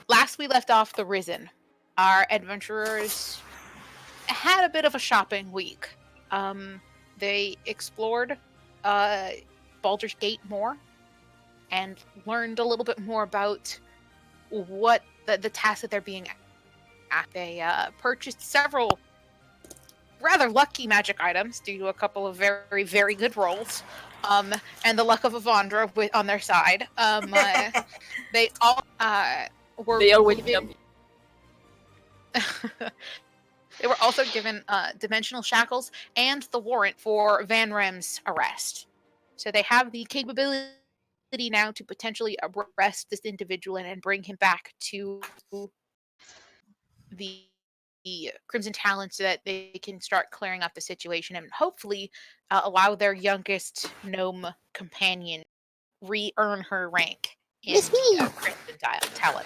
Last we left off the Risen, our adventurers had a bit of a shopping week. They explored Baldur's Gate more and learned a little bit more about what the task that they're being at. They purchased several rather lucky magic items due to a couple of very, very good rolls. And the luck of Avandra on their side. They all were given... They were also given dimensional shackles and the warrant for Van Rem's arrest. So they have the capability now to potentially arrest this individual and bring him back to the Crimson Talon so that they can start clearing up the situation and hopefully allow their youngest gnome companion re-earn her rank in the Crimson Talon.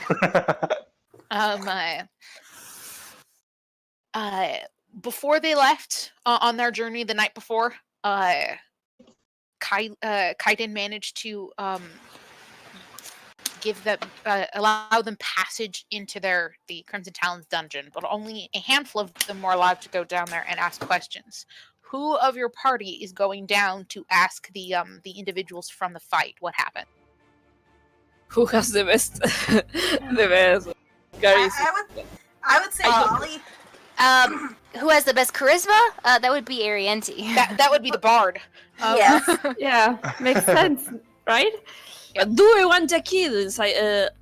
Before they left on their journey the night before, Kaiden managed to allow them passage into the Crimson Talon's dungeon, but only a handful of them were allowed to go down there and ask questions. Who of your party is going down to ask the individuals from the fight what happened? Who has the best? The best. I would say Molly. Who has the best charisma? That would be Ariente. That would be the bard. Yes. Yeah, makes sense, right? But do I want a kid inside? It'd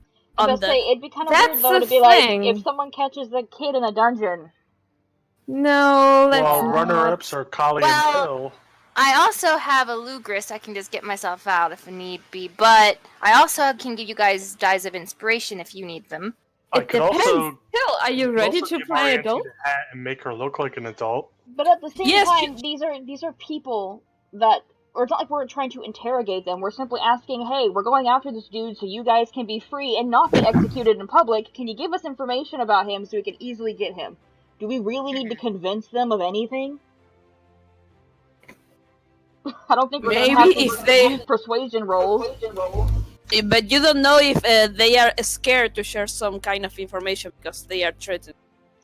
be kind of That's weird though to the be thing. like, if someone catches a kid in a dungeon. No, let's Well, not. runner-ups are Kali and Phil. I also have a Lugris. I can just get myself out if need be, but I also can give you guys Dyes of Inspiration if you need them. I It could depends. also Phil, are you ready to give play Ariante adult? the hat and make her look like an adult. But at the same Yes, time, these are people that, or it's not like we're trying to interrogate them. We're simply asking, hey, we're going after this dude so you guys can be free and not be executed in public. Can you give us information about him so we can easily get him? Do we really need to convince them of anything? I don't think we're going to have Maybe if they... persuasion rolls. But you don't know if they are scared to share some kind of information because they are threatened.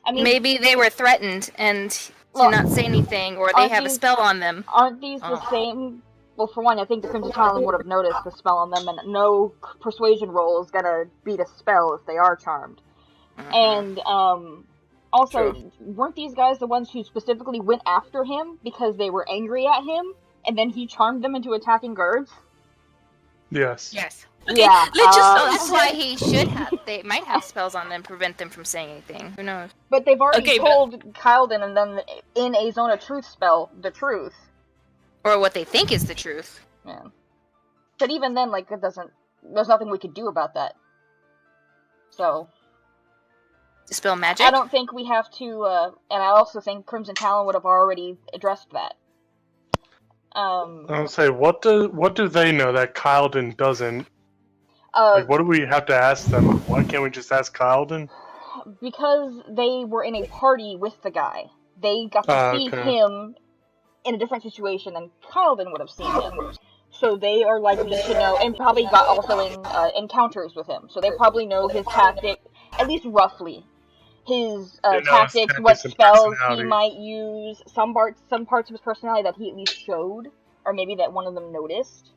I mean, Maybe they were threatened and did not say anything, or they have a spell on them. Aren't these the same? Well, for one, I think the Crimson Talon would have noticed the spell on them, and no persuasion roll is gonna beat a spell if they are charmed. And also, weren't these guys the ones who specifically went after him because they were angry at him, and then he charmed them into attacking guards? Yes. Yes. Okay, Yeah, let's just... That's why he should have. They might have spells on them, prevent them from saying anything. Who knows? But they've already Okay, told Kael'dan and then in a Zone of Truth spell the truth. Or what they think is the truth. Yeah. But even then, like, it doesn't... There's nothing we could do about that. So... Dispel magic? I don't think we have to, and I also think Crimson Talon would have already addressed that. I'll say, what do they know that Kael'dan doesn't? Like, what do we have to ask them? Why can't we just ask Kael'dan? Because they were in a party with the guy. They got to see him in a different situation than Kael'dan would have seen him. So they are likely to know, and probably got also in encounters with him. So they probably know his tactic, at least roughly. His tactics, what spells he might use, some parts of his personality that he at least showed, or maybe that one of them noticed.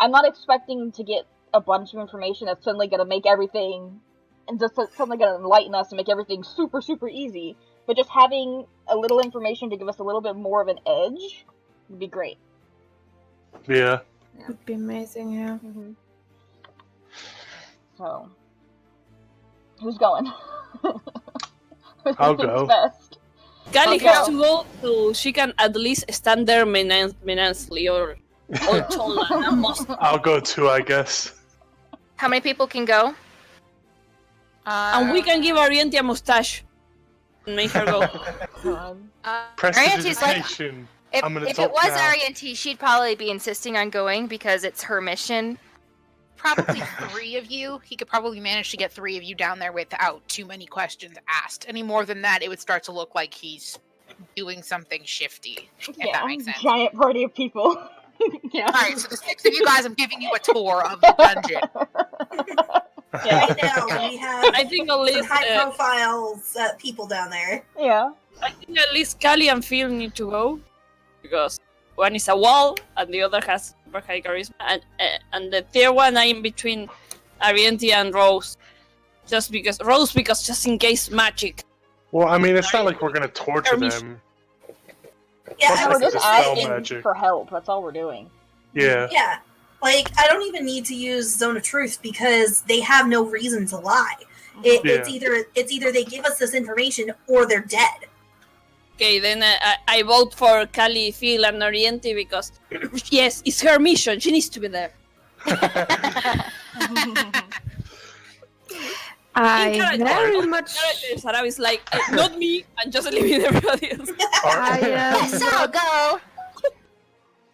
I'm not expecting to get a bunch of information that's suddenly going to make everything, and just suddenly going to enlighten us and make everything super, super easy. But just having a little information to give us a little bit more of an edge would be great. Yeah. Would be amazing, yeah. Mm-hmm. So, who's going? I'll go. Best? Kali has to go so she can at least stand there menacingly or tall and most. I'll go too, I guess. How many people can go? And we can give Ariente a mustache and make her go. Prestidigitation. If it was Ariente, she'd probably be insisting on going because it's her mission. Probably 3 of you. He could probably manage to get 3 of you down there without too many questions asked. Any more than that, it would start to look like he's doing something shifty. If that makes sense. Giant party of people. Yeah. Alright, so the 6 of you guys, I'm giving you a tour of the dungeon. Right now, we have I think at some least high-profile people down there. Yeah. I think at least Callie and Phil need to go because one is a wall and the other has super high charisma, and the third one I'm in between Arienti and Rose, just because just in case magic. Well, I mean, it's not like we're gonna torture them. Yeah, Plus, I We're like, just it's a spell asking magic. for help. That's all we're doing. Yeah. Yeah. Like, I don't even need to use Zone of Truth because they have no reason to lie. It's either they give us this information or they're dead. Okay, then I vote for Callie, Phil, and Oriente because yes, it's her mission. She needs to be there. I very much. Sarah is like, not me, and just leaving everybody else. Let's all go.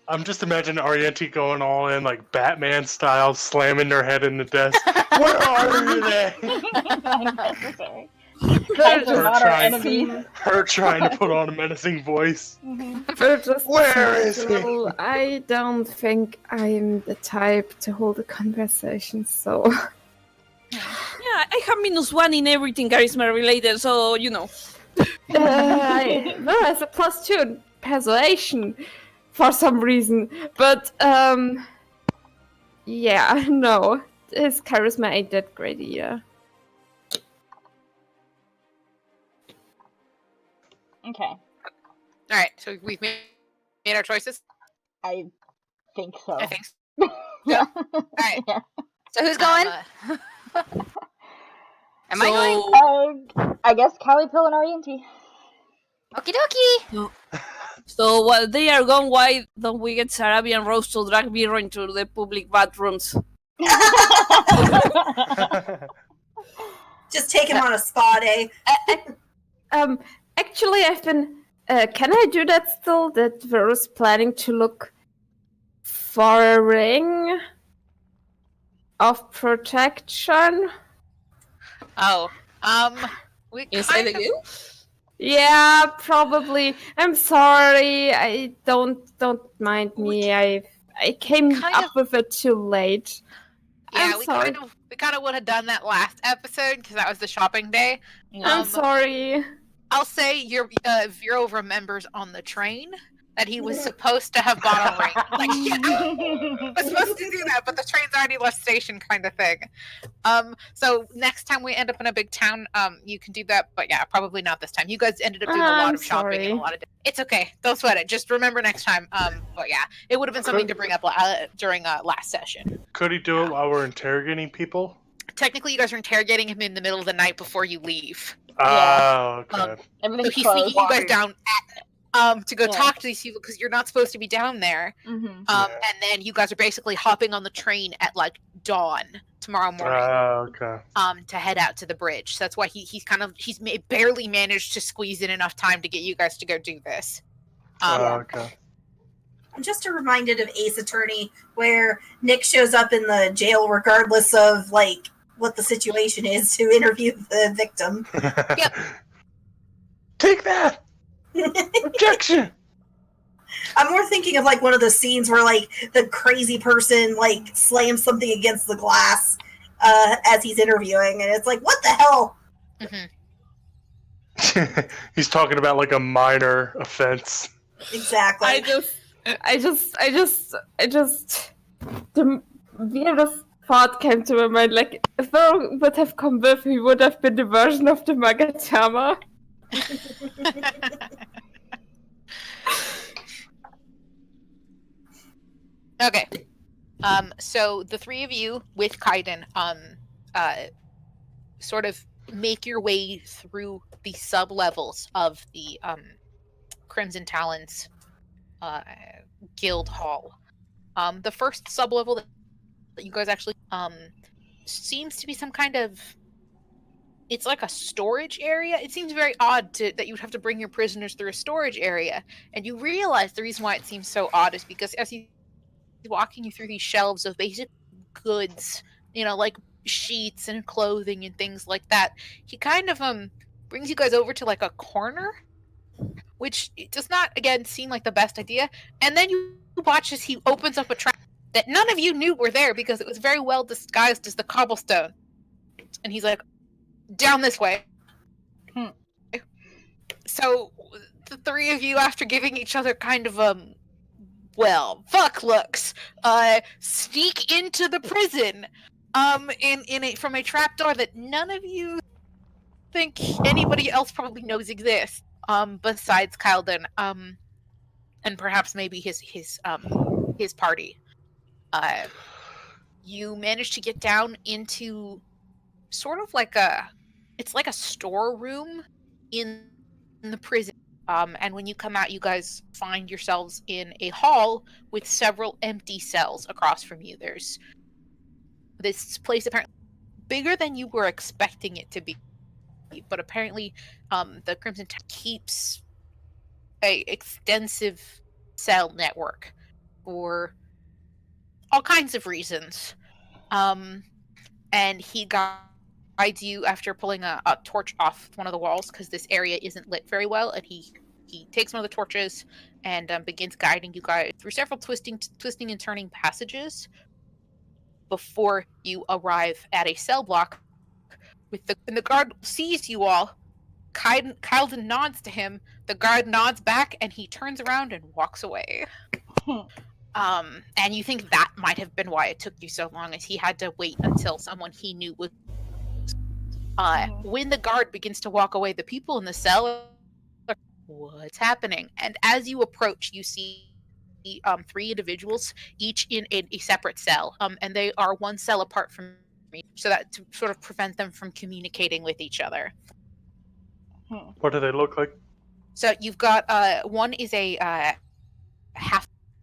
I'm just imagining Arienti going all in like Batman style, slamming their head in the desk. Where are you today? Unnecessary. Guys are not our enemies. Her trying to put on a menacing voice. Where is he? I don't think I'm the type to hold a conversation, so. Yeah, I have -1 in everything charisma related, so you know. Well, as a +2 in persuasion for some reason, but yeah, no, his charisma ain't that great either. Okay. Alright, so we've made our choices? I think so. I think so. Yeah. Alright. Yeah. So who's going? Am I going? I guess Callie, Pill, and Oriente. Okie dokie. So while they are gone, why don't we get Sarabi and Rose to drag Vero into the public bathrooms? Just take him on a spa day. Actually, I've been. Can I do that still? That Vero's planning to look for a ring of protection. Oh, we Inside the kind of... game? Yeah, probably. I'm sorry. I don't mind me. I came kind up of- with it too late. Yeah, I'm we sorry. kind of would have done that last episode because that was the shopping day. I'm sorry. I'll say Vero remembers on the train that he was supposed to have bought a ring. Like, yeah, was supposed to do that, but the train's already left station, kind of thing. So next time we end up in a big town, you can do that, but yeah, probably not this time. You guys ended up doing a lot of shopping and a lot of. It's okay, don't sweat it. Just remember next time. But yeah, it would have been something to bring up during last session. Could he do it while we're interrogating people? Technically, you guys are interrogating him in the middle of the night before you leave. Oh, okay. So he's sneaking you guys down to go talk to these people because you're not supposed to be down there. Mm-hmm. And then you guys are basically hopping on the train at like dawn tomorrow morning. Okay. To head out to the bridge. So that's why he's barely managed to squeeze in enough time to get you guys to go do this. Okay. I'm just reminded of Ace Attorney, where Nick shows up in the jail regardless of like what the situation is to interview the victim. Yep. Take that! Objection! I'm more thinking of like one of the scenes where like the crazy person like slams something against the glass as he's interviewing, and it's like, what the hell? Mm-hmm. He's talking about like a minor offense. Exactly. The weirdest thought came to my mind. Like, if Vero would have come with, he would have been the version of the Magatama. Okay. So the three of you with Kaiden, sort of make your way through the sub-levels of the Crimson Talons guild hall. The first sub-level that you guys actually seems to be some kind of, it's like a storage area. It seems very odd that you would have to bring your prisoners through a storage area, and you realize the reason why it seems so odd is because as he's walking you through these shelves of basic goods, like sheets and clothing and things like that, he kind of brings you guys over to like a corner, which does not again seem like the best idea. And then you watch as he opens up a trap that none of you knew were there because it was very well disguised as the cobblestone. And he's like, down this way. So the three of you, after giving each other kind of fuck looks, sneak into the prison, from a trapdoor that none of you think anybody else probably knows exists, besides Kyleton, and perhaps maybe his party. You manage to get down into sort of like it's like a storeroom in the prison. And when you come out, you guys find yourselves in a hall with several empty cells across from you. There's this place apparently bigger than you were expecting it to be, but apparently the Crimson Tide keeps a extensive cell network for all kinds of reasons. And he guides you after pulling a torch off one of the walls, because this area isn't lit very well, and he takes one of the torches and begins guiding you guys through several twisting and turning passages before you arrive at a cell block. When the guard sees you all, Kyleton nods to him, the guard nods back, and he turns around and walks away. And you think that might have been why it took you so long, as he had to wait until someone he knew was... When the guard begins to walk away, the people in the cell are like, what's happening? And as you approach, you see three individuals, each in a separate cell, and they are one cell apart from me, so that to sort of prevent them from communicating with each other. What do they look like? So you've got one is a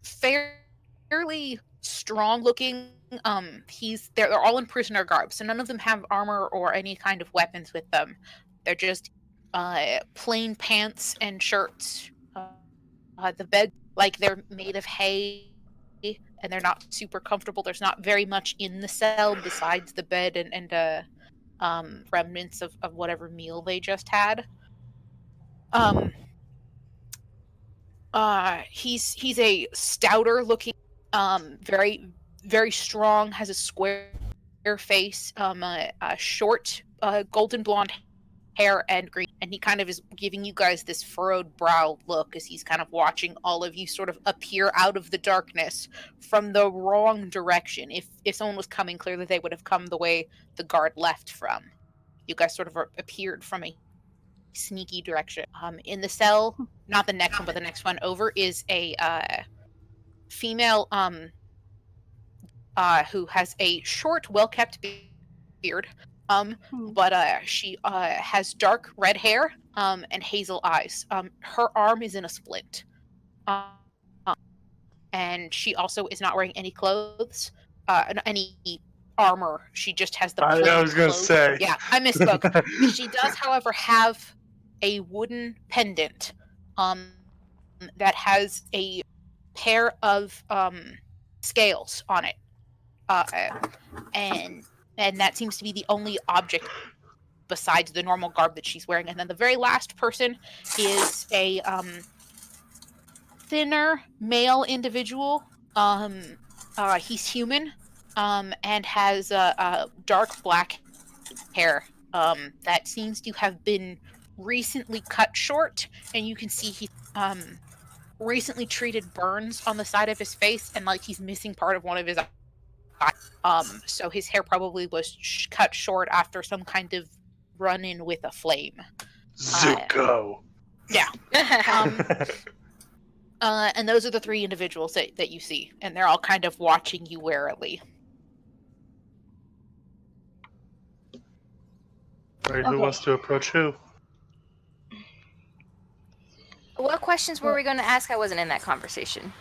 fairly strong looking. They're all in prisoner garb, so none of them have armor or any kind of weapons with them. They're just plain pants and shirts. The bed, like, they're made of hay, and they're not super comfortable. There's not very much in the cell besides the bed and remnants of whatever meal they just had. He's a stouter looking, very, very strong, has a square face, a short, golden blonde hair and green, and he kind of is giving you guys this furrowed brow look as he's kind of watching all of you sort of appear out of the darkness from the wrong direction. If someone was coming, clearly they would have come the way the guard left from. You guys sort of appeared from a sneaky direction. In the cell, not the next one, but the next one over, is a female who has a short, well-kept beard, but she has dark red hair and hazel eyes. Her arm is in a splint, and she also is not wearing any clothes, any armor. She just has the plain I was gonna clothes. say. Yeah, I misspoke. She does, however, have a wooden pendant that has a pair of scales on it, and that seems to be the only object besides the normal garb that she's wearing. And then the very last person is a thinner male individual. He's human, and has dark black hair that seems to have been recently cut short, and you can see he recently treated burns on the side of his face, and like he's missing part of one of his eyes. So his hair probably was cut short after some kind of run-in with a flame. Zuko. Yeah. And those are the three individuals that you see, and they're all kind of watching you warily. Right, who wants to approach who? What questions were we going to ask? I wasn't in that conversation.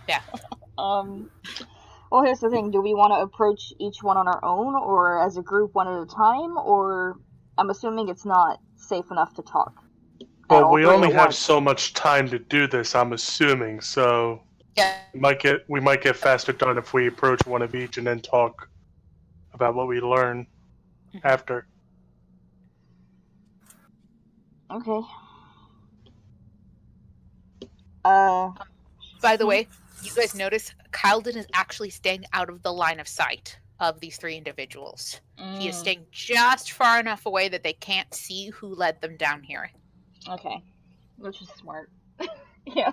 Yeah. Well, here's the thing. Do we want to approach each one on our own, or as a group one at a time, or... I'm assuming it's not safe enough to talk. Well, we only have so much time to do this, I'm assuming, so... Yeah. We might get faster done if we approach one of each and then talk about what we learn after. Okay. By the way, you guys notice Kyleton is actually staying out of the line of sight of these 3 individuals. He is staying just far enough away that they can't see who led them down here. Okay. Which is smart. Yeah.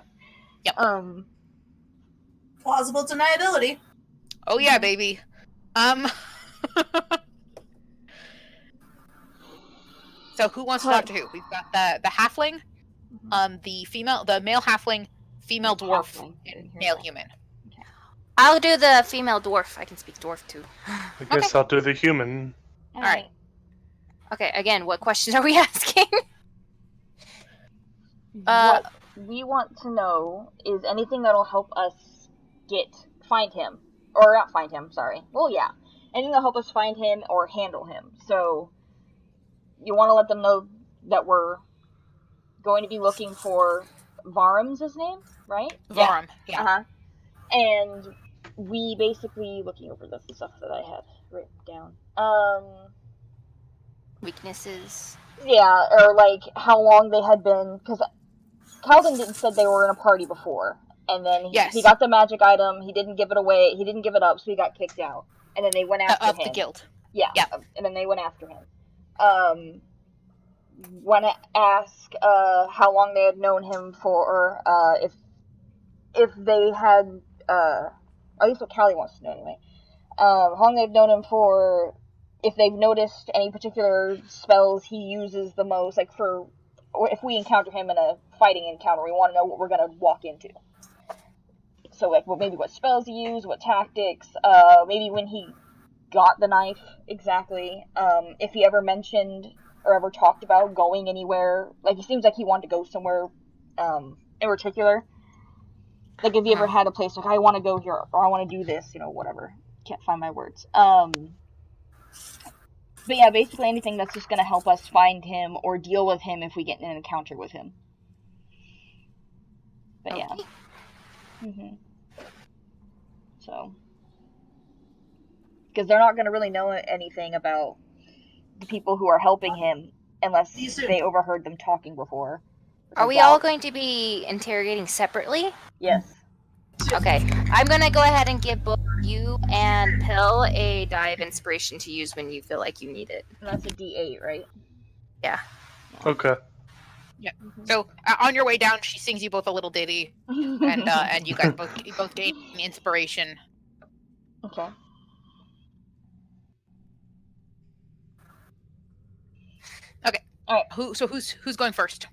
Yep. Plausible deniability. Oh yeah, baby. So who wants to talk to who? We've got the halfling, the male halfling, female dwarf, and male human. Okay. I'll do the female dwarf. I can speak dwarf too. I guess I'll do the human. All right. Okay, again, what questions are we asking? What we want to know is anything that'll help us find him. Or not find him, sorry. Well, yeah. Anything that'll help us find him or handle him. So, you want to let them know that we're going to be looking for Varum's his name, right? Varum, yeah. Uh-huh. And we basically, looking over the stuff that I had written down. Weaknesses. Yeah, or like how long they had been, because Calvin said they were in a party before, and then he got the magic item, he didn't give it away, he didn't give it up, so he got kicked out. And then they went after him. Of the guild. Yeah, and then they went after him. Want to ask how long they had known him for, if they had, at least what Callie wants to know anyway, how long they've known him for, if they've noticed any particular spells he uses the most, like if we encounter him in a fighting encounter, we want to know what we're going to walk into. So, like, maybe what spells he used, what tactics, maybe when he got the knife exactly, if he ever mentioned or ever talked about going anywhere. Like, he seems like he wanted to go somewhere in particular. Like, if he ever had a place, like, I want to go here, or I want to do this, whatever. Can't find my words. But yeah, basically anything that's just going to help us find him or deal with him if we get in an encounter with him. But yeah. So. Because they're not going to really know anything about the people who are helping him unless they overheard them talking before. Are we all going to be interrogating separately? Yes. Okay, I'm gonna go ahead and give both you and Pill a die of inspiration to use when you feel like you need it. And that's a D8, right? Yeah. Okay. Yeah. So on your way down, she sings you both a little ditty, and you guys both gain inspiration. Okay. Okay. All right. Who's going first?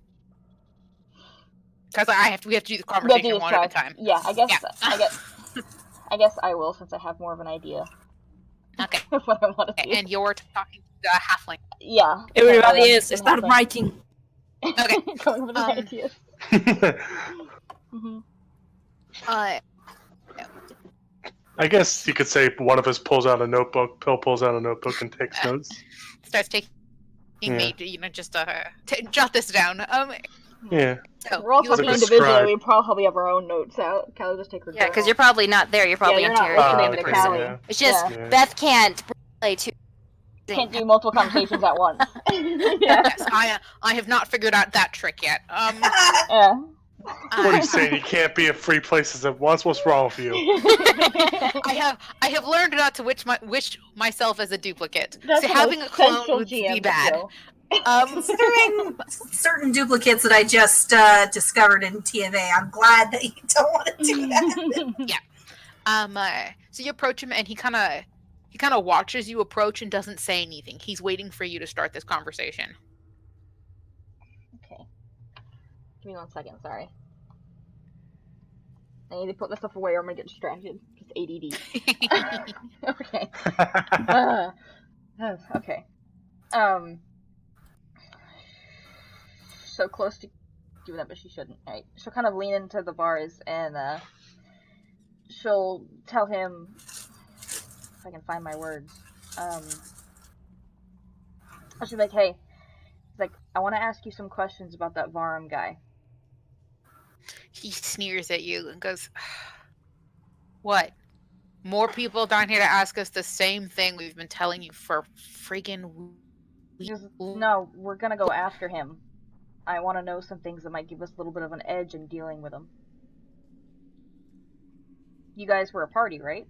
Because we have to do the conversation one at a time. Yeah, I guess I will, since I have more of an idea. Okay. of what I want to do. And you're talking to the halfling. Yeah. Everybody is start writing. Okay. Going over the ideas. I guess you could say one of us pulls out a notebook, Pill pulls out a notebook and takes notes. Starts taking me, just jot this down. Yeah. So we're all talking individually. We probably have our own notes out. Callie, just take her. Yeah, because you're probably not there. You're probably interrogating the person. Yeah. It's just Beth can't play two. Can't do multiple conversations at once. Yes, I have not figured out that trick yet. Yeah. What are you saying? You can't be at 3 places at once? What's wrong with you? I have learned not to wish myself as a duplicate. That's so having a clone would GM be bad. Considering certain duplicates that I just discovered in TFA, I'm glad that you don't want to do that. Yeah. So you approach him, and he kind of watches you approach and doesn't say anything. He's waiting for you to start this conversation. Okay. Give me 1 second. Sorry. I need to put this stuff away, or I'm gonna get distracted. It's ADD. Okay. Okay. So close to doing that, but she shouldn't. Right. She'll kind of lean into the bars and she'll tell him, if I can find my words. She'll be like, "Hey," he's like, "I want to ask you some questions about that Varum guy." He sneers at you and goes, "What? More people down here to ask us the same thing we've been telling you for friggin' No, we're gonna go after him. I want to know some things that might give us a little bit of an edge in dealing with him. You guys were a party, right?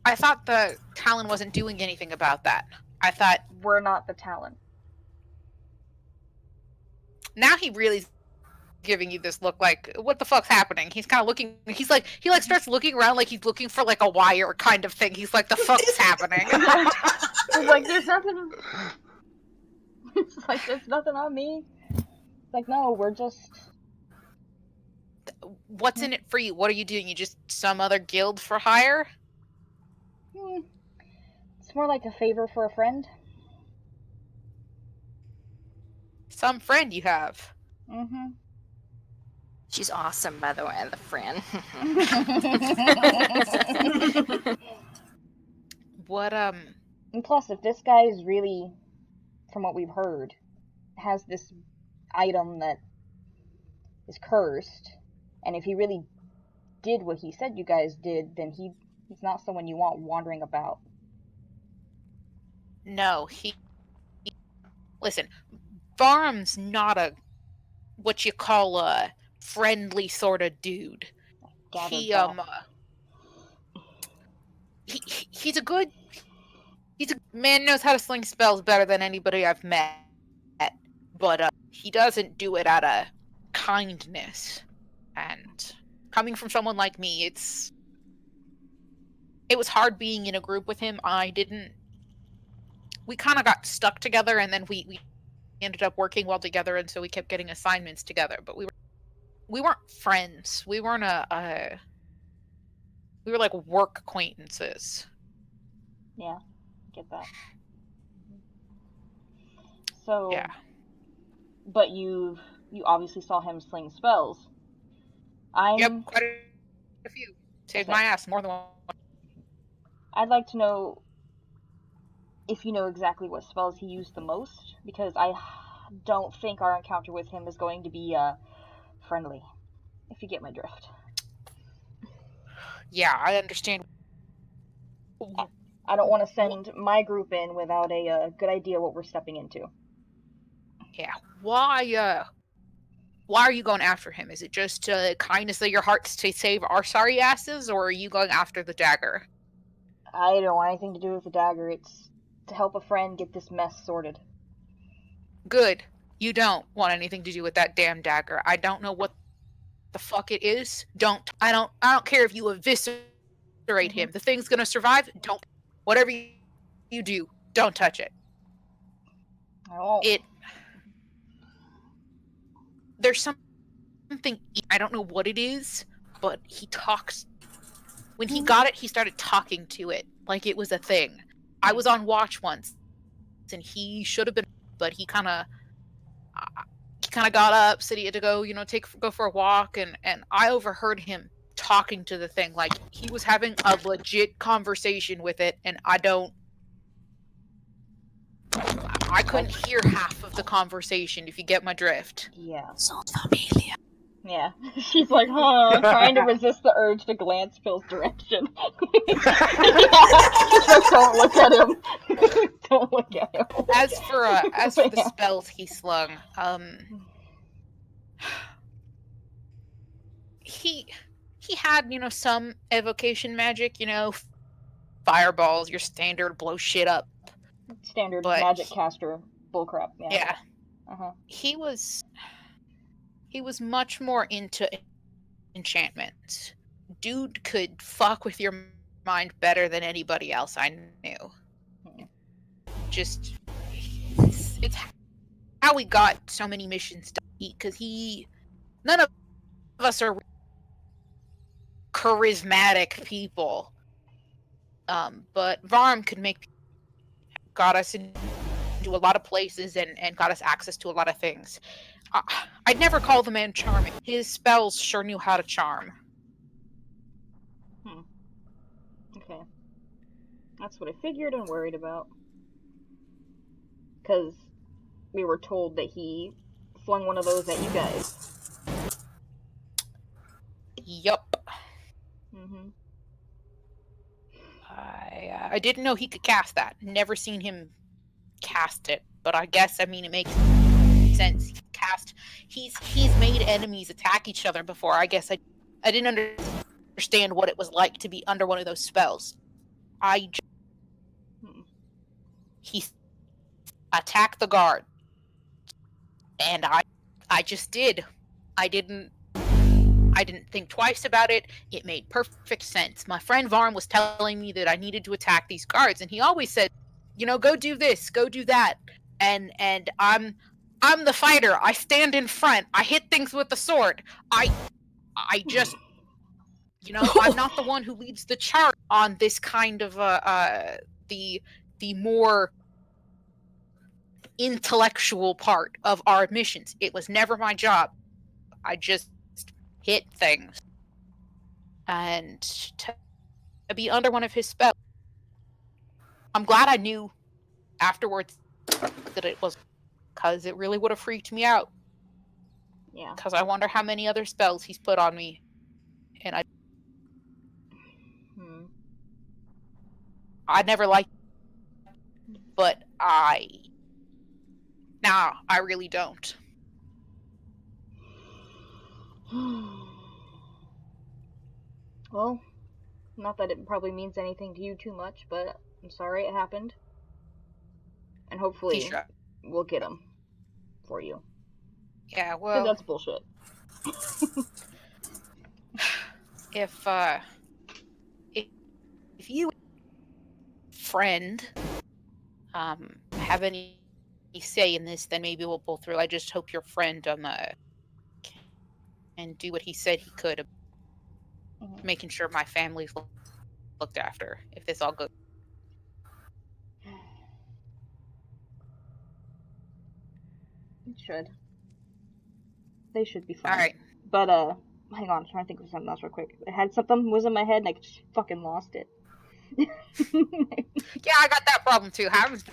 I thought the Talon wasn't doing anything about that. I thought... We're not the Talon. Now he really giving you this look like, what the fuck's happening? He's kind of looking, he starts looking around like he's looking for like a wire kind of thing. He's like, the fuck's happening? It's like, there's nothing. It's like, there's nothing on me. It's like, no, we're just. What's in it for you? What are you doing? You just some other guild for hire? It's more like a favor for a friend. Some friend you have. Mm-hmm. She's awesome, by the way, the friend. What, And plus, if this guy is really, from what we've heard, has this item that is cursed, and if he really did what he said you guys did, then he's not someone you want wandering about. No, listen, Varm's not what you call a friendly sort of dude. He's a man, knows how to sling spells better than anybody I've met, but he doesn't do it out of kindness. And coming from someone like me, it was hard being in a group with him. We kind of got stuck together, and then we ended up working well together, and so we kept getting assignments together, but we weren't friends. We weren't we were like work acquaintances. Yeah, get that. So, yeah. But you obviously saw him sling spells. Yep, quite a few. Saved my ass more than one. I'd like to know if you know exactly what spells he used the most, because I don't think our encounter with him is going to be friendly, if you get my drift. Yeah, I understand. I don't want to send my group in without a good idea what we're stepping into. Yeah, why are you going after him? Is it just kindness of your hearts to save our sorry asses, or are you going after the dagger? I don't want anything to do with the dagger. It's to help a friend get this mess sorted. Good. You don't want anything to do with that damn dagger. I don't know what the fuck it is. I don't care if you eviscerate him. The thing's gonna survive. Don't. Whatever you do, don't touch it. I won't. There's something, I don't know what it is, but he talks. When he got it, he started talking to it like it was a thing. I was on watch once, and he should have been, but he kind of got up, said he had to go, go for a walk, and I overheard him talking to the thing, like he was having a legit conversation with it, and I couldn't hear half of the conversation, if you get my drift. Yeah. Son familia. Yeah. She's like, trying to resist the urge to glance Phil's direction. Just don't look at him. Don't look at him. As for the spells he slung, he had, some evocation magic, fireballs, your standard blow shit up. Standard magic caster bullcrap. Yeah. Yeah. Uh-huh. He was much more into enchantments. Dude could fuck with your mind better than anybody else I knew. Just, it's how we got so many missions done. Because none of us are charismatic people. But Varm could got us into a lot of places and got us access to a lot of things. I'd never call the man charming. His spells sure knew how to charm. Okay. That's what I figured and worried about. Because we were told that he flung one of those at you guys. Yup. Mm-hmm. I didn't know he could cast that. Never seen him cast it, but I guess, it makes sense. He's made enemies attack each other before. I guess I didn't understand what it was like to be under one of those spells. He attacked the guard, and I just did. I didn't think twice about it. It made perfect sense. My friend Varm was telling me that I needed to attack these guards, and he always said, go do this, go do that. And I'm the fighter. I stand in front. I hit things with the sword. I just, I'm not the one who leads the charge on this kind of the more intellectual part of our missions. It was never my job. I just hit things. And to be under one of his spells, I'm glad I knew afterwards that it was, because it really would have freaked me out. Yeah. Because I wonder how many other spells he's put on me. And I never liked it, but I really don't. Well, not that it probably means anything to you too much, but I'm sorry it happened. And hopefully we'll get him for you. Yeah, well... Because that's bullshit. If you, friend, have any say in this, then maybe we'll pull through. I just hope your friend can do what he said he could, making sure my family's looked after, if this all goes. It should. They should be fine. Alright. But, hang on, I'm trying to think of something else real quick. I had something was in my head and I just fucking lost it. Yeah, I got that problem too. Happens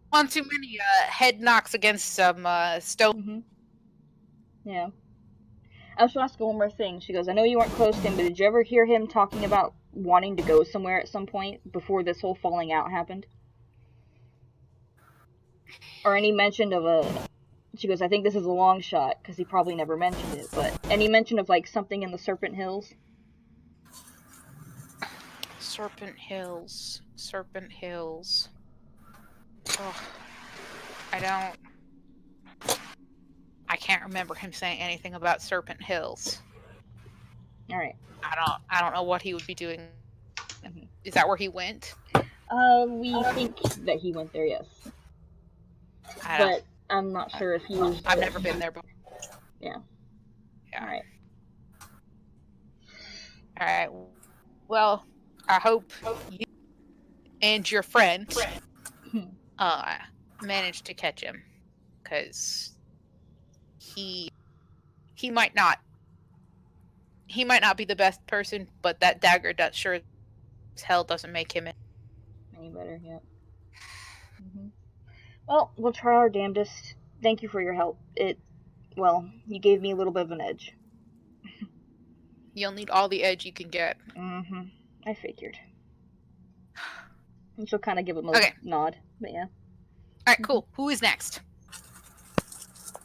one too many head knocks against some stone. Yeah. I was going to ask her one more thing. She goes, I know you weren't close to him, but did you ever hear him talking about wanting to go somewhere at some point before this whole falling out happened? Or any mention of she goes, I think this is a long shot, because he probably never mentioned it, but any mention of, like, something in the Serpent Hills? Serpent Hills. Oh, I can't remember him saying anything about Serpent Hills. Alright. I don't know what he would be doing. Is that where he went? We think that he went there, yes. But I'm not sure if he was... I've never been there before. Yeah. Alright. Alright. Well, I hope you and your friend managed to catch him. Because he might not be the best person, but that dagger sure as hell doesn't make him any better. Yeah. Well, we'll try our damnedest. Thank you for your help. You gave me a little bit of an edge. You'll need all the edge you can get. I figured. And she'll kind of give him a nod, but yeah. Alright, cool. Who is next?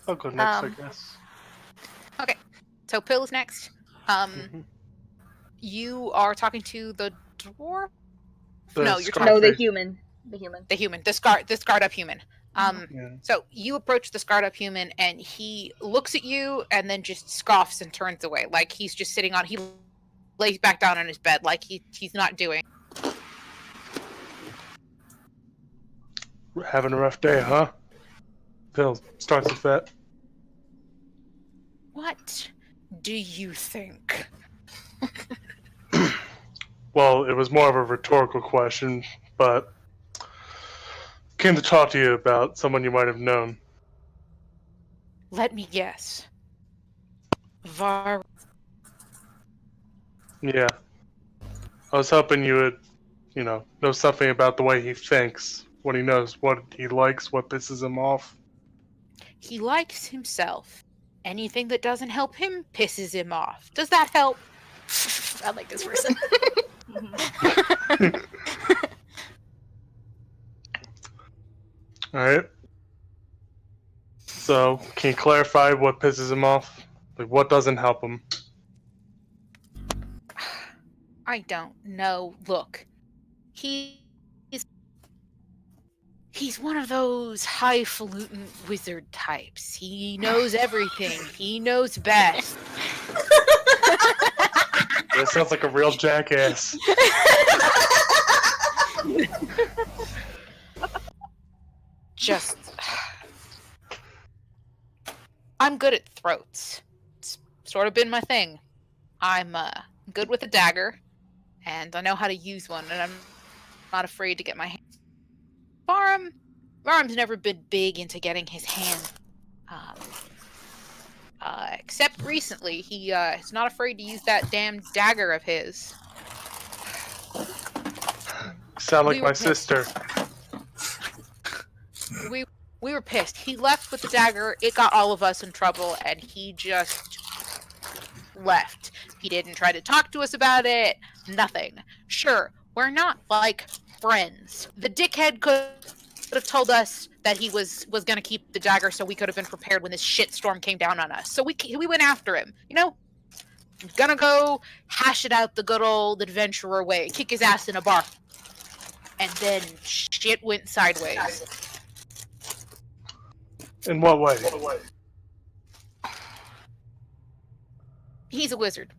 I'll go next, I guess. Okay, so Pill is next. You are talking to the dwarf? The human. The scarred up human. So you approach the scarred up human, and he looks at you and then just scoffs and turns away, like he's just sitting on. He lays back down on his bed, like he's not doing. We're having a rough day, huh? Phil starts with that. What do you think? Well, it was more of a rhetorical question, but came to talk to you about someone you might have known. Let me guess. Yeah. I was hoping you would, know something about the way he thinks, what he knows, what he likes, what pisses him off. He likes himself. Anything that doesn't help him pisses him off. Does that help? I like this person. Alright. So, can you clarify what pisses him off? Like, what doesn't help him? I don't know. Look, he's one of those highfalutin wizard types. He knows everything. He knows best. That sounds like a real jackass. Just, I'm good at throats. It's sort of been my thing. I'm good with a dagger, and I know how to use one, and I'm not afraid to get my hand. Varm's never been big into getting his hand. Except recently, he is not afraid to use that damn dagger of his. Sound like We my were pissed. sister. We were pissed. He left with the dagger. It got all of us in trouble, and he just left. He didn't try to talk to us about it. Nothing. Sure, we're not like friends. The dickhead could have told us that he was going to keep the dagger so we could have been prepared when this shitstorm came down on us. So we went after him. You know, gonna go hash it out the good old adventurer way, kick his ass in a bar. And then shit went sideways. In what way? He's a wizard.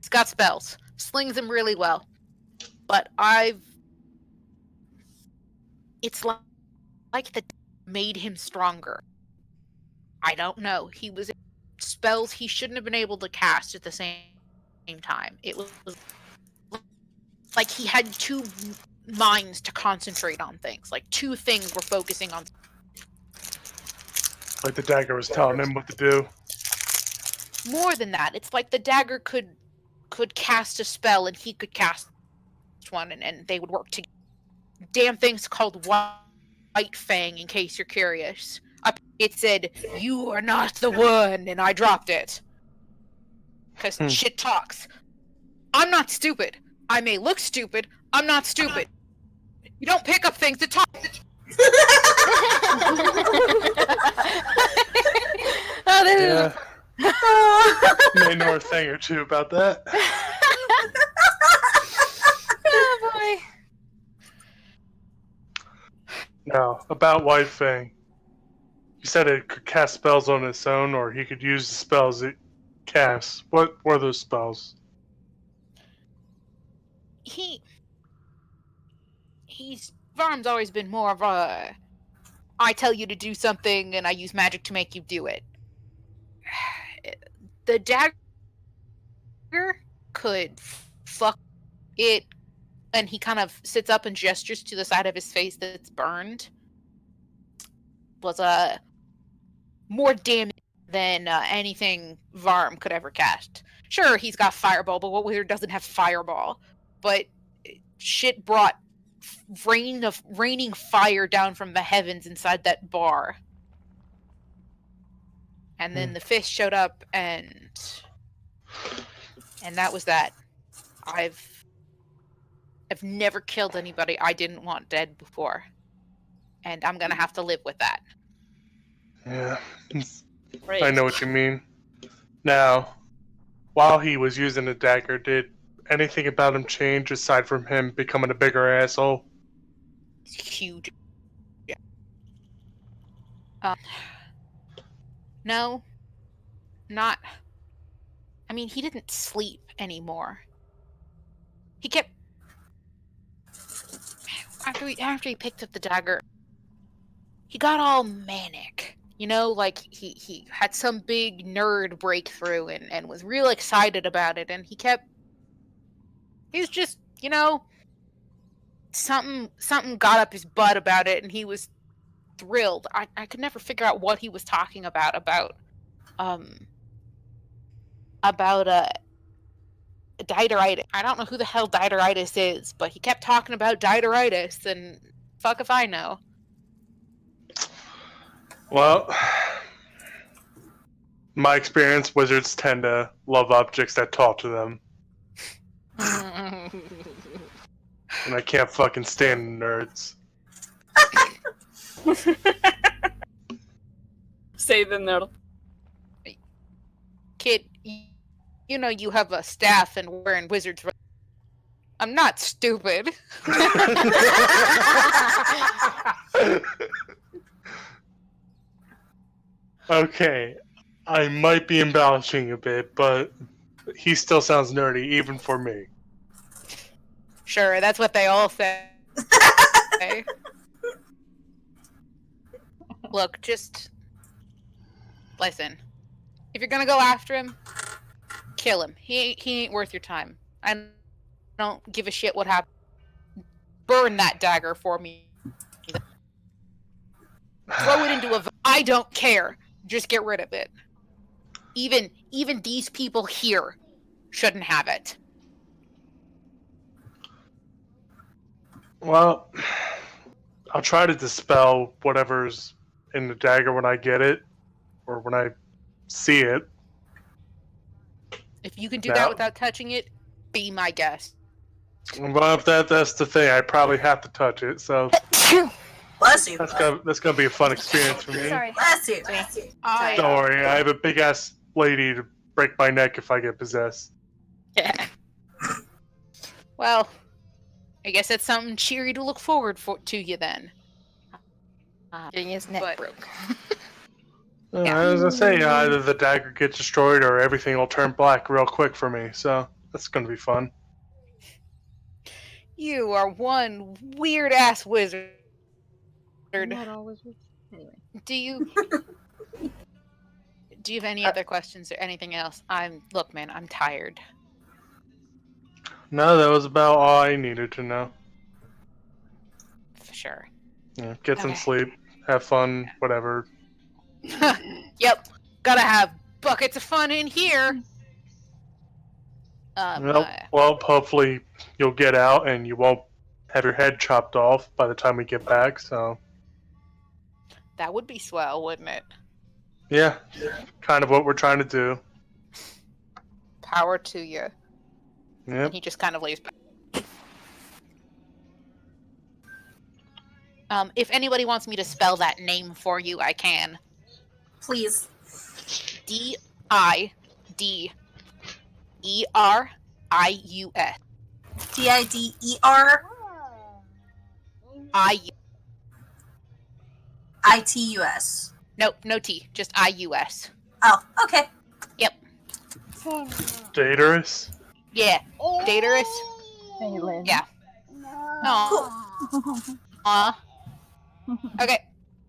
He's got spells. Slings them really well. But it's like that made him stronger. I don't know. He was spells he shouldn't have been able to cast at the same time. It was like he had two minds to concentrate on things. Like two things were focusing on. Like the dagger was telling him what to do. More than that, it's like the dagger could cast a spell and he could cast one, and they would work together. Damn thing's called White Fang, in case you're curious. It said, "You are not the one," and I dropped it. Because shit talks. I'm not stupid. I may look stupid. I'm not stupid. You don't pick up things to talk. Yeah. May know a thing or two about that. Oh boy. Now, about White Fang. You said it could cast spells on its own, or he could use the spells it casts. What were those spells? Varm's always been more of a, I tell you to do something and I use magic to make you do it. The dagger could fuck it, and he kind of sits up and gestures to the side of his face that's burned. Was more damage than anything Varm could ever cast. Sure, he's got Fireball, but what wizard doesn't have Fireball? But shit brought raining fire down from the heavens inside that bar. And then the fist showed up, and that was that. I've never killed anybody I didn't want dead before, and I'm gonna have to live with that. Yeah, Right. I know what you mean. Now, while he was using the dagger, did anything about him change aside from him becoming a bigger asshole? It's huge. No, not. I mean, he didn't sleep anymore. He kept after he picked up the dagger. He got all manic. You know, like he had some big nerd breakthrough and was real excited about it, and he was just, you know, something got up his butt about it, and he was thrilled. I could never figure out what he was talking about Dideritis. I don't know who the hell Dideritis is, but he kept talking about Dideritis, and fuck if I know. Well, my experience, wizards tend to love objects that talk to them. And I can't fucking stand nerds. Say the nerd. Kid, you know you have a staff and we're in wizards. I'm not stupid. Okay, I might be embellishing a bit, but he still sounds nerdy, even for me. Sure, that's what they all say. Look, just listen. If you're gonna go after him, kill him. He ain't worth your time. I don't give a shit what happens. Burn that dagger for me. Throw it into a. I don't care. Just get rid of it. Even these people here shouldn't have it. Well, I'll try to dispel whatever's in the dagger when I get it, or when I see it. If you can do that without touching it, be my guest. Well, if that's the thing, I probably have to touch it, so Bless you. that's gonna be a fun experience for me. Sorry. Bless you. Don't worry, I have a big ass lady to break my neck if I get possessed. Yeah. Well, I guess that's something cheery to look forward to you then. Getting his neck But- broke. Yeah. I was gonna say either the dagger gets destroyed or everything will turn black real quick for me, so that's gonna be fun. You are one weird ass wizard. Not always. Anyway. Do you have any other questions or anything else? Look, man, I'm tired. No, that was about all I needed to know. For sure. Yeah, get some Okay. sleep, have fun, whatever. Yep. Gotta have buckets of fun in here. Well, hopefully you'll get out and you won't have your head chopped off by the time we get back, so... That would be swell, wouldn't it? Yeah, kind of what we're trying to do. Power to you. Yep. And he just kind of lays back. If anybody wants me to spell that name for you, I can. Please. D-I-D-E-R-I-U-S. D-I-D-E-R I-U. I-T-U-S. Nope, no T, just I-U-S. Oh, okay. Daedalus? Yeah, Daedalus. Hey, Lynn. Yeah. Cool. Okay,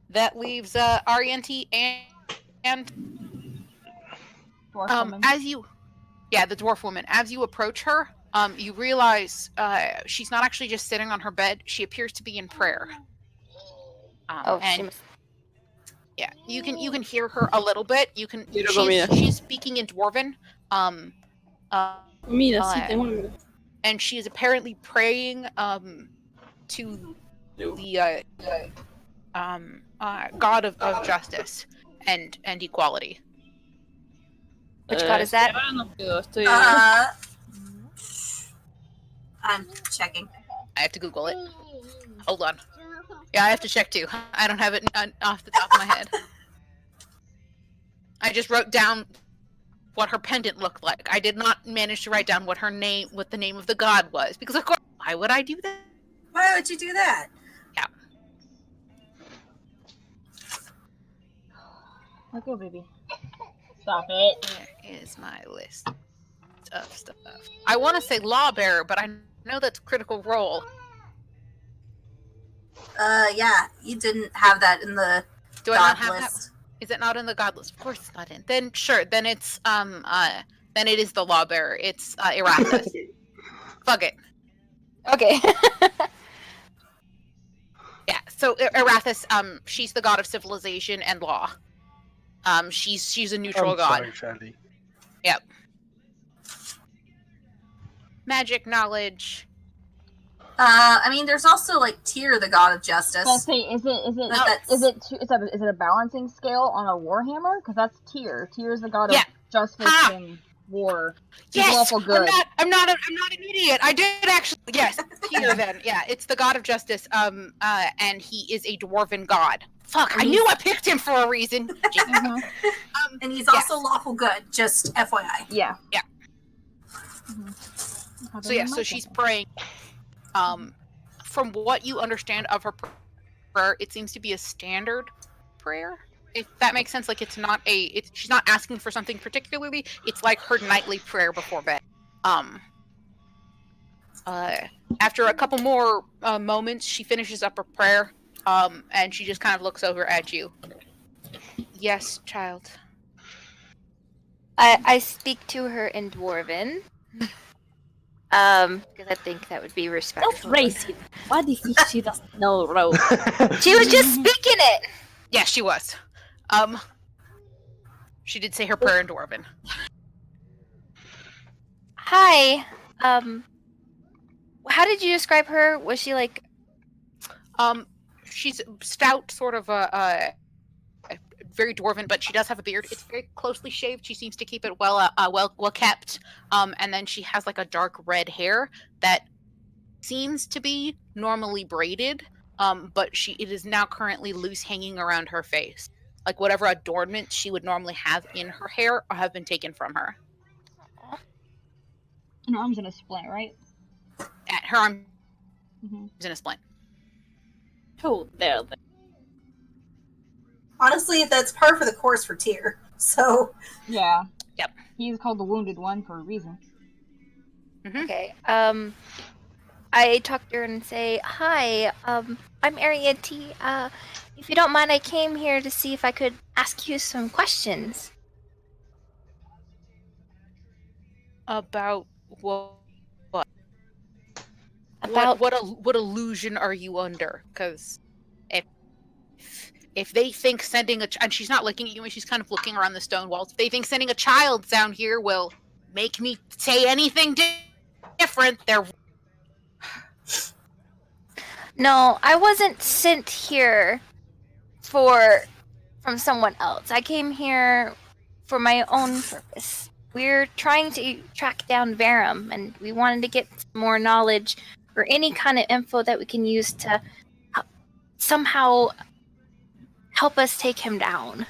that leaves Arianti and Dwarf woman. the dwarf woman. As you approach her, you realize she's not actually just sitting on her bed. She appears to be in prayer. Oh, she and must... yeah, you can hear her a little bit. You can. Mira. She's speaking in Dwarven. Mira, sí, tengo hambre. And she is apparently praying to the God of justice and equality. Which god is that? Ahora no puedo, estoy... I'm checking. I have to Google it. Hold on. Yeah, I have to check too. I don't have it off the top of my head. I just wrote down what her pendant looked like. I did not manage to write down what the name of the god was, because of course, why would I do that? Why would you do that? Let go, baby. Stop it. There is my list of stuff. I want to say lawbearer, but I know that's critical role. Yeah, you didn't have that in the Do I not god have list. that? Is it not in the god list? Of course it's not in. Then sure, then it's then it is the lawbearer. It's Erathis. Fuck it. Okay. Yeah. So Erathis, she's the god of civilization and law. She's a neutral I'm god. sorry, Charlie. Yep. Magic knowledge. I mean, there's also like Tyr, the god of justice. Let's say, is it a balancing scale on a warhammer? Because that's Tyr. Tyr is the god of justice and war. He's Yes, lawful good. I'm not an idiot. I did actually. Yes, Tyr. Then, yeah, it's the god of justice. And he is a dwarven god. Fuck, I knew I picked him for a reason. Mhm. And he's also lawful good, just FYI. Yeah. Yeah. So yeah, so she's praying. From what you understand of her prayer, it seems to be a standard prayer. If that makes sense, like she's not asking for something particularly. It's like her nightly prayer before bed. After a couple more moments, she finishes up her prayer, and she just kind of looks over at you. Yes, child. I speak to her in Dwarven. Because I think that would be respectful. Don't raise it. What if she doesn't know Rose? She was just speaking it! Yeah, she was. She did say her prayer in Dwarven. Hi. How did you describe her? Was she like... She's stout, sort of very dwarven, but she does have a beard. It's very closely shaved. She seems to keep it well kept. And then she has like a dark red hair that seems to be normally braided, but it is now currently loose, hanging around her face. Like whatever adornment she would normally have in her hair have been taken from her. And her arm's in a splint, right? At her arm is in a splint. Oh, there. Honestly, that's par for the course for Tyr. So Yeah. Yep. He's called the Wounded One for a reason. Okay, I talk to her and say, hi, I'm Ariete. If you don't mind, I came here to see if I could ask you some questions. About what? About... What illusion are you under? Because if they think sending and she's not looking at you, and she's kind of looking around the stone walls. If they think sending a child down here will make me say anything different, they're... No, I wasn't sent here from someone else. I came here for my own purpose. We're trying to track down Verum, and we wanted to get more knowledge or any kind of info that we can use to somehow help us take him down.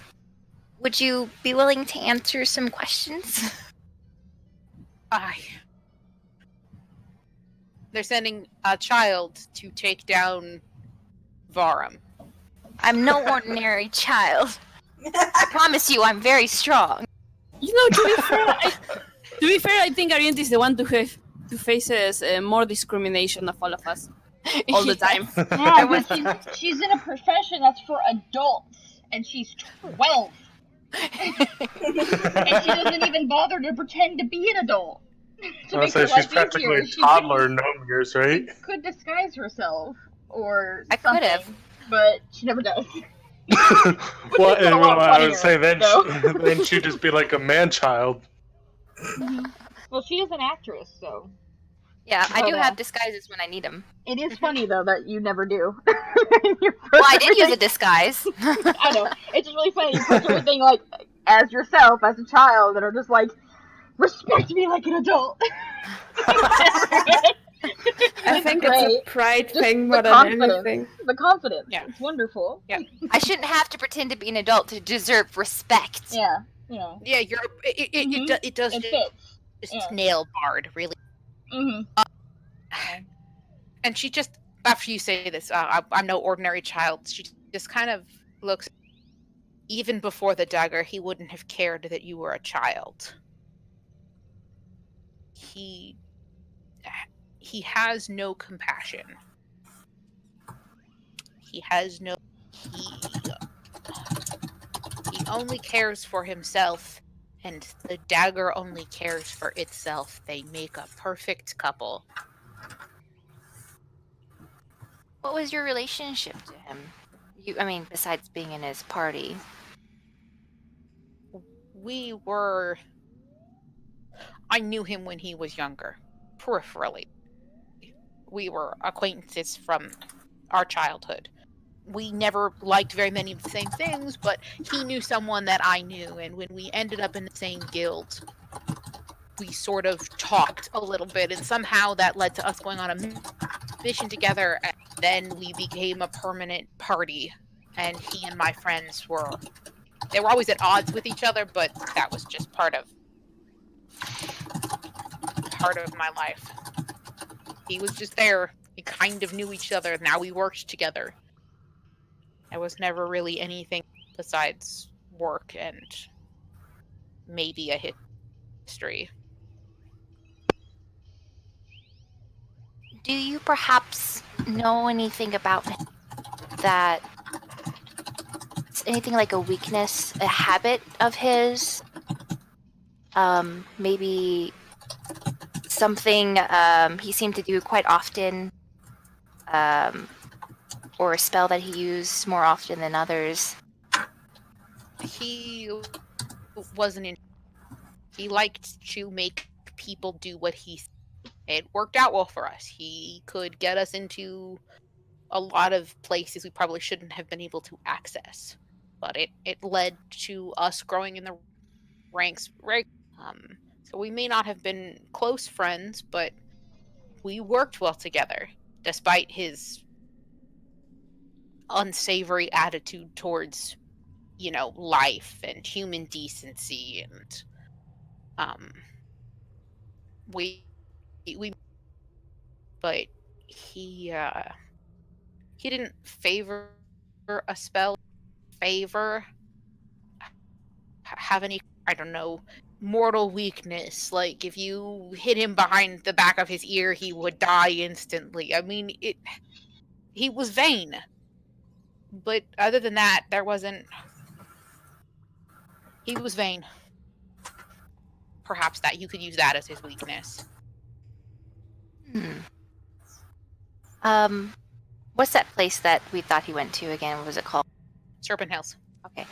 Would you be willing to answer some questions? They're sending a child to take down Varum. I'm no ordinary child. I promise you, I'm very strong. You know, to be fair, I think Ariente is the one who faces more discrimination of all of us all the time. Yeah, but she's in a profession that's for adults, and she's 12. And she doesn't even bother to pretend to be an adult. I'll say she's practically a toddler in gnome years, right? She could disguise herself, or I could have, but she never does. Well, I would say then she'd just be like a man-child. Well, she is an actress, so... Yeah, I do have disguises when I need them. It is funny, though, that you never do. Well, I did use a disguise. I know. It's just really funny. You put everything, like, as yourself, as a child, and are just like, respect me like an adult. I think it's a pride thing more than anything. The confidence. Yeah. It's wonderful. Yeah. I shouldn't have to pretend to be an adult to deserve respect. Yeah. You know. Yeah, it does. It fits. It's nail barred, really. And she just, after you say this, I'm no ordinary child. She just kind of looks. Even before the dagger, he wouldn't have cared that you were a child. He has no compassion. He only cares for himself, and the dagger only cares for itself. They make a perfect couple. What was your relationship to him? Besides being in his party. I knew him when he was younger, peripherally. We were acquaintances from our childhood. We never liked very many of the same things, but he knew someone that I knew, and when we ended up in the same guild, we sort of talked a little bit, and somehow that led to us going on a mission together, and then we became a permanent party, and he and my friends were always at odds with each other, but that was just part of my life. He was just there. We kind of knew each other. Now we worked together. There was never really anything besides work and maybe a history. Do you perhaps know anything about that? Anything like a weakness, a habit of his? Maybe something he seemed to do quite often, or a spell that he used more often than others. He wasn't in. He liked to make people do what he said. It worked out well for us. He could get us into a lot of places we probably shouldn't have been able to access. But it led to us growing in the ranks. So we may not have been close friends, but we worked well together, despite his unsavory attitude towards, life and human decency, and we but he didn't favor a spell, favor have any, I don't know, mortal weakness. Like if you hit him behind the back of his ear, he would die instantly. I mean, he was vain. But other than that, he was vain. Perhaps that you could use that as his weakness. What's that place that we thought he went to again? What was it called? Serpent Hills. Okay.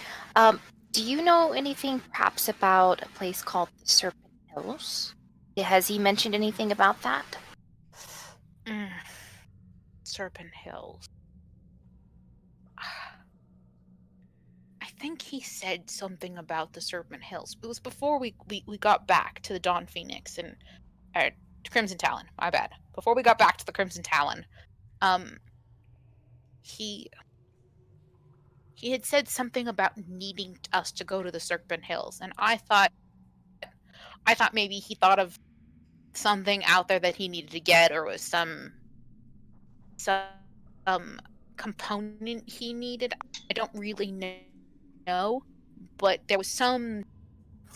Do you know anything perhaps about a place called the Serpent Hills? Has he mentioned anything about that? Serpent Hills. I think he said something about the Serpent Hills. It was before we got back to the Dawn Phoenix and Crimson Talon. My bad. Before we got back to the Crimson Talon, he had said something about needing us to go to the Serpent Hills, and I thought maybe he thought of something out there that he needed to get, or was some component he needed. I don't really know, but there was some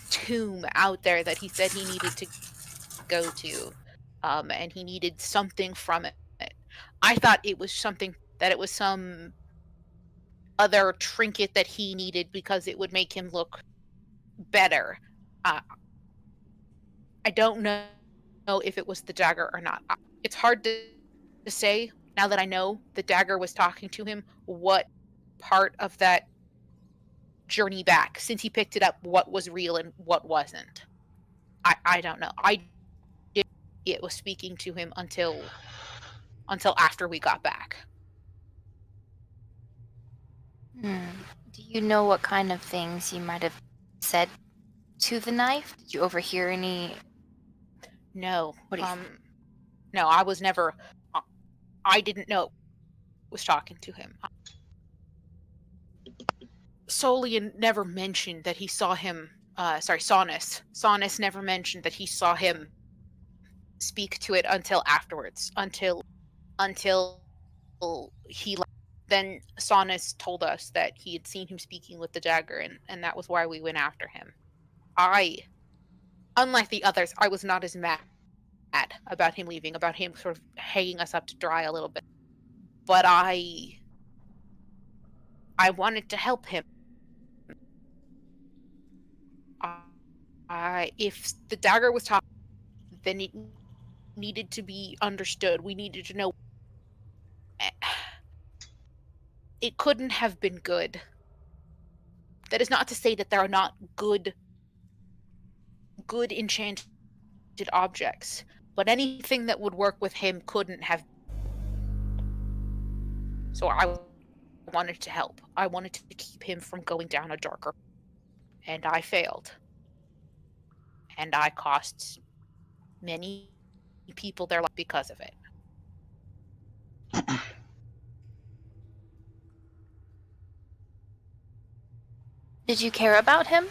tomb out there that he said he needed to go to, and he needed something from it. I thought it was some other trinket that he needed because it would make him look better. I don't know if it was the dagger or not. It's hard to say now that I know the dagger was talking to him, what part of that journey back, since he picked it up, what was real and what wasn't. I don't know. It was speaking to him until after we got back. Do you know what kind of things he might have said to the knife? Did you overhear any? No. No, I was never. I didn't know it was talking to him. Solian never mentioned that he saw him. Saunus. Saunus never mentioned that he saw him speak to it until afterwards. Until he left. Then Saunus told us that he had seen him speaking with the dagger, and that was why we went after him. Unlike the others, I was not as mad about him leaving, about him sort of hanging us up to dry a little bit. But I wanted to help him. If the dagger was talking, then it needed to be understood. We needed to know. It couldn't have been good. That is not to say that there are not good enchanted objects, but anything that would work with him couldn't have. So I wanted to help. I wanted to keep him from going down a darker, and I failed. And I cost many people their life because of it. Did you care about him?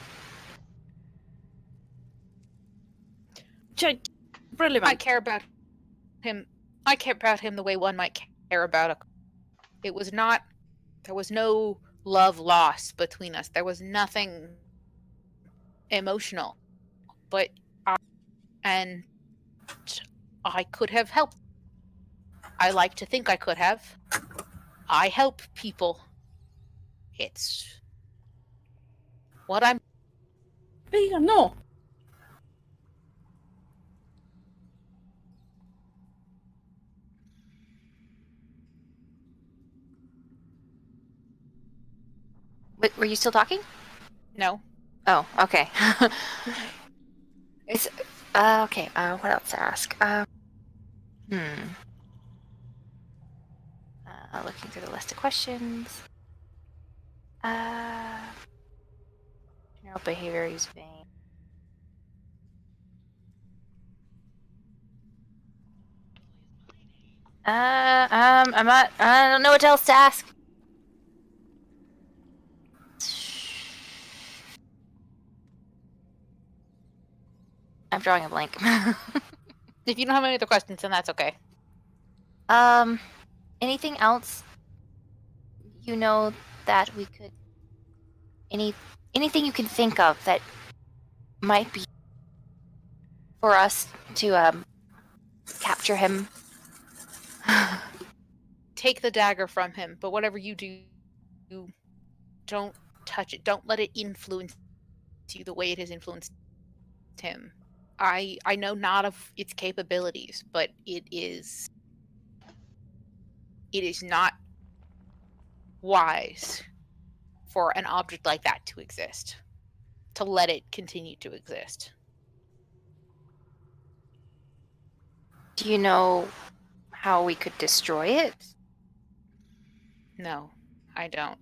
Relevant. I care about him I care about him the way one might care about a... It was not... There was no love lost between us. There was nothing emotional. But and I could have helped. I like to think I could have. I help people. It's what I'm... Vega, no. Were you still talking? No. Oh, okay. It's okay. What else to ask? Looking through the list of questions. General behavior is vain. I'm not. I don't know what else to ask. I'm drawing a blank. If you don't have any other questions, then that's okay. Anything else? You know that we could. Anything you can think of that might be for us to capture him. Take the dagger from him, but whatever you do, don't touch it. Don't let it influence you the way it has influenced him. I know not of its capabilities, but it is not wise for an object like that to exist. To let it continue to exist. Do you know how we could destroy it? No, I don't.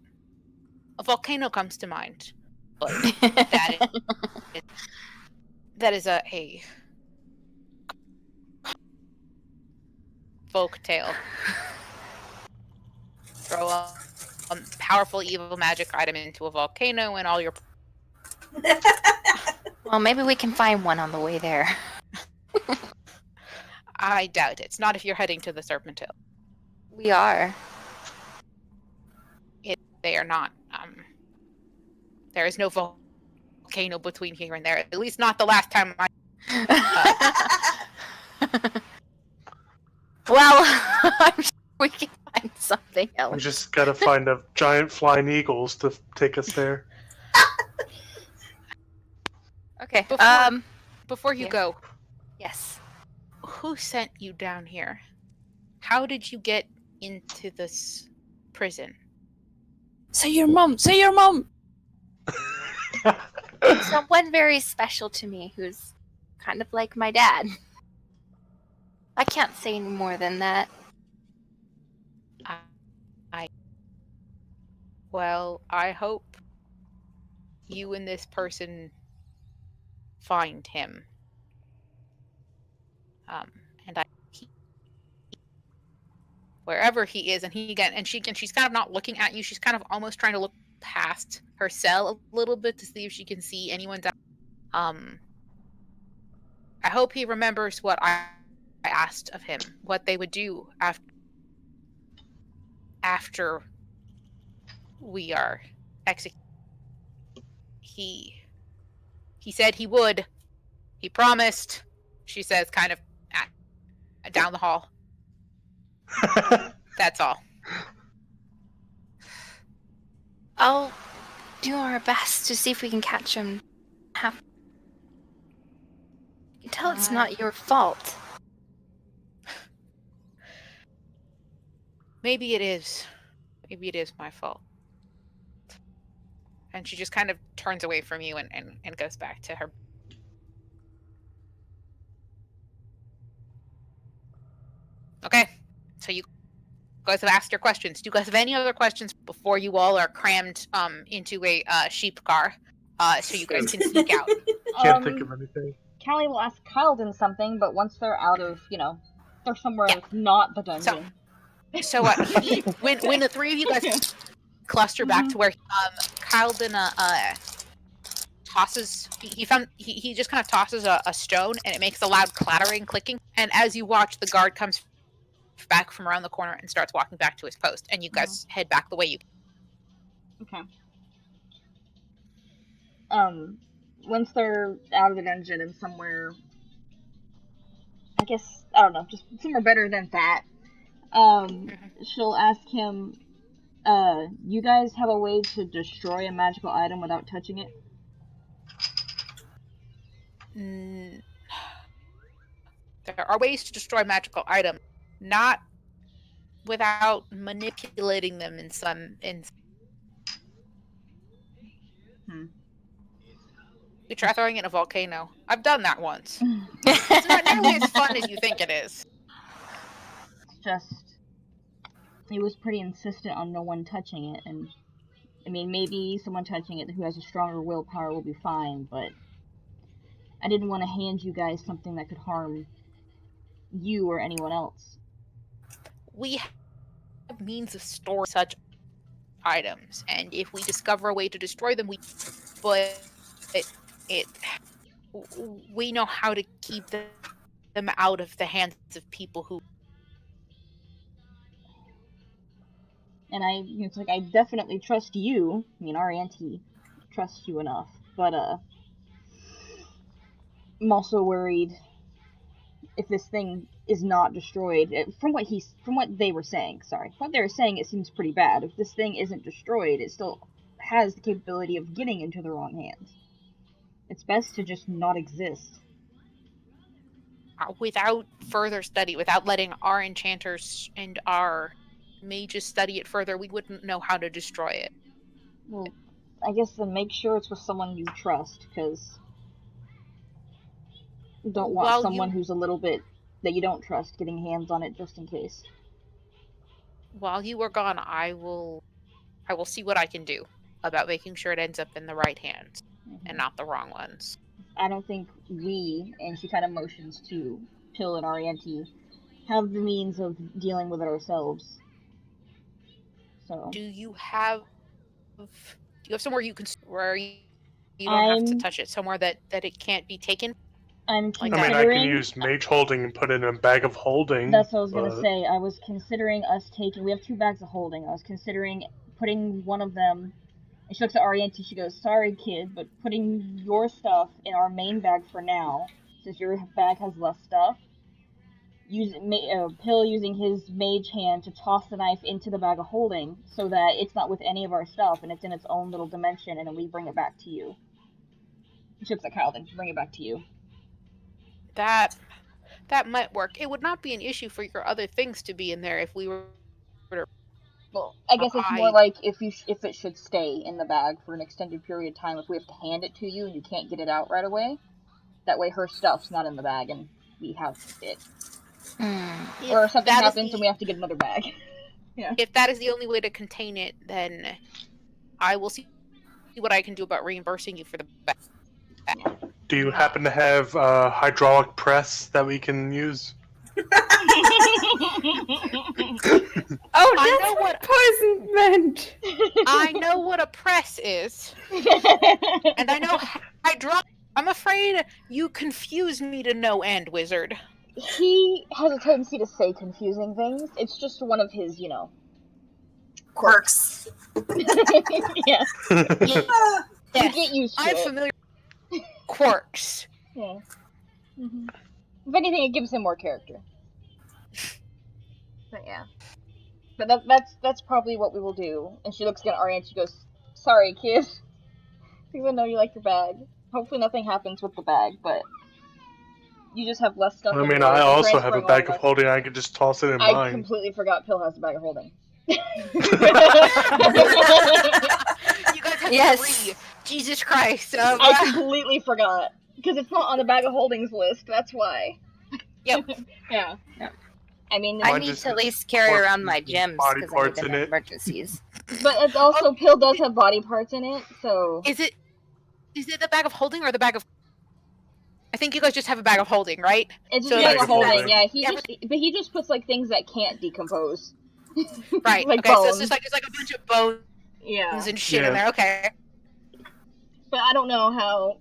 A volcano comes to mind, but that is a folk tale. Throw a powerful evil magic item into a volcano and all your... Well, maybe we can find one on the way there. I doubt it. It's not if you're heading to the Serpent Hill. We are. They are not. There is no volcano between here and there. At least not the last time I... Well, I'm sure we can find something We else. just gotta find a giant flying eagles to take us there. Okay. Before you yeah. go, Yes. who sent you down here? How did you get into this prison? Say your mom! Say your mom! Someone very special to me who's kind of like my dad. I can't say any more than that. Well, I hope you and this person find him. Wherever he is, and she's kind of not looking at you. She's kind of almost trying to look past her cell a little bit to see if she can see anyone down. I hope he remembers what I asked of him, what they would do after we are executed. He said he would. He promised. She says, kind of down the hall. That's all. I'll do our best to see if we can catch him. You can tell it's not your fault. Maybe it is. Maybe it is my fault. And she just kind of turns away from you and goes back to her. Okay. So you guys have asked your questions. Do you guys have any other questions before you all are crammed into a sheep car so you guys can sneak out? Can't think of anything. Callie will ask Kyleton something, but once they're out of, they're somewhere that's not the dungeon. So when the three of you guys cluster back to where Kyleton tosses, he just kind of tosses a stone and it makes a loud clattering, clicking. And as you watch, the guard comes back from around the corner and starts walking back to his post. And you guys head back the way you. Okay. Once they're out of the dungeon and somewhere, I guess, I don't know, just somewhere better than that, she'll ask him, you guys have a way to destroy a magical item without touching it? There are ways to destroy magical items, not without manipulating them in some. You try throwing it in a volcano. I've done that once. It's not nearly as fun as you think it is. It's just, he was pretty insistent on no one touching it, and I mean, maybe someone touching it who has a stronger willpower will be fine, but I didn't want to hand you guys something that could harm you or anyone else. We have means of storing such items, and if we discover a way to destroy them, we know how to keep them out of the hands of people who. And it's like, I definitely trust you. I mean, our auntie trusts you enough, but I'm also worried if this thing is not destroyed. From what they were saying, it seems pretty bad. If this thing isn't destroyed, it still has the capability of getting into the wrong hands. It's best to just not exist. Without further study, without letting our enchanters and our mages study it further, we wouldn't know how to destroy it. Well, I guess then make sure it's with someone you trust, because you don't want someone who's a little bit that you don't trust getting hands on it just in case. While you are gone, I will see what I can do about making sure it ends up in the right hands and not the wrong ones. I don't think we, and she kind of motions to Pill and Ariente, have the means of dealing with it ourselves. So. Do you have somewhere you can where you don't have to touch it, somewhere that it can't be taken? I can use mage holding and put it in a bag of holding. That's what I was gonna say. I was considering we have 2 bags of holding. I was considering putting one of them, and she looks at Ariente, she goes, sorry kid, but putting your stuff in our main bag for now, since your bag has less stuff. Pill using his mage hand to toss the knife into the bag of holding so that it's not with any of our stuff and it's in its own little dimension, and then we bring it back to you. She looks at Kyle, then bring it back to you. That might work. It would not be an issue for your other things to be in there if we were. Well, I guess it's more like if it should stay in the bag for an extended period of time, if we have to hand it to you and you can't get it out right away, that way her stuff's not in the bag and we have it. Or if something happens and we have to get another bag. Yeah. If that is the only way to contain it, then I will see what I can do about reimbursing you for the bag. Yeah. Do you happen to have a hydraulic press that we can use? Oh, that's what poison meant. I know what a press is. And I know hydraulic. I'm afraid you confuse me to no end, wizard. He has a tendency to say confusing things. It's just one of his, quirks. Yeah. Yes. You get used to I'm it. familiar with quirks. Yeah. Mm-hmm. If anything, it gives him more character. But yeah. But that's probably what we will do. And she looks at Ari and she goes, sorry, kid. Because I know you like your bag. Hopefully nothing happens with the bag, but you just have less stuff. I mean, I also have a bag of holding. I could just toss it in mine. I completely forgot Pill has a bag of holding. You guys have 3. Jesus Christ. I completely forgot. Because it's not on the bag of holdings list, that's why. Yep. Yeah. I mean, I need to at least carry around my gems because I need them in emergencies. But it's also, Pill does have body parts in it, so... Is it the bag of holding or the bag of... I think you guys just have a bag of holding, right? It's just a bag of holding, yeah. He just puts, things that can't decompose. Right, like okay, bones. so it's just a bunch of bones and shit in there, okay. But I don't know how...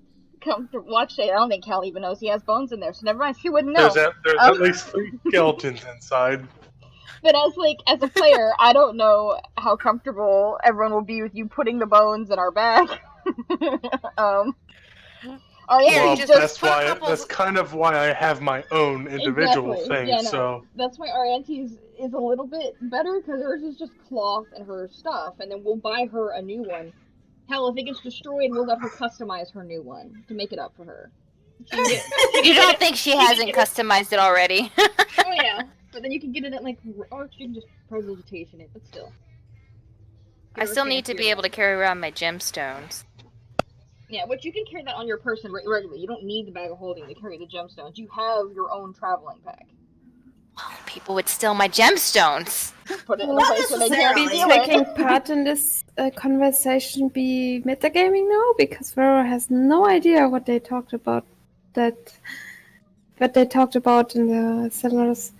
Watch it. I don't think Cal even knows he has bones in there, so never mind. She wouldn't know. There's at least 3 skeletons inside. But as a player, I don't know how comfortable everyone will be with you putting the bones in our bag. Well, just that's put a why. couple- That's kind of why I have my own individual Exactly. thing. Yeah, no. So That's why our auntie's is a little bit better, because hers is just cloth and her stuff, and then we'll buy her a new one. Hell, if it gets destroyed, we'll let her customize her new one to make it up for her. You don't think she hasn't customized it already? Oh yeah, but then you can get it at or you can just prestidigitation it, but still. I still need to be able to carry around my gemstones. Yeah, which you can carry that on your person regularly. You don't need the bag of holding to carry the gemstones. You have your own traveling bag. Oh, people would steal my gemstones. Put it in a Not place where they can't necessarily. steal Taking it. part in this conversation be metagaming now? Because Vera has no idea what they talked about. What they talked about in the settlers.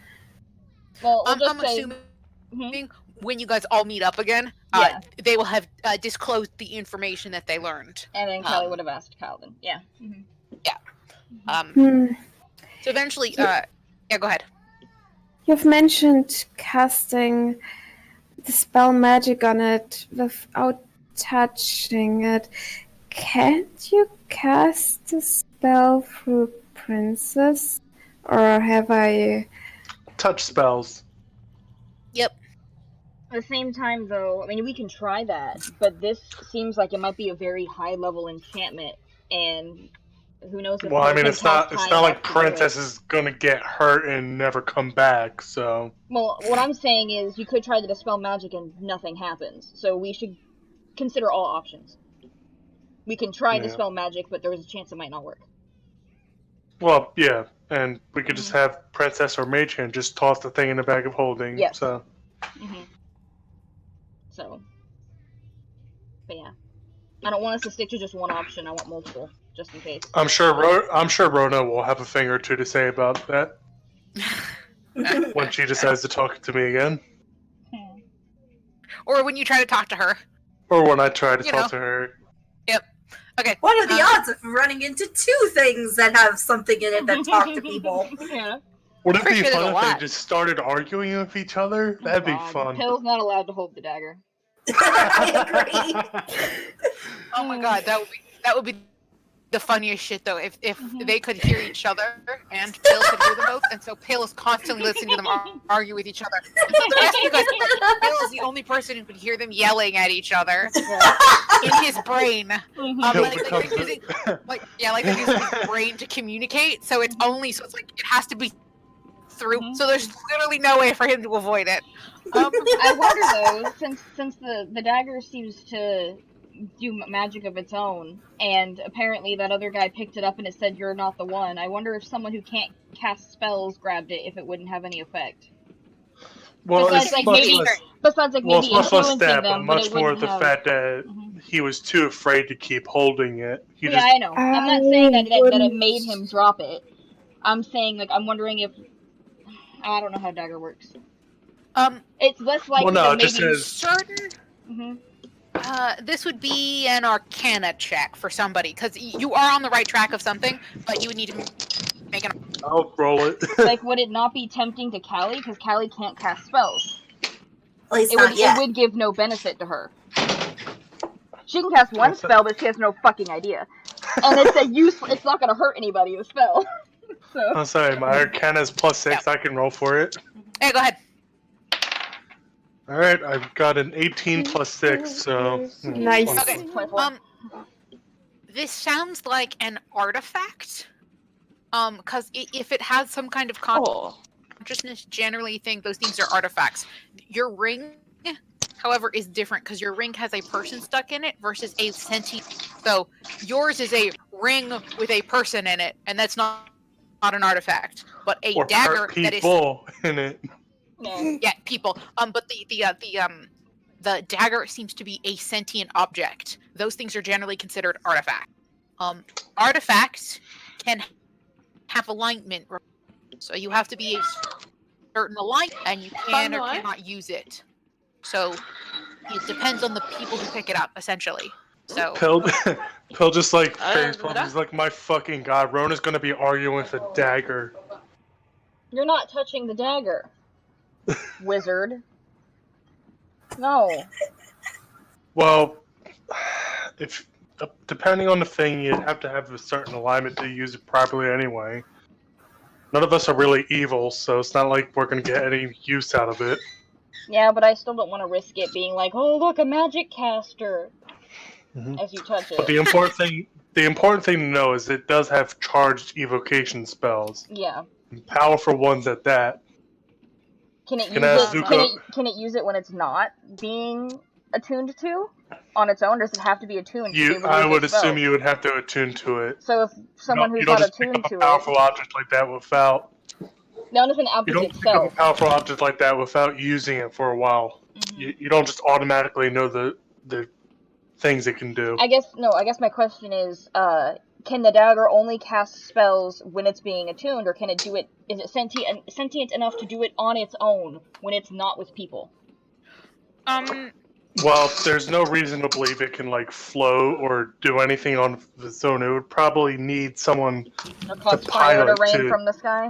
Well, we'll just I'm say, assuming Mhm. when you guys all meet up again, Yeah. they will have disclosed the information that they learned. And then Callie would have asked Calvin. Yeah. So eventually, yeah, go ahead. You've mentioned casting the spell magic on it without touching it. Can't you cast the spell through Princess? Or have I... touch spells. Yep. At the same time, though, I mean, we can try that, but this seems like it might be a very high-level enchantment, and who knows if Well, I we mean, can it's not. cast It's high not enough like to do it. Princess is gonna get hurt and never come back. So. Well, what I'm saying is you could try to dispel magic and nothing happens, so we should consider all options. We can try Yeah. dispel magic, but there's a chance it might not work. Well, yeah, and we could just have Princess or Mage Hand just toss the thing in the bag of holding. Yes. So. So, but yeah, I don't want us to stick to just one option. I want multiple, just in case. I'm sure Rona will have a thing or two to say about that when she decides to talk to me again, Or when you try to talk to her. or when I try to You talk know. to her. Yep. Okay. What are the odds of running into two things that have something in it that talk to people? Yeah. Would it Pretty be sure fun there's if a they lot. just started arguing with each other? That'd be God, fun. Pill's not allowed to hold the dagger. I agree. Oh my god, that would be the funniest shit though. If they could hear each other and Pill could hear them both, and so Pill is constantly listening to them argue with each other. And so the rest of you guys, Pill is the only person who could hear them yelling at each other in his brain. Pill Like becomes they're using, like they're using his brain to communicate. So it's like it has to be through. So there's literally no way for him to avoid it. I wonder though, since the dagger seems to do magic of its own, and apparently that other guy picked it up and it said you're not the one. I wonder if someone who can't cast spells grabbed it, if it wouldn't have any effect. Well, Besides, it's like, much maybe- less. Besides, like Well, maybe it's much less influencing that, but them, but much it more wouldn't the have... fact that he was too afraid to keep holding it. He Yeah, just I know. I'm not saying that it wouldn't- made him drop it. I'm saying, like, I'm wondering if... I don't know how dagger works. It's less likely Well, no, that it just maybe... says Certain. Mhm. This would be an Arcana check for somebody because you are on the right track of something, but you would need to make an. I'll roll it. Like, would it not be tempting to Callie? Because Callie can't cast spells. At least It not would, yet. it would give no benefit to her. She can cast one spell, but she has no fucking idea. And it's it's not gonna hurt anybody, the spell. So. I'm sorry, my Arcana is +6. I can roll for it. Hey, go ahead. All right, I've got an 18 +6, so Nice. 24. Okay. 24. This sounds like an artifact. Because if it has some kind of consciousness, generally you think those things are artifacts. Your ring, however, is different because your ring has a person stuck in it versus a sentient. So yours is a ring with a person in it, and that's not an artifact, but a Or dagger hurt that is people in it. No. yeah, people. But the dagger seems to be a sentient object. Those things are generally considered artifacts. Artifacts can have alignment, so you have to be a certain alignment, and you can or cannot use it. So it depends on the people who pick it up, essentially. So Pill just like face palms. He's like, my fucking god, Rona's gonna be arguing with a dagger. You're not touching the dagger. Wizard. No. Well, if depending on the thing, you'd have to have a certain alignment to use it properly anyway. None of us are really evil, so it's not like we're going to get any use out of it. Yeah, but I still don't want to risk it being like, oh look, a magic caster, as you touch it. But the important thing to know is it does have charged evocation spells. Yeah. Powerful ones at that. Can it Can use ask it? Zuko- Can it use it when it's not being attuned to on its own? Or does it have to be attuned? To be able to I use would its spells? assume you would have to attune to it. So if someone you who's don't not just pick attuned up to a powerful it, object like that without. no, it's an You object don't pick up itself. a powerful object like that without using it for a while. Mhm. You don't just automatically know the things it can do. I guess my question is, can the dagger only cast spells when it's being attuned, or can it do it? Is it sentient enough to do it on its own when it's not with people? Well, there's no reason to believe it can like float or do anything on its own. It would probably need someone Or cause to fire to pilot rain to. from the sky?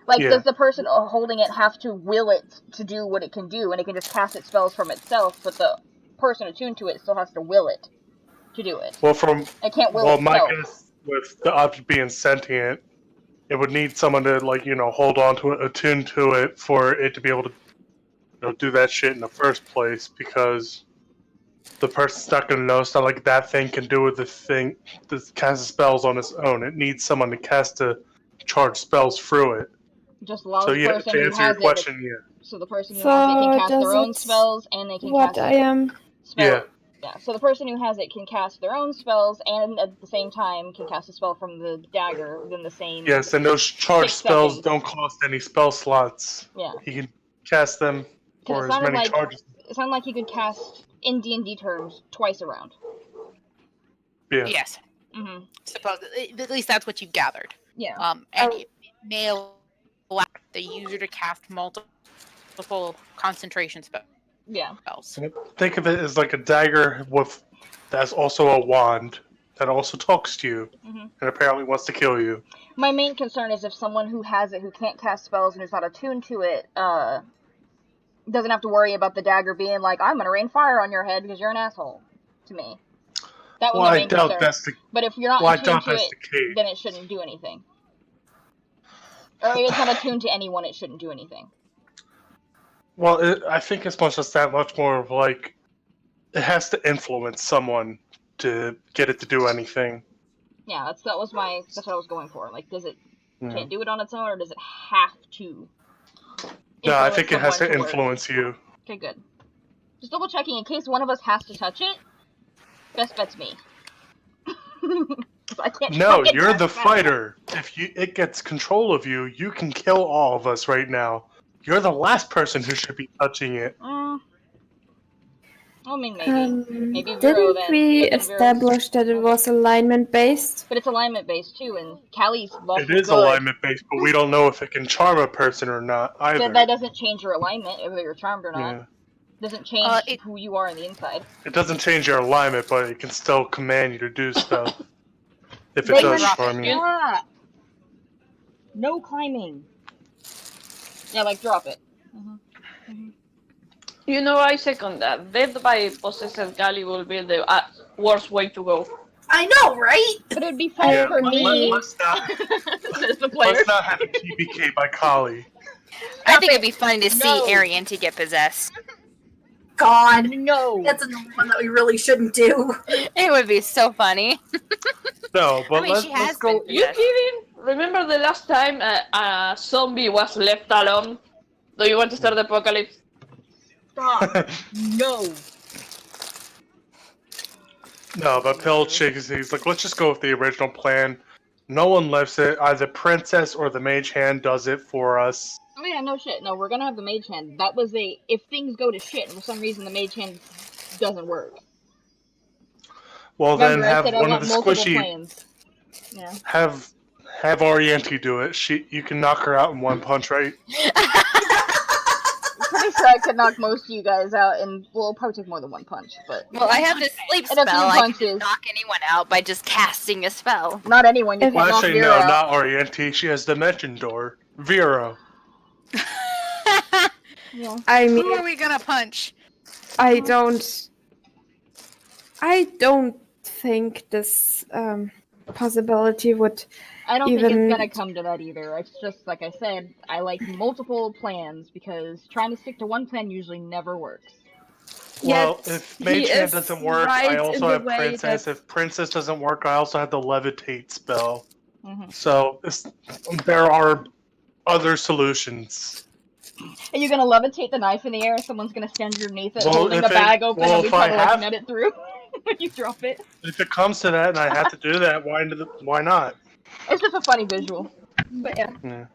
Like, Yeah. does the person holding it have to will it to do what it can do, and it can just cast its spells from itself, but the person attuned to it still has to will it to do it? Well, from It can't will well, my itself. guess with the object being sentient, it would need someone to like hold on to it, attune to it for it to be able to do that shit in the first place, because the person's not going to know. It's not like that thing can do with the thing that casts spells on its own. It needs someone to cast to charge spells through it. Just allows So the yeah, person to who answer your has question, it. yeah. So the person who So has it can cast does their own it- spells, and they can What cast I am. spells. Yeah. So the person who has it can cast their own spells, and at the same time can cast a spell from the dagger within the same. Yes, and those charged 6 spells seconds. don't cost any spell slots. Yeah. You can cast them Because for it as sounded many like charges. it sounded like you could cast in D&D terms twice around. Yeah. Yes, Mm-hmm. supposedly. At least that's what you gathered. Yeah. And it may allow the user to cast multiple concentration Yeah. spells. Think of it as like a dagger that's also a wand that also talks to you Mhm. and apparently wants to kill you. My main concern is if someone who has it, who can't cast spells and who's not attuned to it, doesn't have to worry about the dagger being like, I'm gonna rain fire on your head because you're an asshole to me. That was Well, my I main doubt concern. that's the. But if you're not Well, I attuned doubt to that's it, the case. then it shouldn't do anything. Or if it's not attuned to anyone, it shouldn't do anything. Well, I think it's much that much more of like it has to influence someone to get it to do anything. Yeah, that's what I was going for. Like, does it Yeah. can it do it on its own, or does it have to? No, I influence think it has to someone work? influence you. Okay, good. Just double checking in case one of us has to touch it. Best bet's me. 'Cause I can't No, fucking you're cast the spells. fighter. If it gets control of you, you can kill all of us right now. You're the last person who should be touching it. I mean, maybe. Maybe Vero Didn't then. we But then Vero's- establish that it was alignment based? But it's alignment based too, and Callie's lawful It is good. alignment based, but we don't know if it can charm a person or not either. That doesn't change your alignment, whether you're charmed or not. Yeah. Doesn't change it- who you are on the inside. It doesn't change your alignment, but it can still command you to do stuff. If it They does can charm you. stop. No climbing. Yeah, like drop it. You know, I second that. Death by possessed Galley will be the worst way to go. I know, right? But it'd be fun Yeah, for me. let's not, As the player. let's not have a TBK by Kali. I think it'd be fun to No. see Arian to get possessed. God, No. that's another one that we really shouldn't do. It would be so funny. No, but I mean, she let's has go. been You kidding? Remember the last time a zombie was left alone? Do you want to start the apocalypse? Stop. No. No, but Pill shakes. He's like, let's just go with the original plan. No one lifts it. Either Princess or the Mage Hand does it for us. Oh yeah, no shit. No, we're gonna have the mage hand. That was if things go to shit and for some reason the mage hand doesn't work. Well, Remember, then I have said I one of want the multiple squishy. planes. Yeah. Have Oriente do it. You can knock her out in one punch, right? I'm pretty sure I could knock most of you guys out, and well, it'll probably take more than one punch, but Well, I have this sleep And a few spell. I can punches. just knock anyone out by just casting a spell. not anyone. You Well, can knock Actually, Vera no, out. not Oriente. She has Dimension Door. Vero. Yeah. I mean, Who are we gonna punch? I don't think this possibility would I don't think even. it's gonna come to that either. It's just like I said, I like multiple plans because trying to stick to one plan usually never works. Well, Yet if he Mage Hand is doesn't work, right I in also the have way Princess. that- If Princess doesn't work, I also have the Levitate spell. Mm-hmm. So there are other solutions. Are you gonna levitate the knife in the air? Someone's gonna stand underneath it, Well, holding the if it- bag open, well, and we if I try to like have- nut it through when you drop it. If it comes to that and I have to do that, why not? It's just a funny visual. But yeah. Yeah.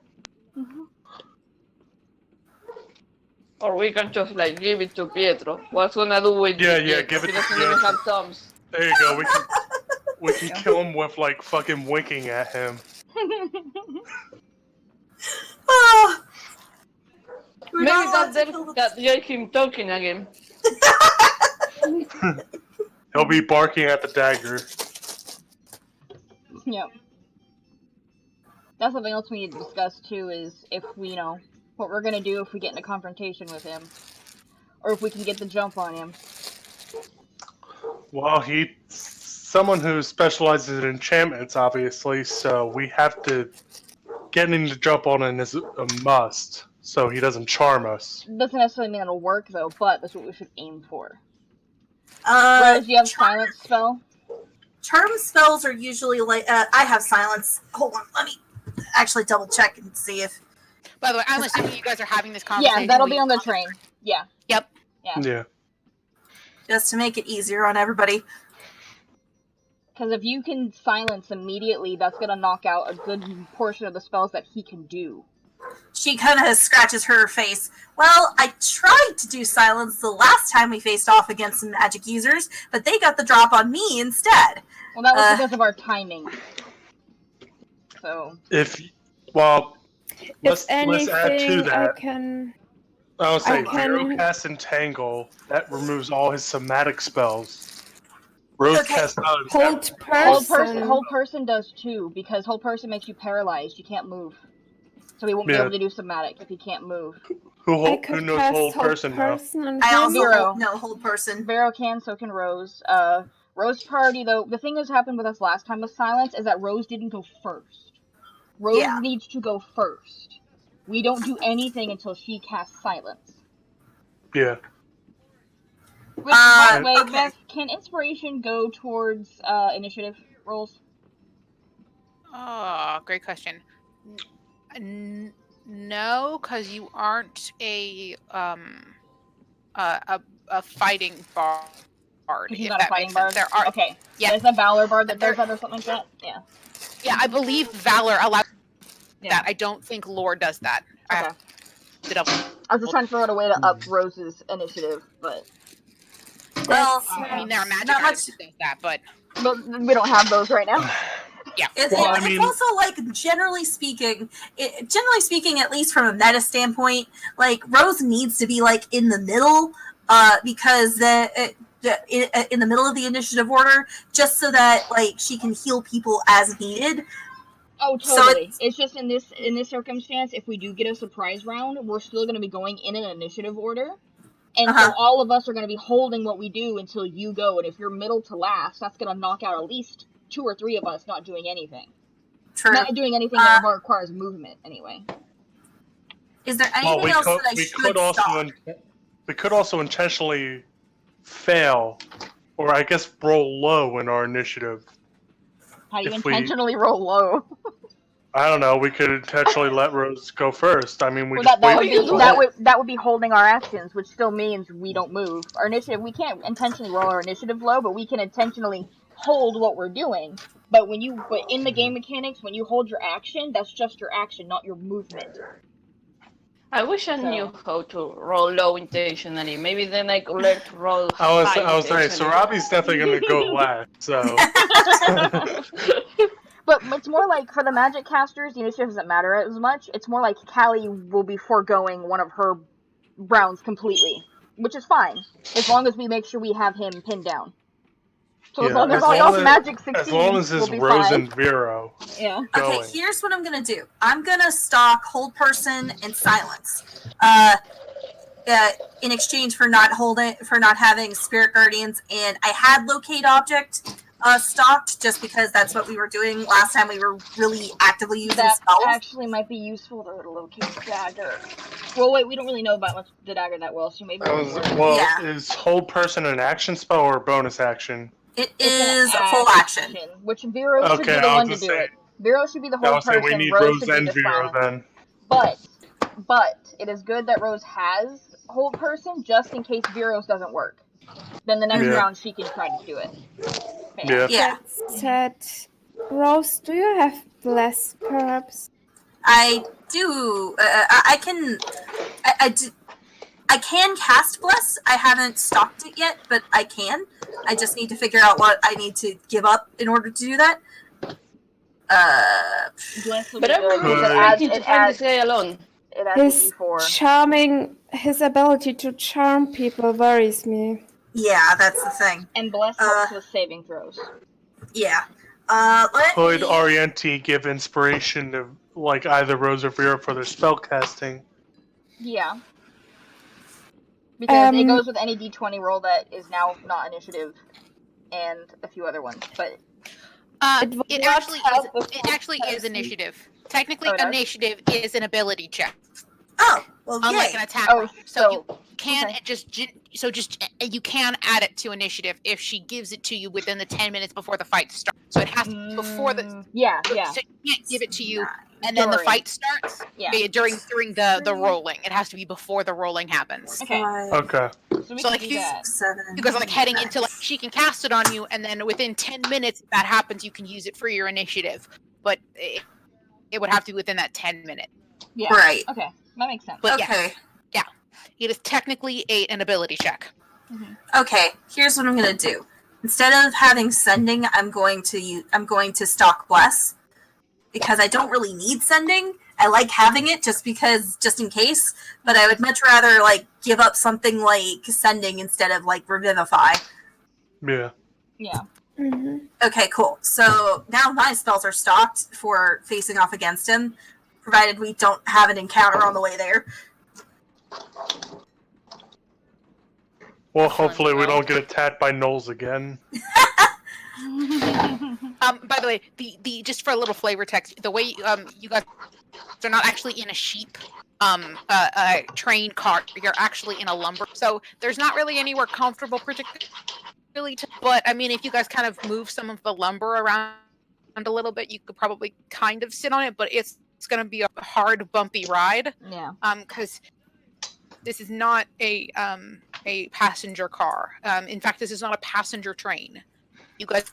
Or we can just like give it to Pietro. What's gonna do with Yeah, Pietro? give it He to doesn't Pietro. even have thumbs. There you go. We can kill him with like fucking winking at him. Oh, we're Maybe not allowed that to kill the- that hear him talking again. He'll be barking at the dagger. Yeah. That's something else we need to discuss too, is if we, what we're gonna do if we get in a confrontation with him. Or if we can get the jump on him. Well, he's someone who specializes in enchantments, obviously, so we have to get him to jump on it is a must, so he doesn't charm us. Doesn't necessarily mean it'll work though, but that's what we should aim for. Rose, do you have silence spell? Charm spells are usually like I have silence. Hold on, let me actually double check and see if. By the way, I'm assuming you guys are having this conversation. Yeah, that'll be on the train. Yeah. Yep. Yeah. Just to make it easier on everybody. Because if you can silence immediately, that's gonna knock out a good portion of the spells that he can do. She kind of scratches her face. Well, I tried to do silence the last time we faced off against some magic users, but they got the drop on me instead. Well, that was because of our timing. So. Let's If anything, add to that. I can. I would say I can- Zero cast Entangle. That removes all his somatic spells. Rose Okay. casts Silence. Hold person does too, because hold person makes you paralyzed. You can't move. So he won't be Yeah. able to do somatic if he can't move. Who knows Hold Person now? on I him. also Vero. know hold person. Vero can, so can Rose. Rose priority though, the thing that's happened with us last time with silence is that Rose didn't go first. Rose needs to go first. We don't do anything until she casts silence. Yeah. Which, by the way, okay. Beth, can inspiration go towards initiative rolls? Oh, great question. No, because you aren't a fighting bard. He's If not a that fighting makes bard? sense. There are, Okay. Yeah. There's a Valor bard that does There- that or something like that? Yeah. yeah, I believe Valor allows Yeah. that. I don't think Lore does that. I Okay. have to double. I was just trying to figure out a way to up Rose's initiative, but Well, I mean, there are magic not items much. that does that, but we don't have those right now. It's, Well, I it's mean- also like generally speaking, at least from a meta standpoint, like Rose needs to be like in the middle, because in the middle of the initiative order, just so that like she can heal people as needed. Oh, So totally. It's just in this circumstance, if we do get a surprise round, we're still going to be going in an initiative order, and so all of us are going to be holding what we do until you go. And if you're middle to last, that's going to knock out at least 2 or 3 of us not doing anything. True. Not doing anything that requires movement, anyway. Is there anything else that I should stop? We could also intentionally fail, or I guess roll low in our initiative. How do you If we- intentionally roll low? I don't know. We could intentionally let Rose go first. I mean, we Well, just that wait. would be holding our actions, which still means we don't move. Our initiative, we can't intentionally roll our initiative low, but we can intentionally hold what we're doing. But in the game mechanics, when you hold your action, that's just your action, not your movement. I wish I knew how to roll low intentionally. Maybe then I could learn to roll I was high saying, so intentionally. Robbie's definitely going to go last. So But it's more like, for the magic casters, the initiative doesn't matter as much. It's more like Callie will be foregoing one of her rounds completely, which is fine, as long as we make sure we have him pinned down. So as long as all else magic succeeds, as long as we'll it's be Rose fine. and Vero. Yeah. Okay, going. here's what I'm gonna do. I'm gonna stalk hold person and silence. in exchange for not having spirit guardians, and I had locate object stocked just because that's what we were doing last time. We were really actively using That spells. actually might be useful to locate the dagger. Well, wait, we don't really know about the dagger that well, so maybe. Is hold person an action spell or a bonus action? It is a full action. Which Vero should be the one to do it. Vero should be the hold person. We need Rose Rose should and be the Vero silent. then. But it is good that Rose has hold person just in case Vero's doesn't work. Then the next round she can try to do it. Yeah. Said, Rose, do you have bless, perhaps? I do. I can cast bless. I haven't stocked it yet, but I can. I just need to figure out what I need to give up in order to do that. But I'm really to find this guy alone. His ability to charm people worries me. Yeah, that's the thing. And bless helps with saving throws. Yeah. Could Orienti give inspiration to like either Rose or Vera for their spell casting? Yeah. Because it goes with any d20 roll that is now not initiative, and a few other ones. But it actually is initiative. Technically, initiative is an ability check. Oh, well, unlike an attack. So you can you can add it to initiative if she gives it to you within the 10 minutes before the fight starts. So it has to be before the So you can't give it to you and then the fight starts. During the rolling, it has to be before the rolling happens. Okay. So like you guys are like heading into like she can cast it on you, and then within 10 minutes, if that happens, you can use it for your initiative. But it would have to be within that 10 minutes. Yeah. Right. Okay. That makes sense. But yeah, it is technically an ability check. Mm-hmm. Okay, here's what I'm gonna do. Instead of having sending, I'm going to stock bless because I don't really need sending. I like having it just in case. But I would much rather like give up something like sending instead of like revivify. Yeah. Yeah. Mm-hmm. Okay, cool. So now my spells are stocked for facing off against him, provided we don't have an encounter on the way there. Well, hopefully we don't get attacked by gnolls again. By the way, the just for a little flavor text, the way you guys are not actually in a sheep train cart. You're actually in a lumber. So there's not really anywhere comfortable, particularly. But I mean, if you guys kind of move some of the lumber around a little bit, you could probably kind of sit on it. But it's going to be a hard, bumpy ride. Yeah. Because this is not a passenger car. In fact, this is not a passenger train. You guys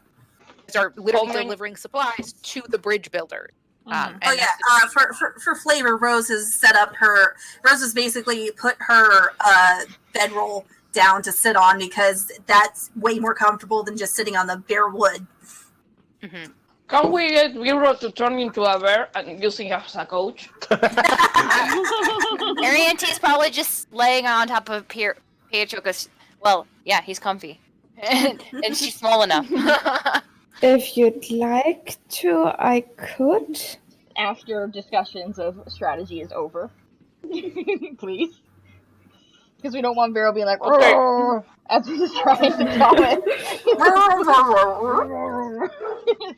are literally delivering supplies to the bridge builder. For flavor, Rose has basically put her bedroll down to sit on because that's way more comfortable than just sitting on the bare wood. Mm-hmm. Can we get Vero to turn into a bear and using her as a coach? Ariante's probably just laying on top of Pietro because, well, yeah, he's comfy. and she's small enough. If you'd like to, I could. After discussions of strategy is over. Please. Because we don't want Vero being like, as he's trying to draw it.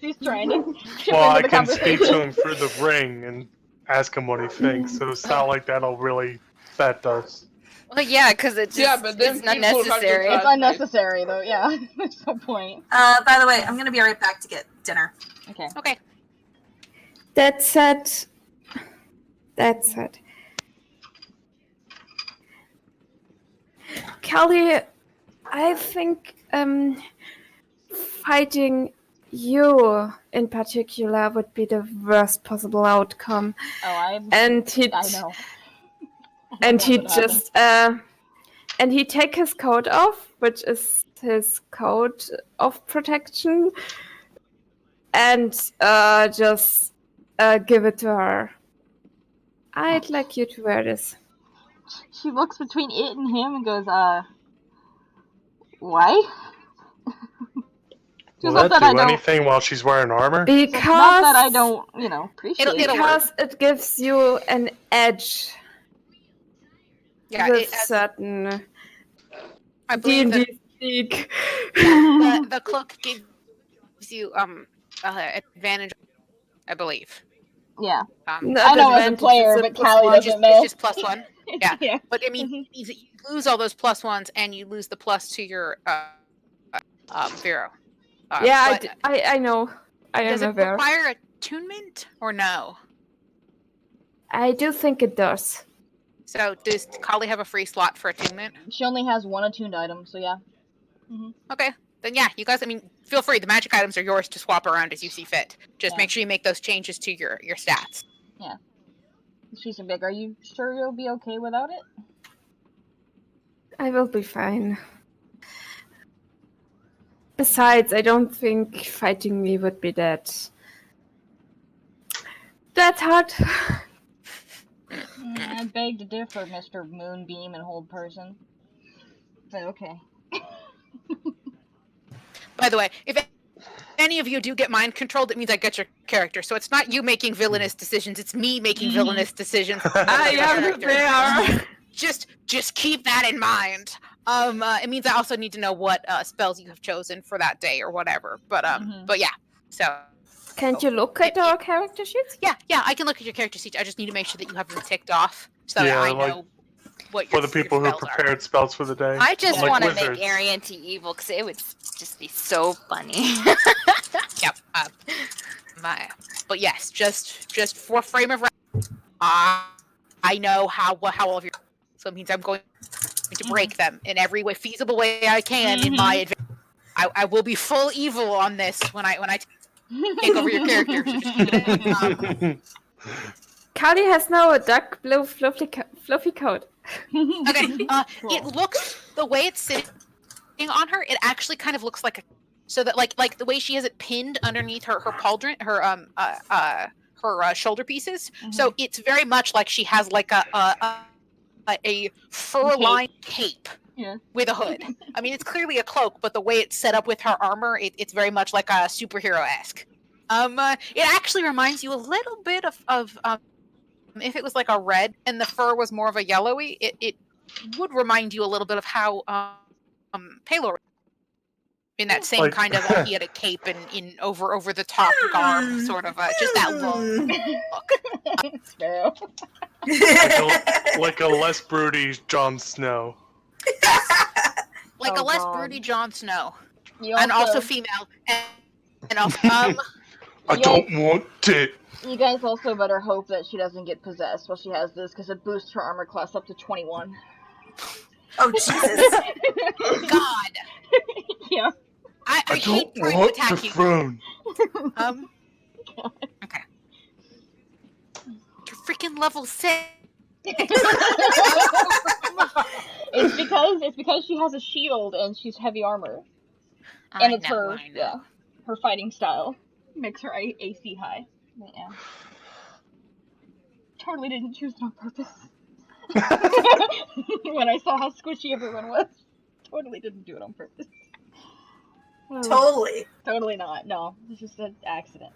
He's trying to. Well, I can speak to him through the ring and ask him what he thinks, so it's not like that does. Well, yeah, because it's not necessary. It's unnecessary, though, yeah. There's no point. By the way, I'm going to be right back to get dinner. Okay. That said. Kelly, I think fighting you in particular would be the worst possible outcome. I know. And he take his coat off, which is his coat of protection, and just give it to her. I'd like you to wear this. She looks between it and him and goes, why? Will that do anything while she's wearing armor? Because not that I don't, appreciate it. Because it gives you an edge. Yeah, with certain I believe that D&D speak. the cloak gives you advantage, I believe. Yeah. Not I know as a advantage, player, it's a but plus Callie one. doesn't know. It's just +1. Yeah. Yeah. But I mean, it means that you lose all those +1s and you lose the plus to your Vero. Yeah, but I know. I does am it aware. require attunement or no? I do think it does. So does Kali have a free slot for attunement? She only has 1 attuned item, so yeah. Okay. Then yeah, you guys, I mean, feel free. The magic items are yours to swap around as you see fit. Just Yeah. make sure you make those changes to your stats. She's a big. Are you sure you'll be okay without it? I will be fine. Besides, I don't think fighting me would be that hard. I beg to differ, Mr. Moonbeam and Hold Person. But okay. By the way, if any of you do get mind controlled, it means I get your character. So it's not you making villainous decisions; it's me making villainous decisions. I am there. Just keep that in mind. It means I also need to know what spells you have chosen for that day or whatever. But yeah. So Can't you look at our character sheets? yeah, I can look at your character sheet. I just need to make sure that you have them ticked off so that Yeah, I like, know what For your the people who spells are. prepared spells for the day. I just Like want to wizards. make Arianti evil because it would just be so funny. Yep. But yes, just for frame of reference, I know how all of your. So it means I'm going to break them in every way feasible way I can in my advantage. I will be full evil on this when I take over your character. So just keep it. Carly has now a dark blue fluffy coat. Okay. It looks the way it's sitting on her. It actually kind of looks like a. So that like the way she has it pinned underneath her pauldron, her shoulder pieces. So it's very much like she has like a fur-lined cape with a hood. I mean, it's clearly a cloak, but the way it's set up with her armor, it's very much like a superhero-esque. It actually reminds you a little bit of if it was like a red and the fur was more of a yellowy, it would remind you a little bit of how Palor in that same Like- kind of he had a cape and in over the top garb, sort of just that look. Sparrow. Like a less broody Jon Snow. Like Oh, a less God. broody Jon Snow, You and also female, and also I don't want it. You guys also better hope that she doesn't get possessed while she has this, because it boosts her armor class up to 21. Oh, Jesus. God. Yeah. I I hate don't trying to want the attack you. throne. Okay. You're freaking level 6. It's because she has a shield and she's heavy armor. And it's her fighting style makes her AC high. But yeah. Totally didn't choose it on purpose. When I saw how squishy everyone was, totally didn't do it on purpose. Totally. Totally not. No, it's just an accident.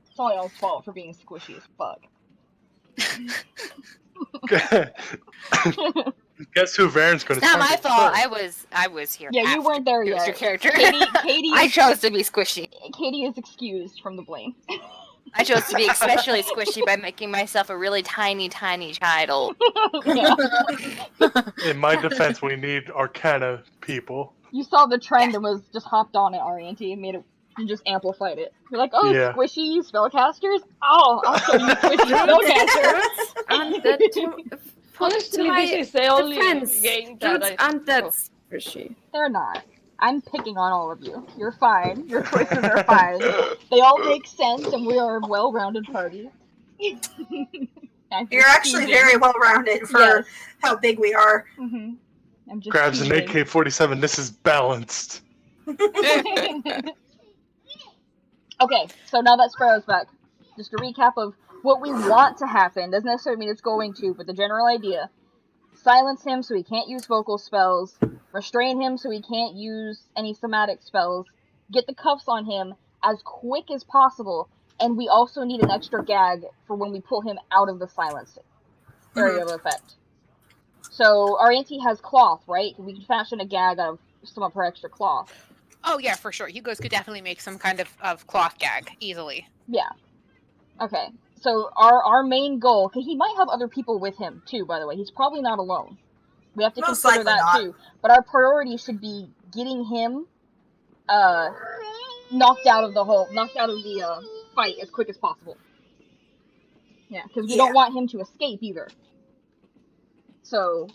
It's all y'all's fault for being squishy as fuck. Guess who Varen's going to Not my target fault. first? I was here. Yeah, you after. weren't there It was yet. your character. Katie I is, chose to be squishy. Katie is excused from the blame. I chose to be especially squishy by making myself a really tiny child. Yeah. In my defense, we need Arcana people. You saw the trend and was just hopped on it, Arianti, and made it. You just amplified it. You're like, oh, Yeah. squishy spellcasters? Oh, I'll show you squishy spellcasters. Honestly, my this is the only defense, game that Dudes I... aren't that squishy. They're not. I'm picking on all of you. You're fine. Your choices are fine. They all make sense, and we are a well-rounded party. You're actually very well rounded for how big we are. Mm-hmm. I'm just Grabs an teasing. AK-47. This is balanced. Okay, so now that Sparrow's back, just a recap of what we want to happen. Doesn't necessarily mean it's going to, but the general idea. Silence him so he can't use vocal spells. Restrain him so he can't use any somatic spells. Get the cuffs on him as quick as possible. And we also need an extra gag for when we pull him out of the silence area of effect. So our auntie has cloth, right? We can fashion a gag out of some of her extra cloth. Oh yeah, for sure. You guys could definitely make some kind of cloth gag easily. Yeah. Okay. So our main goal, because he might have other people with him too. By the way, he's probably not alone. We have to Most consider likely that not. too. But our priority should be getting him, knocked out of the fight as quick as possible. Yeah, because we don't want him to escape either. So,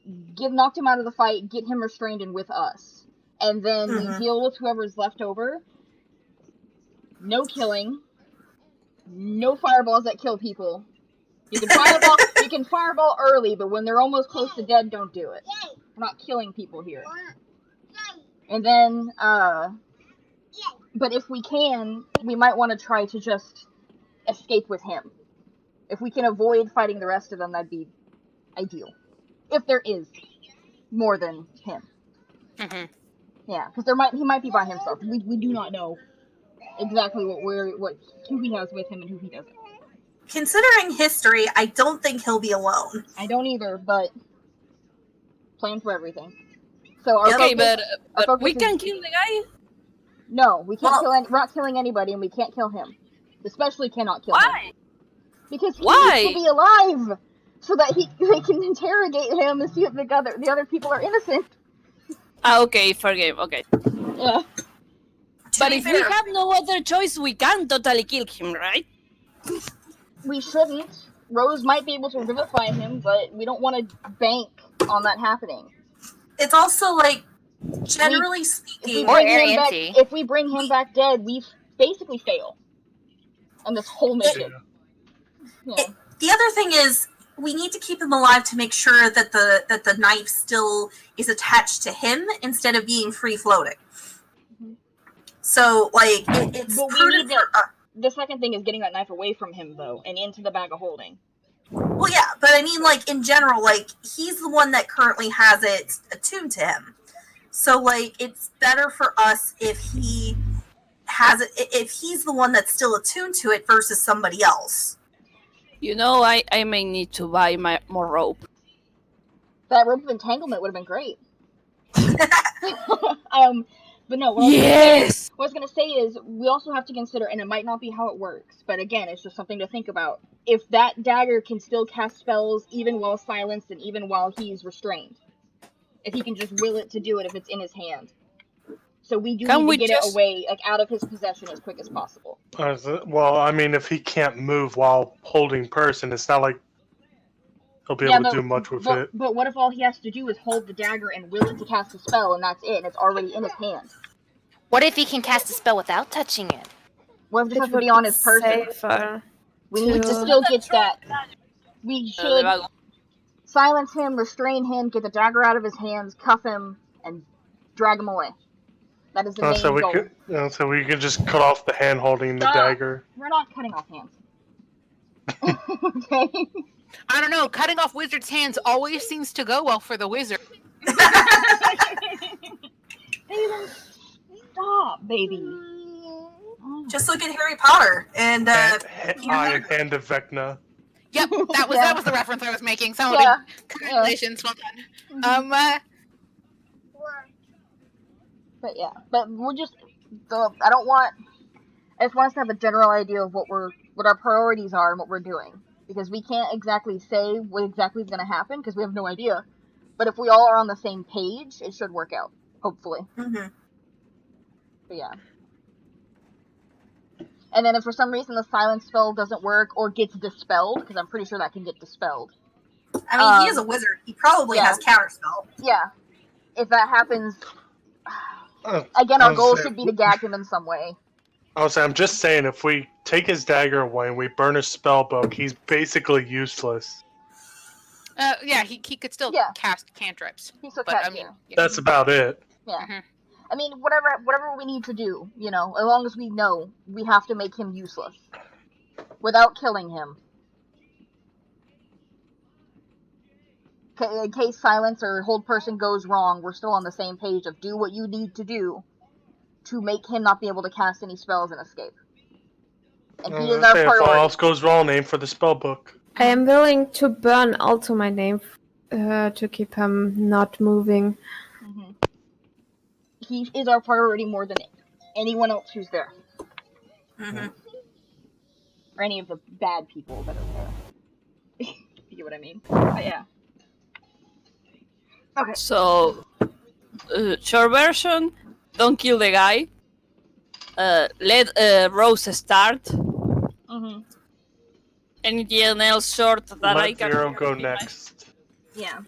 knocked him out of the fight, get him restrained and with us. And then we deal with whoever's left over. No killing. No fireballs that kill people. You can fireball early, but when they're almost close to dead, don't do it. We're not killing people here. And then, but if we can, we might want to try to just escape with him. If we can avoid fighting the rest of them, that'd be ideal. If there is more than him. Mm-hmm. Yeah, because he might be by himself. We do not know exactly who he has with him and who he doesn't. Considering history, I don't think he'll be alone. I don't either, but plan for everything. So our Okay, focus, but we can kill the guy? No, we can't kill. We're not killing anybody, and we can't kill him. Especially cannot kill him. Why? Because he needs to be alive, so that they can interrogate him and see if the other people are innocent. Okay, fair game. Okay. Yeah. But if we have no other choice, we can totally kill him, right? We shouldn't. Rose might be able to revivify him, but we don't want to bank on that happening. It's also like, generally speaking, if we bring him back dead, we basically fail on this whole mission. The other thing is, we need to keep him alive to make sure that the knife still is attached to him instead of being free floating. So, like, it's prudent for the second thing is getting that knife away from him, though, and into the bag of holding. Well, yeah, but I mean, like, in general, like, he's the one that currently has it attuned to him. So, like, it's better for us if he has it, if he's the one that's still attuned to it versus somebody else. You know, I may need to buy more rope. That rope of entanglement would have been great. But no, what I was going to say is, we also have to consider, and it might not be how it works, but again, it's just something to think about. If that dagger can still cast spells even while silenced and even while he's restrained. If he can just will it to do it if it's in his hand. So we do need to get it away, like, out of his possession as quick as possible. Well, I mean, if he can't move while holding person, it's not like he'll be able to do much with it. But what if all he has to do is hold the dagger and will it to cast a spell, and that's it, and it's already in his hand? What if he can cast a spell without touching it? What if it has to be on his person? We need to still get that. We should silence him, restrain him, get the dagger out of his hands, cuff him, and drag him away. That is the main goal. So we can just cut off the hand holding the dagger. We're not cutting off hands. Okay. I don't know. Cutting off wizards' hands always seems to go well for the wizard. Stop, baby. Just look at Harry Potter and Eye and Hand of Vecna. Yep, that was the reference I was making. Congratulations, well done. But we're just. I just want us to have a general idea of what our priorities are and what we're doing. Because we can't exactly say what exactly is going to happen, because we have no idea. But if we all are on the same page, it should work out. Hopefully. Mm-hmm. But yeah. And then if for some reason the silence spell doesn't work, or gets dispelled, because I'm pretty sure that can get dispelled. I mean, he is a wizard. He probably has counterspell. Yeah. If that happens... Again, our goal should be to gag him in some way. I'm just saying, if we take his dagger away and we burn his spell book, he's basically useless. Yeah, he could still cast cantrips. He still That's about it. Yeah. Mm-hmm. I mean, whatever we need to do, as long as we know, we have to make him useless. Without killing him. In case silence or hold person goes wrong, we're still on the same page of do what you need to do to make him not be able to cast any spells and escape. And he is our priority. If all else goes wrong, aim for the spell book. I am willing to burn also my name to keep him not moving. Mm-hmm. He is our priority more than anyone else who's there. Mm-hmm. Or any of the bad people that are there. You get what I mean? But yeah. Okay. So, short version, don't kill the guy. Let Rose start. Mm-hmm. Anything else short that I Let can... Vero go next. Yeah.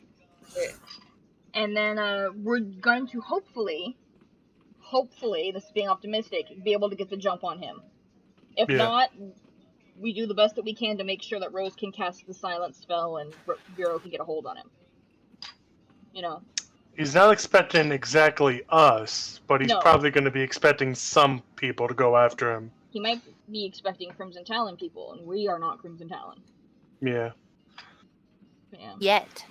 And then we're going to hopefully, this is being optimistic, be able to get the jump on him. If not, we do the best that we can to make sure that Rose can cast the silence spell and Vero can get a hold on him. You know. He's not expecting exactly us, but he's No. probably going to be expecting some people to go after him. He might be expecting Crimson Talon people, and we are not Crimson Talon. Yeah. Yeah. Yet.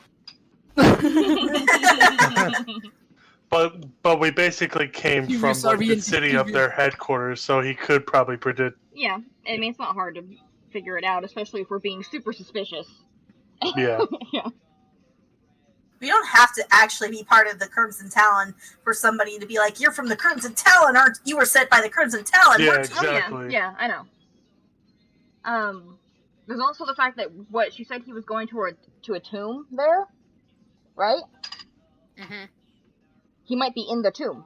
But we basically came from like, the city of their headquarters, so he could probably predict. Yeah, I mean, it's not hard to figure it out, especially if we're being super suspicious. Yeah. Yeah. We don't have to actually be part of the Crimson Talon for somebody to be like, "You're from the Crimson Talon, aren't you? Were sent by the Crimson Talon." Yeah, We're exactly. Oh, yeah, I know. There's also the fact that what she said he was going to a tomb there, right? Mm-hmm. He might be in the tomb,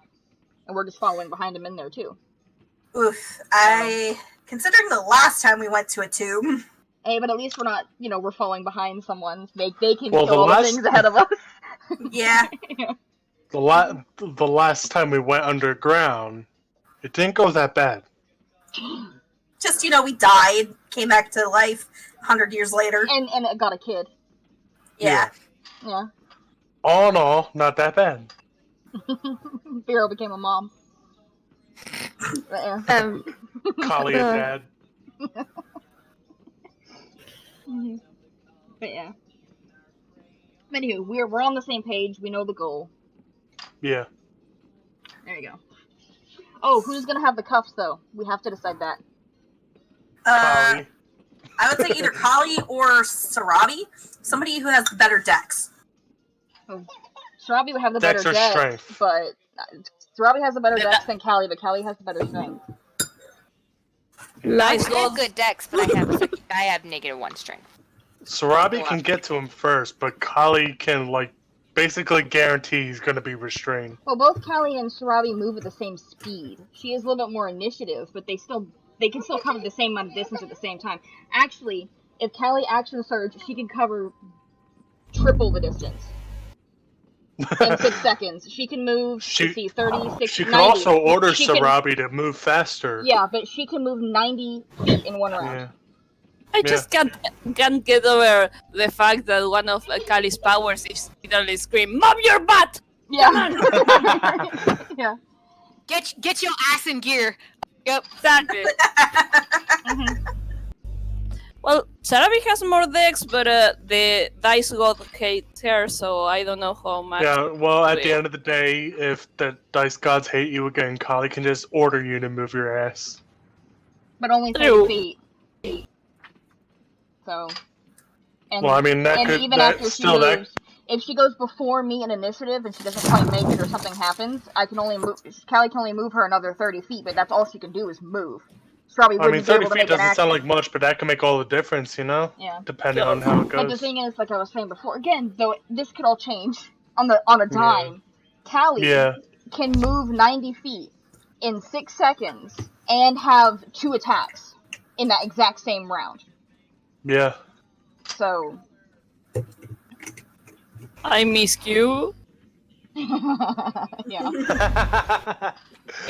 and we're just following behind him in there too. Oof. Considering the last time we went to a tomb. Hey, but at least we're not, we're falling behind someone. They can Well, kill all the things ahead of us. Yeah. The last time we went underground, it didn't go that bad. Just, we died, came back to life 100 years later. And it got a kid. Yeah. Yeah. All in all, not that bad. Vero became a mom. But, yeah. Kali a dad. But yeah. Anywho, we're on the same page. We know the goal. Yeah. There you go. Oh, who's gonna have the cuffs though? We have to decide that. Kali. I would say either Kali or Sarabi. Somebody who has better decks. Oh, Sarabi would have the Dex better or dex, strength? but Sarabi has the better dex than Kali, but Kali has the better strength. I have good decks, but I have -1 strength. Sarabi can get to him first, but Kali can, basically guarantee he's going to be restrained. Well, both Kali and Sarabi move at the same speed. She has a little bit more initiative, but they can still cover the same amount of distance at the same time. Actually, if Kali action surge, she can cover triple the distance. In 6 seconds. She can move, 30, 60, She can 90. also order She Sarabi to move faster. Yeah, but she can move 90 feet in 1 round. Yeah. I just can't get over the fact that one of Kali's powers is literally scream, "Move your butt!" Yeah. Yeah. Get your ass in gear. Yep. Exactly. Well, Sarabi has more decks, but the dice god hates her, so I don't know how much. Yeah, well, at the end of the day, if the dice gods hate you again, Kali can just order you to move your ass. But only 30 True. feet. So. And, Well, I mean, that and could- even that- after she still that- moves, if she goes before me in initiative and she doesn't quite make it or something happens, I can only move. Kali can only move her another 30 feet, but that's all she can do is move. Strawberry I mean, wouldn't be 30 able to feet make an doesn't sound like action. much, but that can make all the difference, Yeah. Depending on how it goes. But the thing is, like I was saying before, again, though this could all change on a dime. Kali can move 90 feet in 6 seconds and have 2 attacks in that exact same round. Yeah. So. I miss you. Yeah.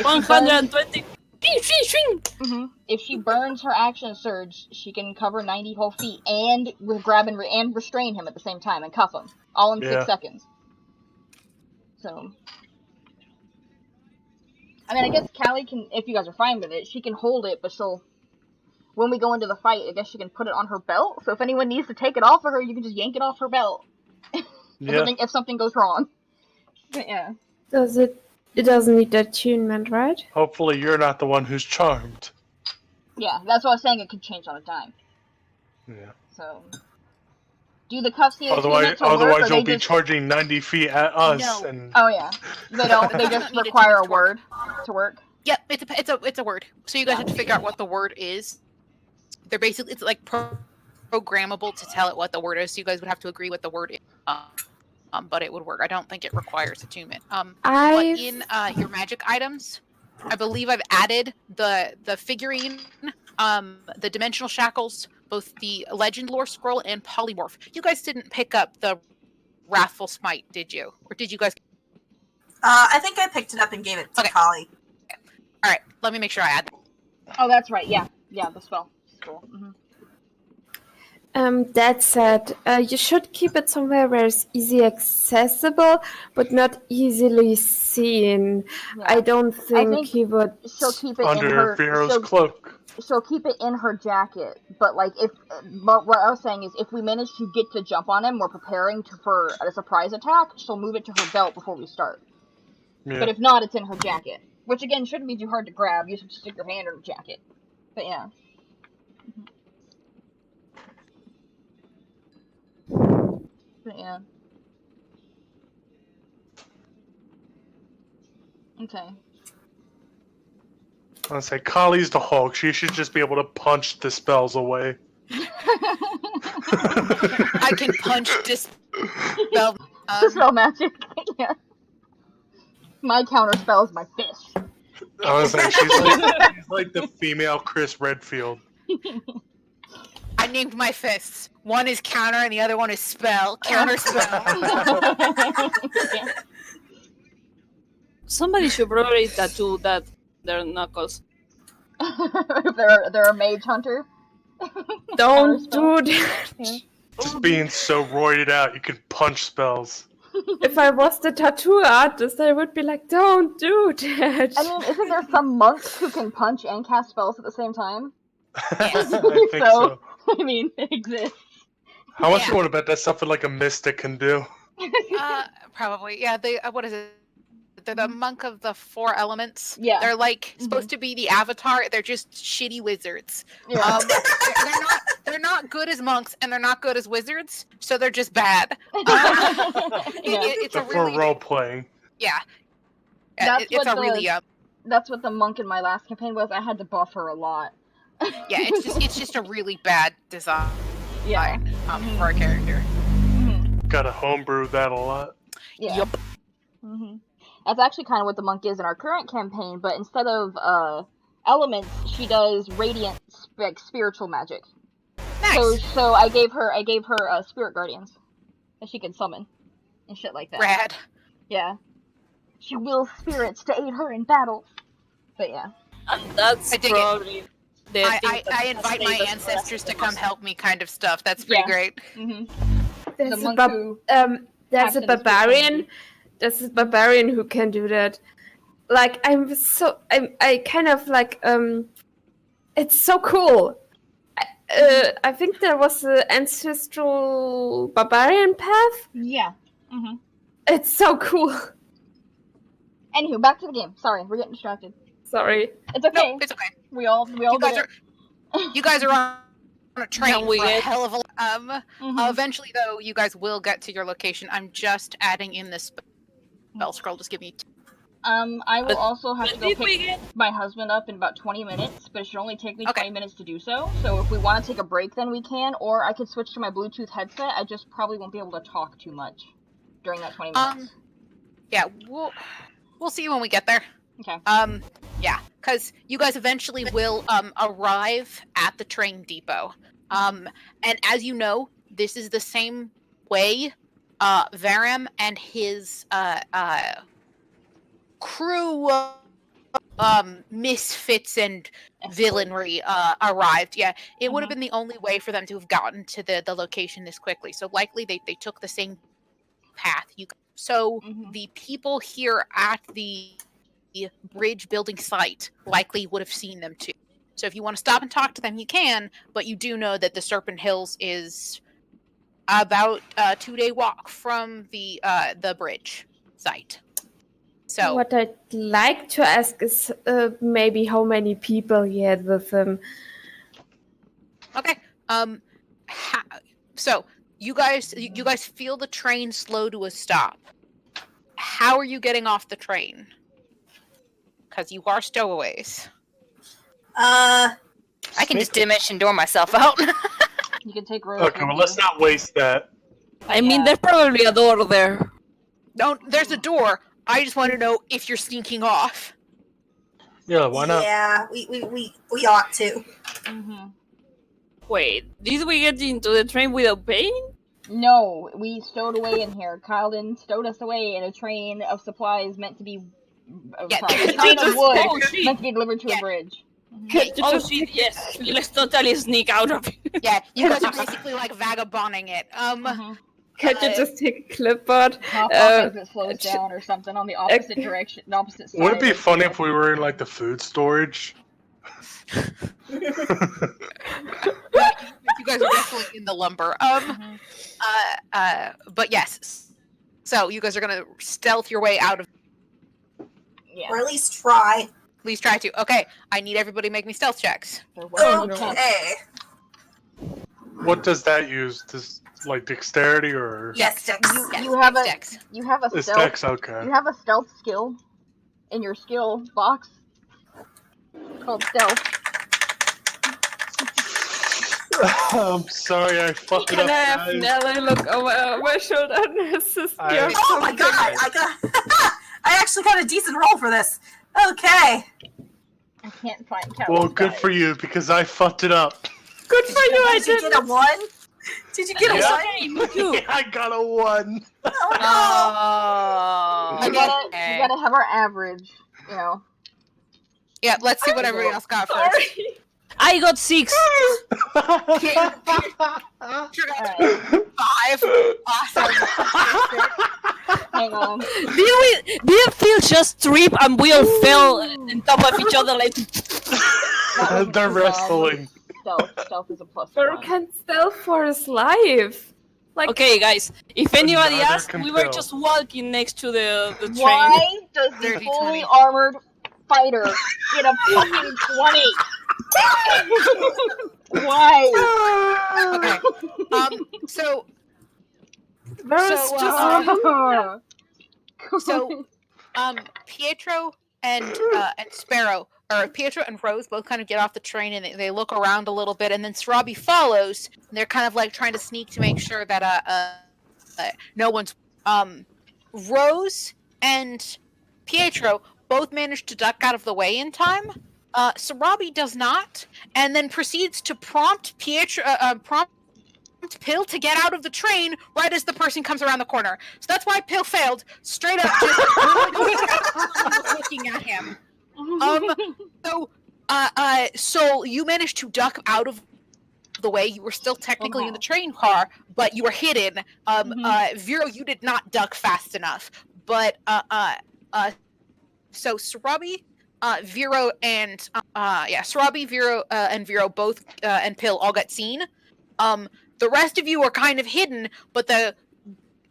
120. Mm-hmm. If she burns her action surge, she can cover 90 whole feet and grab and restrain him at the same time and cuff him, all in 6 seconds. So, I mean, I guess Kali can, if you guys are fine with it, she can hold it, but when we go into the fight, I guess she can put it on her belt. So if anyone needs to take it off of her, you can just yank it off her belt. If something goes wrong. Yeah. It doesn't need attunement, right? Hopefully you're not the one who's charmed. Yeah, that's what I was saying, it could change on a dime. Yeah. So, Do the cuffs need attunement to work, Otherwise, or you'll they be just... charging 90 feet at us. No. And Oh yeah, they don't. They just Need require a attunement to work. word to work. Yep, it's a word. So you guys have to figure out what the word is. They're basically it's like programmable to tell it what the word is. So you guys would have to agree what the word is. But it would work. I don't think it requires attunement. But in your magic items, I believe I've added the figurine, the dimensional shackles, both the legend lore scroll and polymorph. You guys didn't pick up the wrathful smite, did you? Or did you guys? I think I picked it up and gave it to Kali. All right, let me make sure I add that. Oh, that's right. Yeah, the spell. Cool. That said, you should keep it somewhere where it's easy accessible, but not easily seen. Yeah. I don't think he would. She'll keep it under in her Vero's cloak. She'll keep it in her jacket. But like, but what I was saying is, if we manage to get to jump on him, we're preparing for a surprise attack. She'll move it to her belt before we start. Yeah. But if not, it's in her jacket, which again shouldn't be too hard to grab. You should stick your hand in her jacket. But yeah. But yeah. Okay. I say Kali's the Hulk. She should just be able to punch the spells away. I can punch dispel. Dispel magic. Yeah. My counter spell is my fist. I was like, she's like the female Chris Redfield. I named my fists. One is counter and the other one is spell. Counter spell. Somebody should probably tattoo that their knuckles. If they're a mage hunter. Don't do that. Yeah. Just being so roided out, you can punch spells. If I was the tattoo artist, I would be like, don't do that. I mean, isn't there some monks who can punch and cast spells at the same time? I think so. I mean, it exists. How much you want to bet that's something like a mystic can do? Probably. Yeah, they what is it? They're the monk of the 4 elements. Yeah. They're like supposed to be the avatar. They're just shitty wizards. Yeah. They're not good as monks and they're not good as wizards, so they're just bad. It's a For really role playing. yeah. That's It's what a really That's what the monk in my last campaign was. I had to buff her a lot. yeah. It's just a really bad design. Yeah. For a character. Gotta homebrew that a lot. Yeah. Yup. That's actually kind of what the monk is in our current campaign, but instead of elements, she does radiant spiritual magic. Nice. So I gave her spirit guardians that she can summon and shit like that. Rad. Yeah. She wills spirits to aid her in battle. But yeah. And that's probably the thing I invite my ancestors to come help me kind of stuff. That's pretty great. There's The monk who there's a barbarian. There's a barbarian who can do that. Like I kind of like it's so cool. I think there was an ancestral barbarian path. Yeah. It's so cool. Anywho, back to the game. Sorry, we're getting distracted. Sorry. It's okay. No, it's okay. We all You guys are on a train No, we for a get- hell of a eventually though you guys will get to your location. I'm just adding in this spell scroll. Just give me I will also have to go Did we pick get- my husband up in about 20 minutes, but it should only take me 20 minutes to do so. So if we want to take a break, then we can, or I could switch to my Bluetooth headset. I just probably won't be able to talk too much during that 20 minutes. yeah, we'll see when we get there. Okay. Yeah, because you guys eventually will arrive at the train depot. And as you know, this is the same way Varam and his crew misfits and villainry arrived. Yeah, it would have been the only way for them to have gotten to the location this quickly. So likely they took the same path. So the people here at the bridge building site likely would have seen them too. So if you want to stop and talk to them, you can, but you do know that the Serpent Hills is about a 2-day walk from the bridge site. So What I'd like to ask is maybe how many people he had with him. okay. So you guys feel the train slow to a stop. How are you getting off the train? Because you are stowaways. I can just dimension door myself out. You can take Rose. Okay, well, let's not waste that. I mean, there's probably a door there. No, there's a door. I just want to know if you're sneaking off. Yeah, why not? Yeah, we ought to. Mm-hmm. Wait, did we get into the train without paying? No, we stowed away in here. Kyleton stowed us away in a train of supplies meant to be. Yeah, sorry, a train of wood Oh, shit. meant to be delivered to Yeah. a bridge. Oh shit, yes. Let's totally sneak out of it. Yeah, you guys are basically like vagabonding it. Mhm. Can't you just take a clipboard? Hop off as it slows down or something on the opposite Okay. direction, the opposite side. Would it be of funny the- if we were in like the food storage? You guys are definitely in the lumber. Mhm. But yes. So you guys are gonna stealth your way out of. Yeah. Or at least try. At least try to. Okay, I need everybody to make me stealth checks. So what do you want? Okay. What does that use? Does like dexterity or Yes, Dex. Yes, You have it's a dex. you have a it's stealth dex? Okay. you have a stealth skill in your skill box called stealth. I'm sorry, I fucked it Can up. I have guys. Nelly look over my shoulder and assist me? I- or Oh my something? god! I actually got a decent roll for this. Okay. I can't find Cat. Well, good for you because I fucked it up. Good for you, I Did you did. get a 1? Did you get a Yeah. 1? Hey, me too. I got a 1. Oh Oh. You gotta have our average, you know. Yeah, let's see what everybody else got first. Sorry. I got 6. Sure got Alright, 5. Awesome. hang on. Did Phil just trip and we all fell on top of each other like? That was They're wrong. wrestling. Stealth is a plus Phil 1. can stealth for his life. Like, Okay, guys. If anybody Neither asks, can we were Phil. just walking next to the train. Why does the 30, fully 20. armored fighter get a fucking 20? Why? Okay. So there's So, just so Pietro and Sparrow, or Pietro and Rose, both kind of get off the train and they look around a little bit, and then Sarabi follows. And they're kind of like trying to sneak to make sure that no one's. Rose and Pietro both manage to duck out of the way in time. Sarabi does not, and then proceeds to prompt Pill to get out of the train right as the person comes around the corner. So that's why Pill failed. Straight up, just looking at him. So you managed to duck out of the way. You were still technically in the train car, but you were hidden. Vero, you did not duck fast enough. But so Sarabi, Vero, and Sarabi, Vero, and Vero both and Pill all got seen. The rest of you are kind of hidden, but the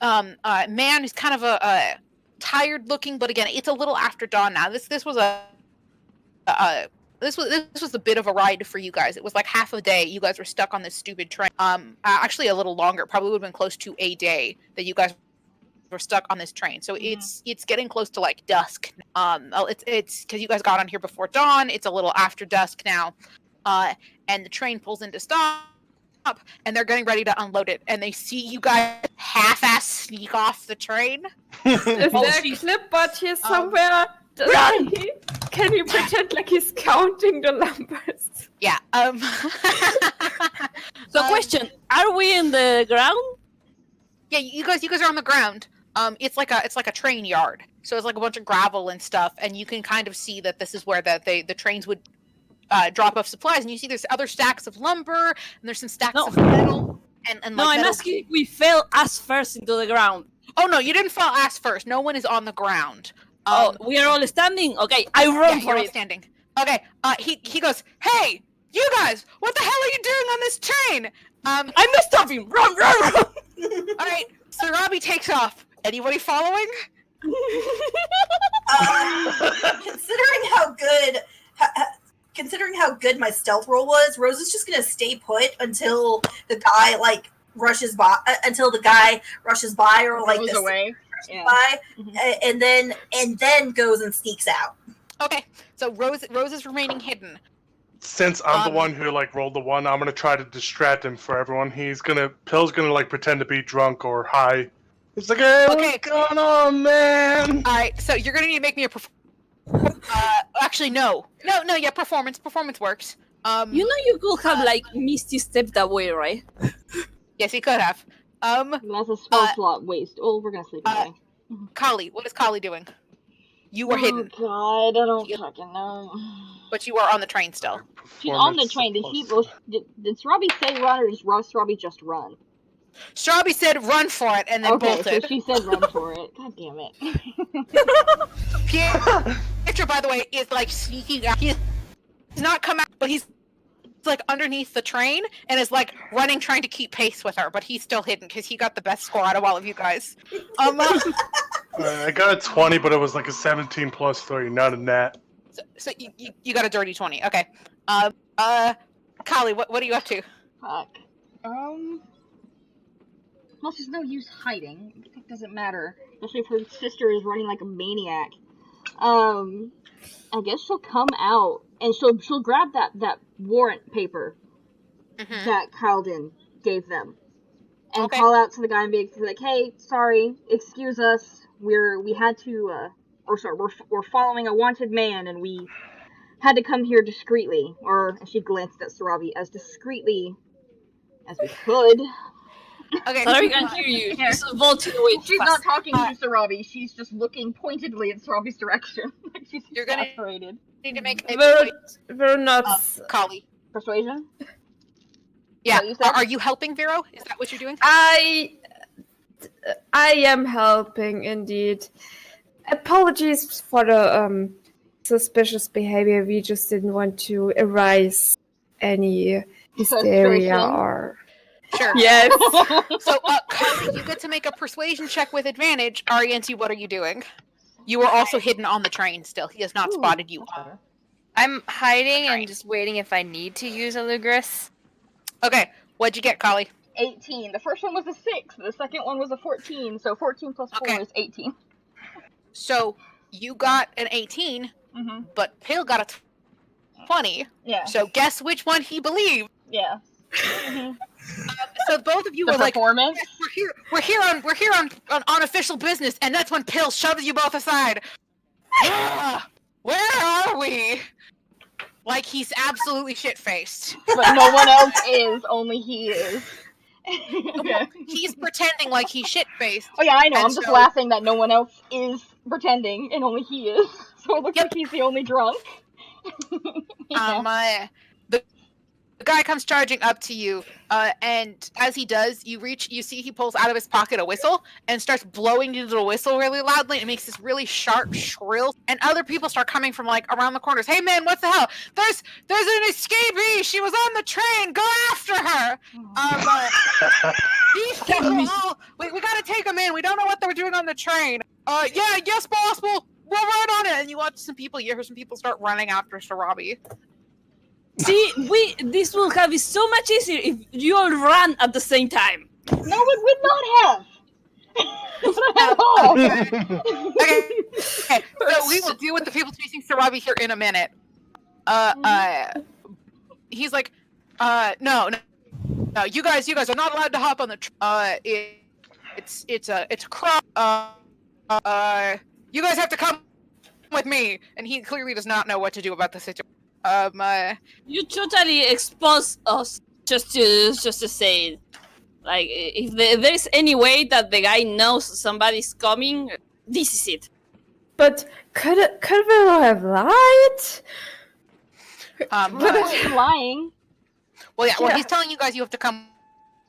man is kind of a tired looking. But again, it's a little after dawn now. This was this was a bit of a ride for you guys. It was like half a day. You guys were stuck on this stupid train. Actually a little longer. Probably would have been close to a day that you guys were stuck on this train. So it's getting close to like dusk. It's because you guys got on here before dawn. It's a little after dusk now. And the train pulls into stop. And they're getting ready to unload it, and they see you guys half-ass sneak off the train. is there a clipboard here somewhere? Can you pretend like he's counting the numbers? Yeah. So, question: are we in the ground? Yeah, you guys are on the ground. It's like a train yard. So it's like a bunch of gravel and stuff, and you can kind of see that this is where the trains would drop off supplies. And you see there's other stacks of lumber, and there's some stacks of metal. And No, like I'm metal. asking if we fell ass first into the ground. Oh no, you didn't fall ass first. No one is on the ground. We are all standing. Okay, I run Yeah, for you're all it. standing. Okay. He goes, "Hey, you guys! What the hell are you doing on this train?" I messed up him. Run! All right. So Robbie takes off. Anybody following? Considering how good my stealth roll was, Rose is just gonna stay put until the guy like rushes by until the guy rushes by or like goes this away. Yeah. by, Mhm. and then goes and sneaks out. Okay, so Rose is remaining hidden. Since I'm the one who like rolled the one, I'm gonna try to distract him for everyone. Pill's gonna like pretend to be drunk or high. He's like, hey, Okay. what's going on, man? All right, so you're gonna need to make me a actually, no, yeah, performance works. You know you could have like Misty stepped away, right? Yes, he could have. That's a spell slot waste. Oh, we're gonna sleep anyway. Kali, what is Kali doing? You were hidden, God, I don't fucking know. but you are on the train still. She's on the train. Did Robbie say run, or does Robbie just run? Strawby said run for it and then bolted. So she said run for it. God damn it. Pietro, by the way, is like sneaking out. He's not come out, but he's like underneath the train and is like running, trying to keep pace with her. But he's still hidden because he got the best score out of all of you guys. I got a 20, but it was like a 17 plus 3, not a nat. So you got a dirty 20. Okay. Kali, what are you up to? Fuck. Well, there's no use hiding. It doesn't matter. Especially if her sister is running like a maniac. I guess she'll come out and she'll grab that warrant paper that Carlden gave them. And call out to the guy and be like, hey, sorry, excuse us. We're following a wanted man and we had to come here discreetly. Or, and she glanced at Sarabi, as discreetly as we could. Okay, sorry, I can hear you. She's vaulting away. She's not talking to Sarabi. She's just looking pointedly in Sarabi's direction. Like she's exasperated. Need to make We're not. Kali. Persuasion? Yeah. Are you helping Vero? Is that what you're doing? I am helping indeed. Apologies for the suspicious behavior. We just didn't want to arise any hysteria or. Sure. Yes. So, Kali, you get to make a persuasion check with advantage. Arianti, what are you doing? You are also hidden on the train still. He has not spotted you. I'm hiding and just waiting if I need to use a Lugris. Okay, what'd you get, Kali? 18. The first one was a 6. The second one was a 14. So 14 plus 4 is 18. So you got an 18, but Pale got a 20. Yeah. So guess which one he believed? Yeah. So both of you the were performance? like, we're here on official business, and that's when Pill shoves you both aside. Where are we? Like he's absolutely shit-faced. But no one else is, only he is. He's pretending like he's shit-faced. Oh yeah, I know, I'm just laughing that no one else is pretending, and only he is. So it looks like he's the only drunk. The guy comes charging up to you, and as he does, you see he pulls out of his pocket a whistle and starts blowing into the whistle really loudly. It makes this really sharp shrill, and other people start coming from like around the corners. Hey man, what the hell? There's an escapee. She was on the train. Go after her. These people all we gotta take them in. We don't know what they're doing on the train. Yes, boss. We'll run on it. And you watch some people. You hear some people start running after Sarabi. See, this will have it so much easier if you all run at the same time. No, it would not have. Not at all. Okay. So we will deal with the people chasing Sarabi here in a minute. He's like, no. You guys are not allowed to hop on the. It's a crop. You guys have to come with me, and he clearly does not know what to do about the situation. You totally expose us just to say it. Like, if there's any way that the guy knows somebody's coming, this is it. But could Vero have lied? He's lying. Well, yeah. Well, he's telling you guys you have to come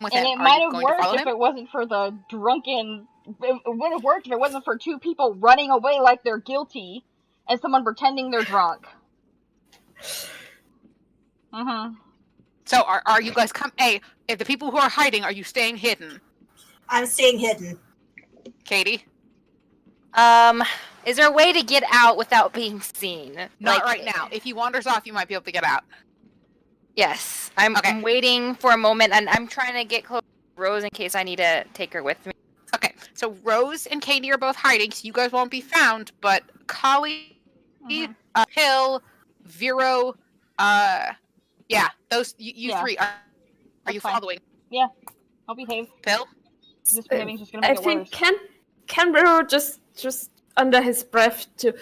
with him. And it might have worked if it wasn't for the drunken. It would have worked if it wasn't for two people running away like they're guilty, and someone pretending they're drunk. So are you guys if the people who are hiding, are you staying hidden? I'm staying hidden. Katie? Is there a way to get out without being seen? Not right now. If he wanders off, you might be able to get out. Yes. I'm waiting for a moment, and I'm trying to get close to Rose in case I need to take her with me. Okay, so Rose and Katie are both hiding, so you guys won't be found. But Kali, Hill, Vero, yeah, those you Yeah. three are That's you fine. following? Yeah, I'll behave. Phil? Misbehaving is just gonna I make it think worse. can Vero just under his breath to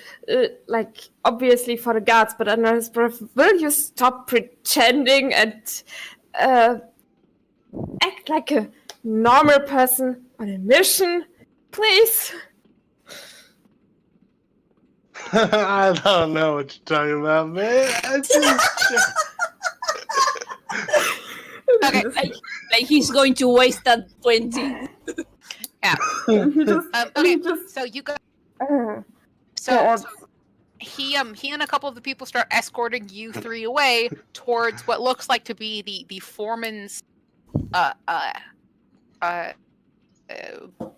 like obviously for the guards, but under his breath, will you stop pretending and act like a normal person on a mission, please? I don't know what you're talking about, man. I just... Okay, Like he's going to waste that 20. yeah. Okay, so you guys. So he and a couple of the people start escorting you three away towards what looks like to be the foreman's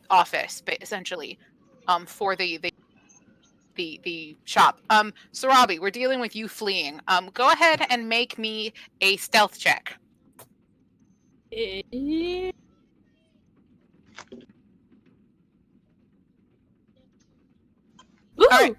office, essentially, for the shop. Sarabi, we're dealing with you fleeing. Go ahead and make me a stealth check. All right.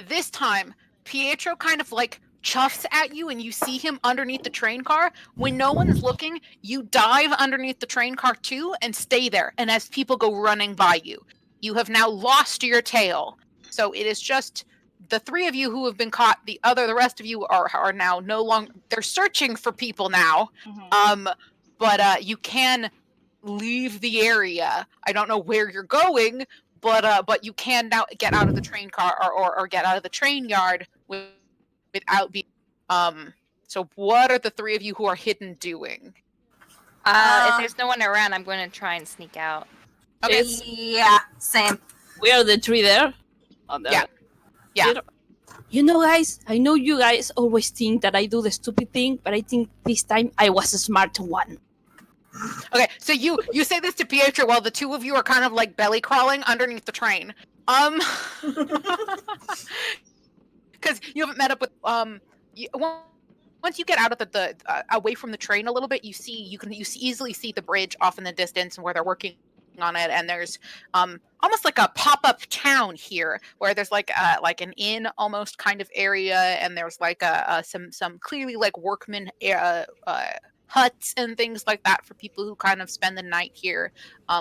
This time, Pietro kind of like chuffs at you and you see him underneath the train car. When no one's looking, you dive underneath the train car too and stay there. And as people go running by you, you have now lost your tail. So it is just the three of you who have been caught. The rest of you are now no longer. They're searching for people now. But you can leave the area. I don't know where you're going, but you can now get out of the train car or get out of the train yard without being. So what are the three of you who are hidden doing? If there's no one around, I'm going to try and sneak out. Okay. Yeah, same. We are the three there. Yeah. You know, guys, I know you guys always think that I do the stupid thing, but I think this time I was a smart one. Okay, so you say this to Pietro while the two of you are kind of like belly crawling underneath the train. Because you haven't met up with once you get out of the away from the train a little bit, you easily see the bridge off in the distance and where they're working on it, and there's almost like a pop-up town here where there's like an inn almost kind of area, and there's like some clearly like workmen huts and things like that for people who kind of spend the night here,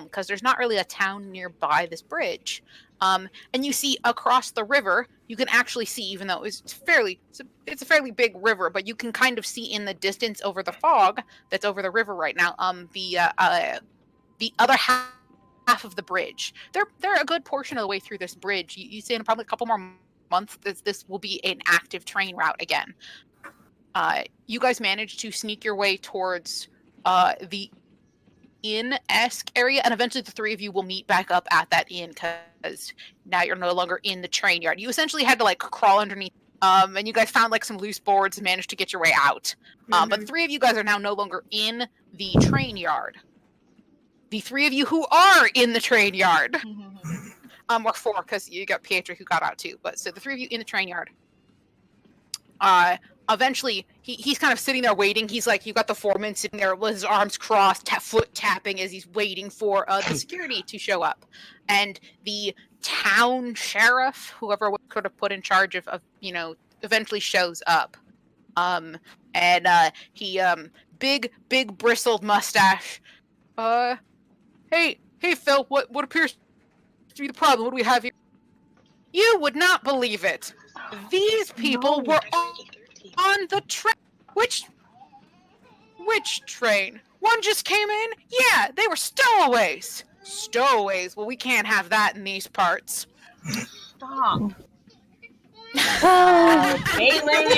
because there's not really a town nearby this bridge. And you see across the river, you can actually see, even though it's a fairly big river, but you can kind of see in the distance over the fog that's over the river right now, the other half of the bridge. They're a good portion of the way through this bridge. You see in probably a couple more months this will be an active train route again. You guys managed to sneak your way towards the inn-esque area, and eventually the three of you will meet back up at that inn because now you're no longer in the train yard. You essentially had to like crawl underneath, and you guys found like some loose boards and managed to get your way out. But the three of you guys are now no longer in the train yard. The three of you who are in the train yard, or four, because you got Pietro who got out too. But so the three of you in the train yard. Eventually, he's kind of sitting there waiting. He's like, you got the foreman sitting there with his arms crossed, foot tapping as he's waiting for the security to show up. And the town sheriff, whoever was sort of put in charge of eventually shows up. And he, big bristled mustache. Hey, Phil, what appears to be the problem? What do we have here? You would not believe it. These people were on the train. Which train? One just came in? Yeah, they were stowaways. Stowaways? Well, we can't have that in these parts. Stop. Caitlin!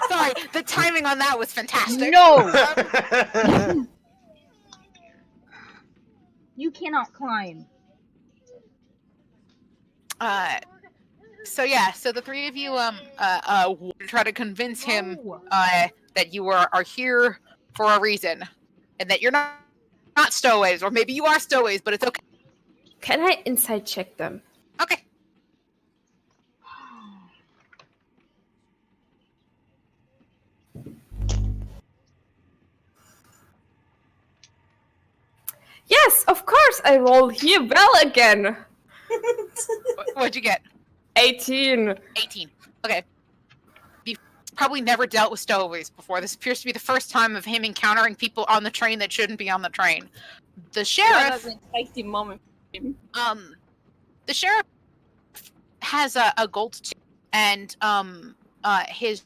Sorry, the timing on that was fantastic. No! You cannot climb. So the three of you try to convince him that you are here for a reason, and that you're not stowaways, or maybe you are stowaways, but it's okay. Can I insight check them? Okay. Of course, I roll here well again. What'd you get? 18. 18. Okay. You've probably never dealt with stowaways before. This appears to be the first time of him encountering people on the train that shouldn't be on the train. The sheriff, What an exciting moment for him. the sheriff has a gold tooth, and his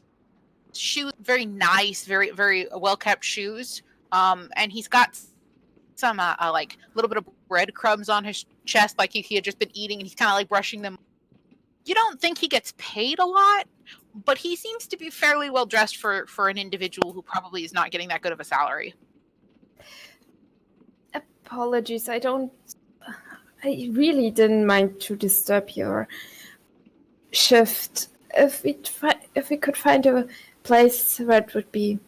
shoes, very nice, very very well kept shoes. And he's got some like a little bit of breadcrumbs on his chest, like he had just been eating, and he's kind of like brushing them. You don't think he gets paid a lot, but he seems to be fairly well dressed for an individual who probably is not getting that good of a salary. Apologies, I really didn't mind to disturb your shift. If we could find a place where it would be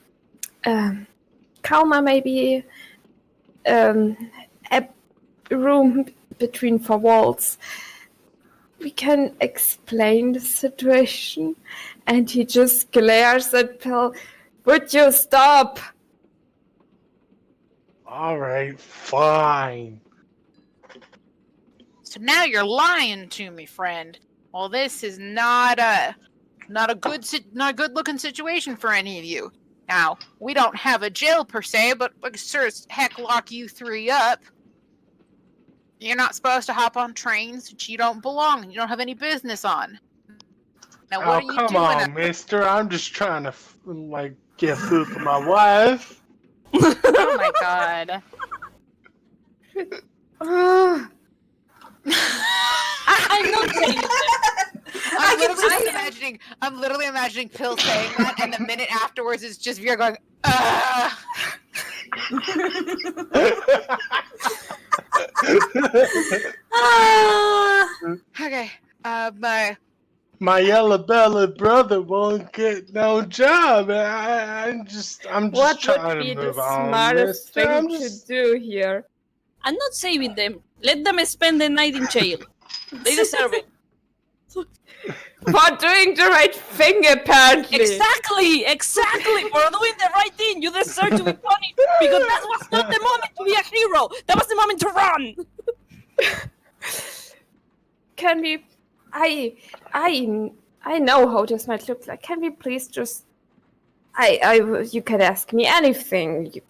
calmer, maybe a room between four walls, we can explain the situation. And he just glares at Pill. Would you stop? All right, fine. So now you're lying to me, friend. Well, this is not a good looking situation for any of you. Now, we don't have a jail per se, but we can sure as heck lock you three up. You're not supposed to hop on trains that you don't belong and you don't have any business on. Now, what are you come doing? on, mister. I'm just trying to, get food for my wife. Oh my god. I'm not saying that. I'm literally imagining Pill saying that, and the minute afterwards is just Vera going, ah. Okay. My yellow belly brother won't get no job. I'm just What trying would be to the move on. smartest mister. I'm thing just- to do here? I'm not saving them. Let them spend the night in jail. They deserve it. For doing the right thing, apparently. Exactly. For doing the right thing, you deserve to be punished because that was not the moment to be a hero. That was the moment to run. Can we? I know how this might look like. Can we please just? You can ask me anything. You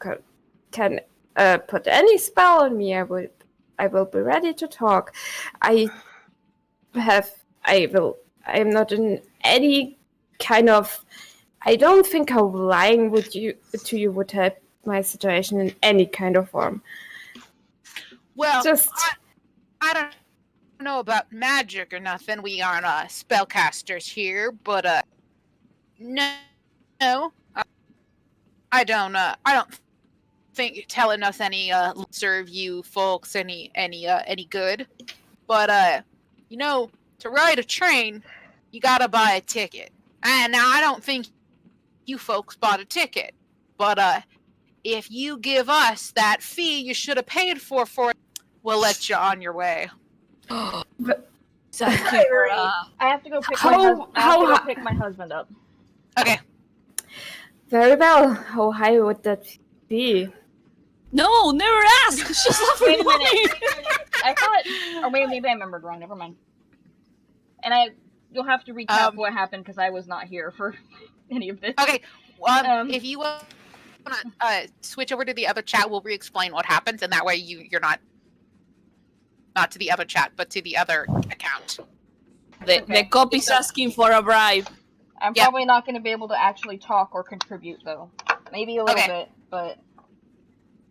can put any spell on me. I will be ready to talk. I'm not in any kind of. I don't think how lying to you would help my situation in any kind of form. Well, Just I don't know about magic or nothing. We aren't spellcasters here, but no, I don't think telling us any serve you folks any good. But to ride a train, you gotta buy a ticket. And now I don't think you folks bought a ticket, but if you give us that fee you should have paid for it, we'll let you on your way. Sorry, I have to go pick pick my husband up. Okay. very well. How high would that be? No, never ask. Just offer Wait a money. minute. I thought, or maybe I remembered wrong. Never mind. And you'll have to recap what happened because I was not here for any of this. Okay. If you want to switch over to the other chat, we'll re-explain what happens, and that way you're not to the other chat, but to the other account. The cop is asking for a bribe. I'm probably not going to be able to actually talk or contribute, though. Maybe a little bit, but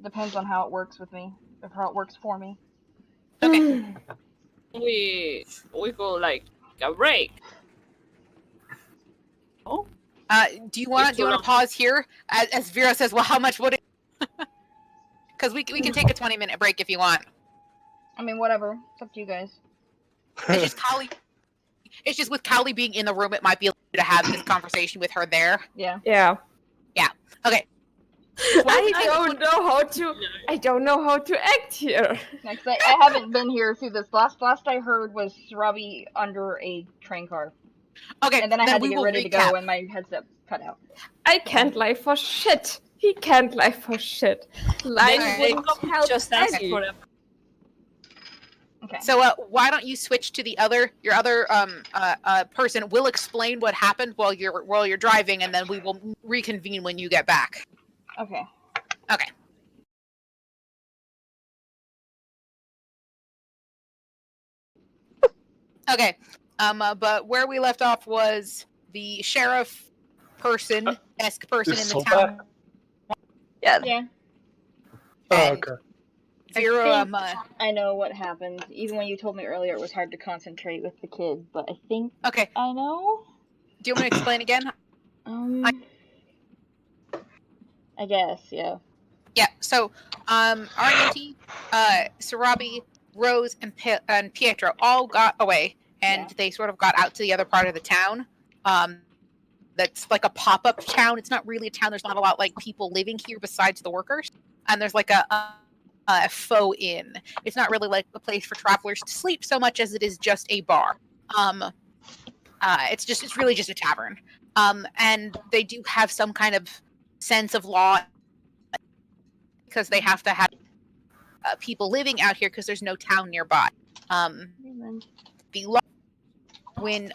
depends on how it works with me, or how it works for me. Okay. We go like a break. Oh. Do you want to pause here as Vera says? Well, how much would it? Because we can take a 20-minute break if you want. I mean, whatever. It's up to you guys. It's just Callie. It's just with Callie being in the room, it might be to have this conversation with her there. Yeah. Yeah. Okay. I don't know how to act here. Next, I haven't been here through this. Last I heard was Robbie under a train car. Okay. And then I had to get ready to go and my headset cut out. I can't lie for shit. He can't lie for shit. Lying Then wouldn't help Just ask any. for a Okay. So why don't you switch to your other person? We'll explain what happened while you're driving, and then we will reconvene when you get back. Okay. Okay. Okay. But where we left off was the sheriff esque person in the town. Yeah. Yeah. Oh, And okay. Vera, I know what happened. Even when you told me earlier, it was hard to concentrate with the kid. But I think okay. I know. Do you want me to explain again? I guess, yeah. Yeah. So, Arianti, Sarabi, Rose, and Pietro all got away, and they sort of got out to the other part of the town. That's like a pop-up town. It's not really a town. There's not a lot like people living here besides the workers. And there's like a faux inn. It's not really like a place for travelers to sleep so much as it is just a bar. It's really just a tavern. And they do have some kind of sense of law because they have to have people living out here because there's no town nearby. The law, when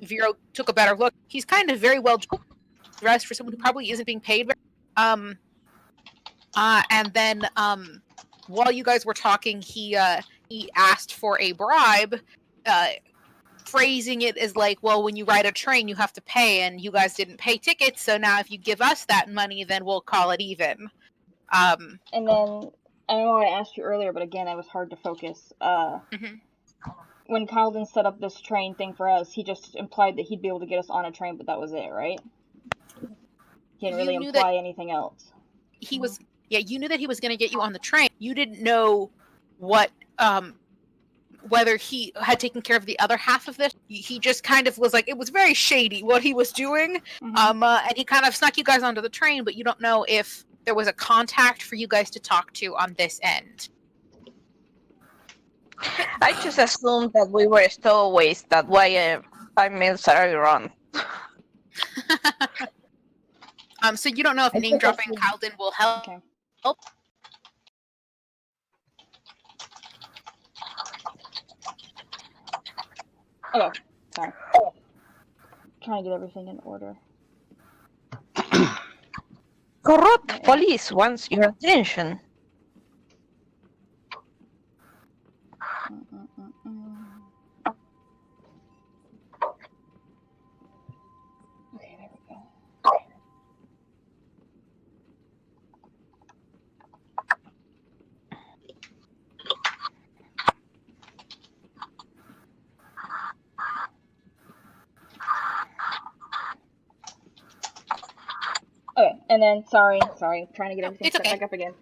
Vero took a better look, he's kind of very well dressed for someone who probably isn't being paid. And then while you guys were talking, he asked for a bribe, phrasing it as like, well, when you ride a train, you have to pay, and you guys didn't pay tickets, so now if you give us that money, then we'll call it even. And then, I know I asked you earlier, but again, it was hard to focus. When Calden set up this train thing for us, he just implied that he'd be able to get us on a train, but that was it, right? He didn't really imply anything else. You knew that he was going to get you on the train. You didn't know what, whether he had taken care of the other half of this. He just kind of was like, it was very shady what he was doing. And he kind of snuck you guys onto the train, but you don't know if there was a contact for you guys to talk to on this end. I just assumed that we were stowaways. That's why I made Sarah run. So you don't know if name dropping Calden will help. Okay. Okay, sorry. Trying to get everything in order. Corrupt police wants your attention. Okay, there we go. Okay, and then sorry, trying to get everything set back up again.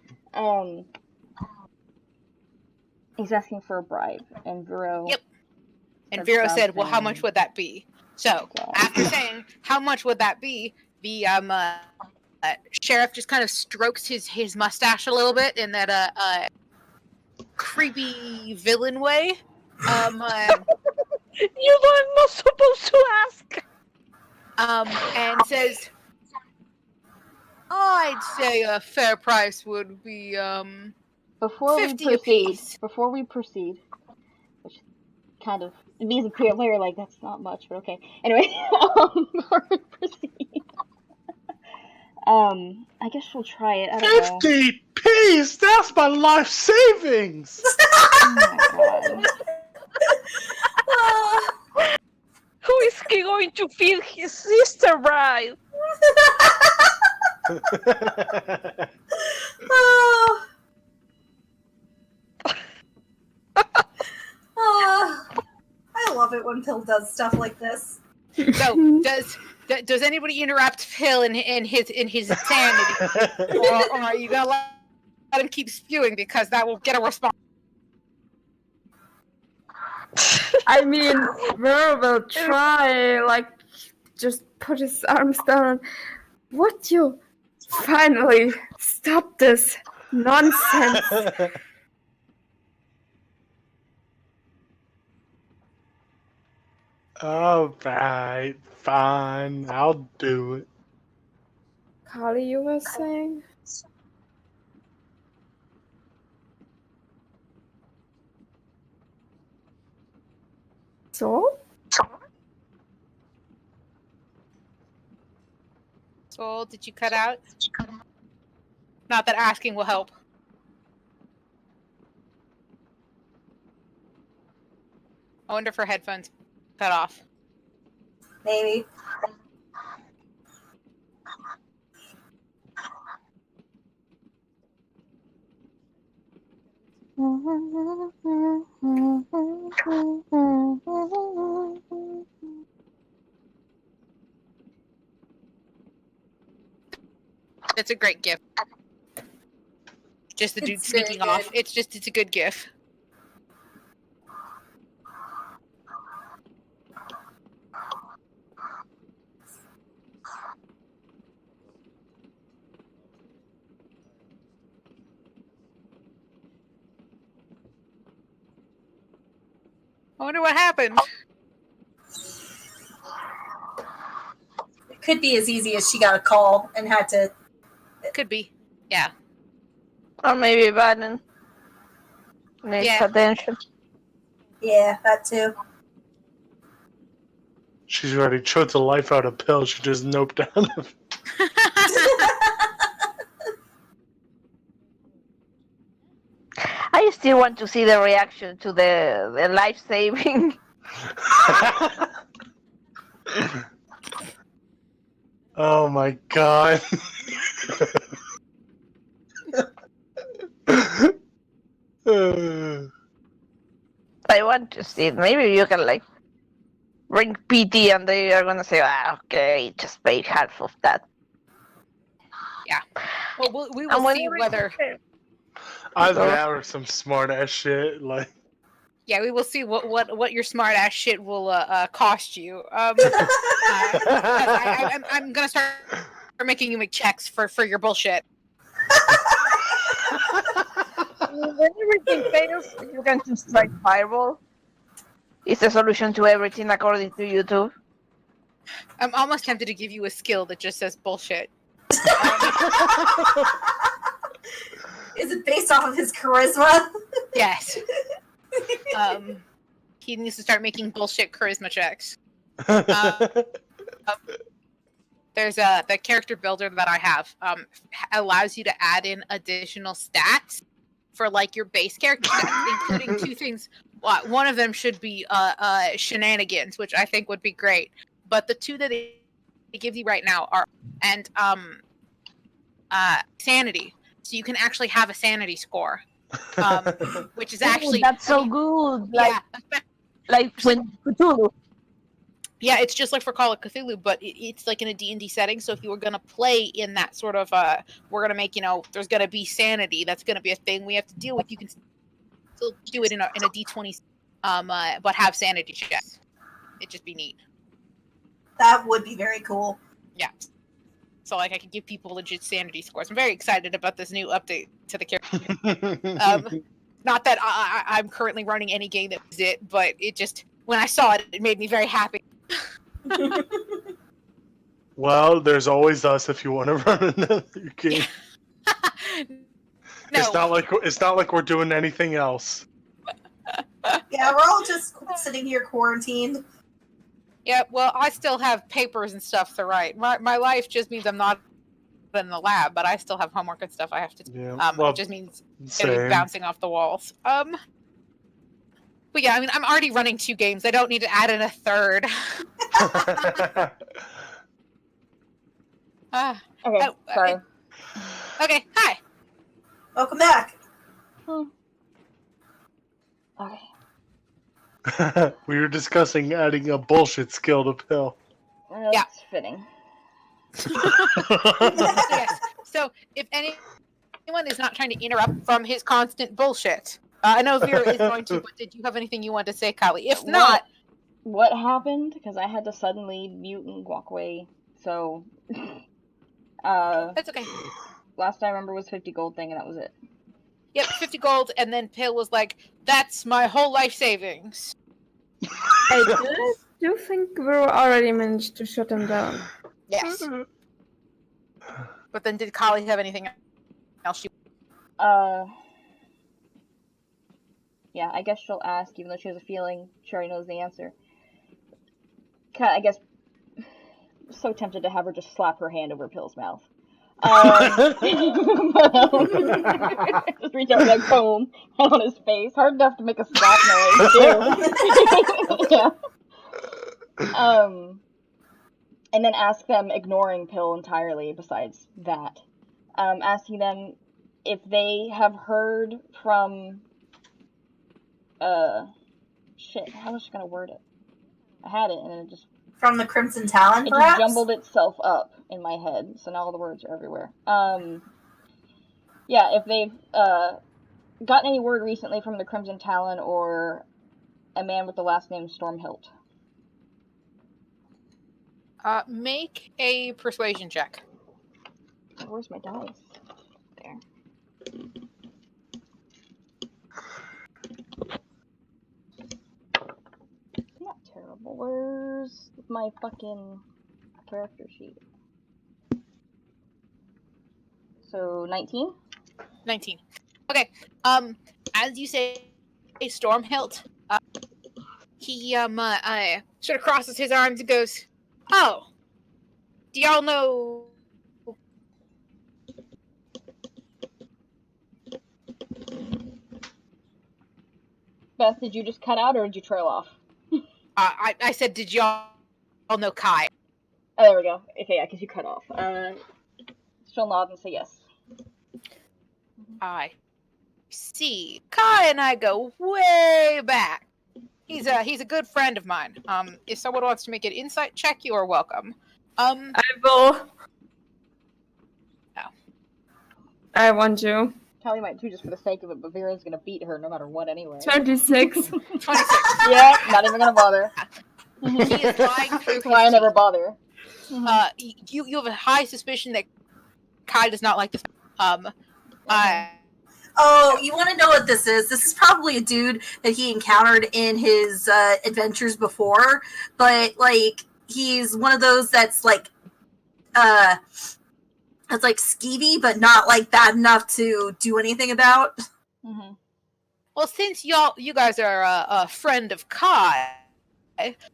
He's asking for a bribe, and Vero. Yep. And Vero said, "Well, how much would that be?" So after saying how much would that be, the sheriff just kind of strokes his mustache a little bit in that creepy villain way. You know I'm not supposed to ask. And says, I'd say a fair price would be Before 50 we proceed, apiece. which kind of means a clear player, like that's not much, but okay. Anyway, before we proceed, I guess we'll try it. I don't know. 50 P's! That's my life savings! Oh my god. Who is he going to feed his sister bride? I love it when Pill does stuff like this. So does anybody interrupt Phil in his insanity, or are you gonna let him keep spewing because that will get a response? I mean, Ver will try, like, just put his arms down. Would you finally stop this nonsense? Alright, fine, I'll do it. Carly, you were saying? So? Soul, did you cut out? Not that asking will help. I wonder if her headphones cut off. Maybe. It's a great gift. Just the dude It's very sneaking good. off. It's a good gif. I wonder what happened. It could be as easy as she got a call and had to. Could be. Yeah. Or maybe Baden needs Yeah. attention. Yeah, that too. She's already choked the life out of Pill. She just noped down. I still want to see the reaction to the life saving. Oh my god. I want to see it. Maybe you can like bring PT and they are gonna say, okay, just pay half of that. Well, we And will when see we- whether. Either that or some smart ass shit. Like, Yeah, we will see what your smart ass shit will cost you. I'm gonna start making you make checks for your bullshit. When everything fails, you can just like fireball. It's the solution to everything according to YouTube. I'm almost tempted to give you a skill that just says bullshit. Is it based off of his charisma? Yes. He needs to start making bullshit charisma checks. There's the character builder that I have allows you to add in additional stats for like your base character, including two things. One of them should be shenanigans, which I think would be great. But the two that they give you right now are sanity. So you can actually have a sanity score, which is actually that's so good. Like, yeah, like when Cthulhu. yeah, it's just like for Call of Cthulhu, but it's like in a D&D setting. So if you were gonna play in that sort of, we're gonna make there's gonna be sanity. That's gonna be a thing we have to deal with. You can still do it in a D20, but have sanity checks. It'd just be neat. That would be very cool. Yeah. So like I could give people legit sanity scores. I'm very excited about this new update to the character. Not that I'm currently running any game that was it, but it just when I saw it, it made me very happy. Well, there's always us if you want to run another game. No. It's not like we're doing anything else. Yeah, we're all just sitting here quarantined. Yeah, well, I still have papers and stuff to write. My life just means I'm not in the lab, but I still have homework and stuff I have to do. Yeah, well, it just means it's gonna be bouncing off the walls. But yeah, I mean, I'm already running 2 games. I don't need to add in a third. Okay, sorry. Okay, hi. Welcome back. Okay. We were discussing adding a bullshit skill to Pill. That's Yeah. fitting. Yes. So if anyone is not trying to interrupt from his constant bullshit, I know Vera is going to, but did you have anything you want to say, Kali? If not, What happened? Because I had to suddenly mute and walk away. So, that's okay. last I remember was 50 gold thing, and that was it. Yep, 50 gold, and then Pill was like, "That's my whole life savings." I do think we already managed to shut him down. Yes. But then, did Kali have anything else? Yeah, I guess she'll ask, even though she has a feeling she already knows the answer. I guess, so tempted to have her just slap her hand over Pill's mouth. Just reach out and like boom on his face. Hard enough to make a slap noise too. Yeah. And then ask them, ignoring Pill entirely. Besides that, asking them if they have heard from. Shit. How was I gonna word it? I had it and it just. From the Crimson Talon, It perhaps? just jumbled itself up in my head, so now all the words are everywhere. Yeah, if they've gotten any word recently from the Crimson Talon or a man with the last name Stormhilt. Make a persuasion check. Where's my dice? There. Not terrible. Where's my fucking character sheet? So 19? 19. Okay. As you say, Stormhilt, he sort of crosses his arms and goes, "Oh, do y'all know?" Beth, did you just cut out or did you trail off? I said, "Did y'all know Kai?" Oh, there we go. Okay, yeah, because you cut off. She'll nod and say yes. I see. Kai and I go way back. He's a good friend of mine. If someone wants to make an insight check, you are welcome. I will. Oh. I want you. Callie might too, just for the sake of it, but Vera's gonna beat her no matter what anyway. 26. 26. Yeah, not even gonna bother. He is lying through That's why I his never teeth. bother. You have a high suspicion that Kai does not like this. Oh, you want to know what this is? This is probably a dude that he encountered in his adventures before, but like he's one of those that's like skeevy, but not like bad enough to do anything about. Mm-hmm. Well, since you guys are a friend of Kai, it's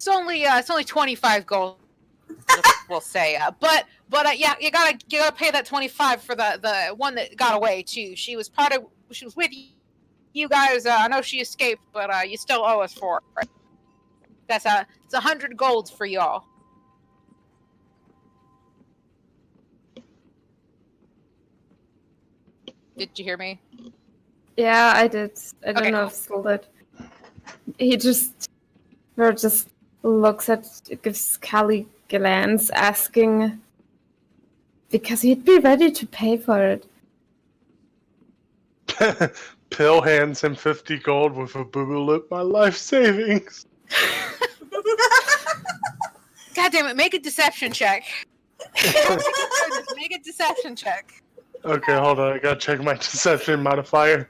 only 25 gold. We'll say, but yeah, you gotta pay that 25 for the one that got away too. She was with you guys. I know she escaped, but you still owe us for it. It's 100 golds for y'all. Did you hear me? Yeah, I did. I don't Okay, know if Skull did. He just looks at, gives Callie a glance, asking, because he'd be ready to pay for it. Pill hands him 50 gold with a boogaloo, my life savings. God damn it! Make a deception check. Make a deception check. Okay, hold on. I gotta check my deception modifier.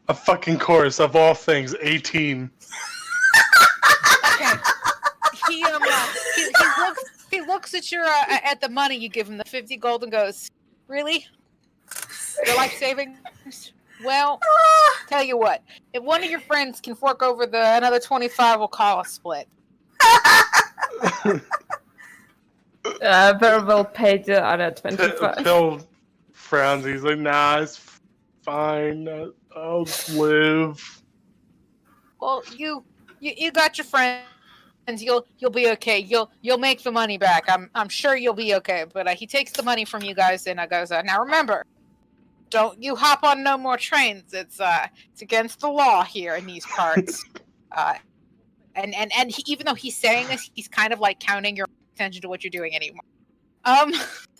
A fucking chorus of all things, 18. Okay. He looks at at the money you give him, the 50 gold, and goes, "Really? Your life savings? Well, tell you what. If one of your friends can fork over another 25, we'll call a split." Very well paid the other 25. Pill frowns. He's like, nah, it's fine. I'll live. Well, you got your friends. You'll be okay. You'll make the money back. I'm sure you'll be okay. But he takes the money from you guys and goes, "Now remember, don't you hop on no more trains. It's against the law here in these parts." And even though he's saying this, he's kind of like counting your attention to what you're doing anymore.